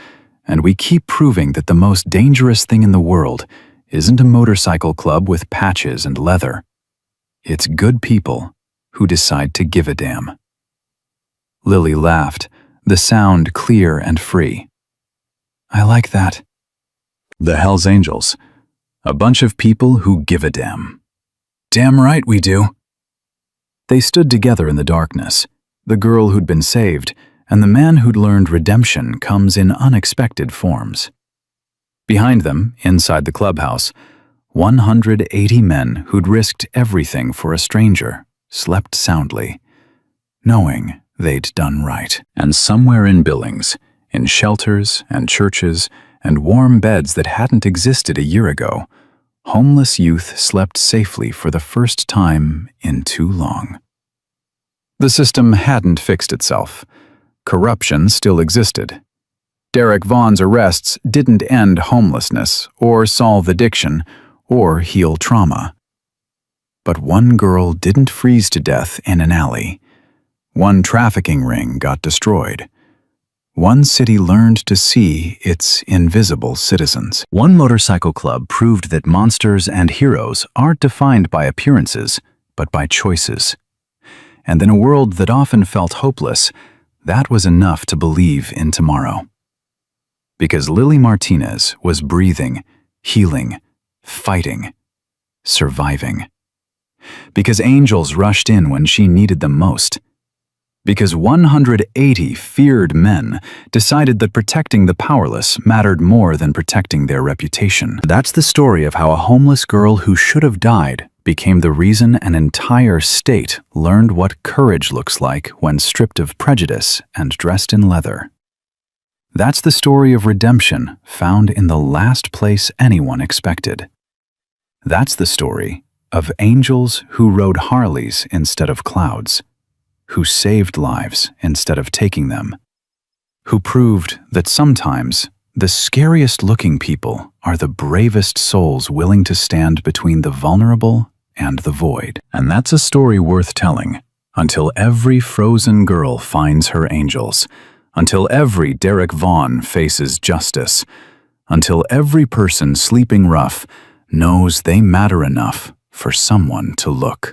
And we keep proving that the most dangerous thing in the world isn't a motorcycle club with patches and leather. It's good people who decide to give a damn. Lily laughed, the sound clear and free. "I like that." The hellsangels. A bunch of people who give a damn. "Damn right we do." They stood together in the darkness, the girl who'd been saved, and the man who'd learned redemption comes in unexpected forms. Behind them, inside the clubhouse, 180 men who'd risked everything for a stranger slept soundly, knowing they'd done right. And somewhere in Billings, in shelters and churches and warm beds that hadn't existed a year ago, homeless youth slept safely for the first time in too long. The system hadn't fixed itself. Corruption still existed. Derek Vaughn's arrests didn't end homelessness, or solve addiction, or heal trauma. But one girl didn't freeze to death in an alley. One trafficking ring got destroyed. One city learned to see its invisible citizens. One motorcycle club proved that monsters and heroes aren't defined by appearances, but by choices. And in a world that often felt hopeless, that was enough to believe in tomorrow. Because Lily Martinez was breathing, healing, fighting, surviving. Because angels rushed in when she needed them most. Because 180 feared men decided that protecting the powerless mattered more than protecting their reputation. That's the story of how a homeless girl who should have died became the reason an entire state learned what courage looks like when stripped of prejudice and dressed in leather. That's the story of redemption found in the last place anyone expected. That's the story of angels who rode Harleys instead of clouds, who saved lives instead of taking them, who proved that sometimes the scariest-looking people are the bravest souls willing to stand between the vulnerable and the void. And that's a story worth telling, until every frozen girl finds her angels, until every Derek Vaughn faces justice, until every person sleeping rough knows they matter enough for someone to look.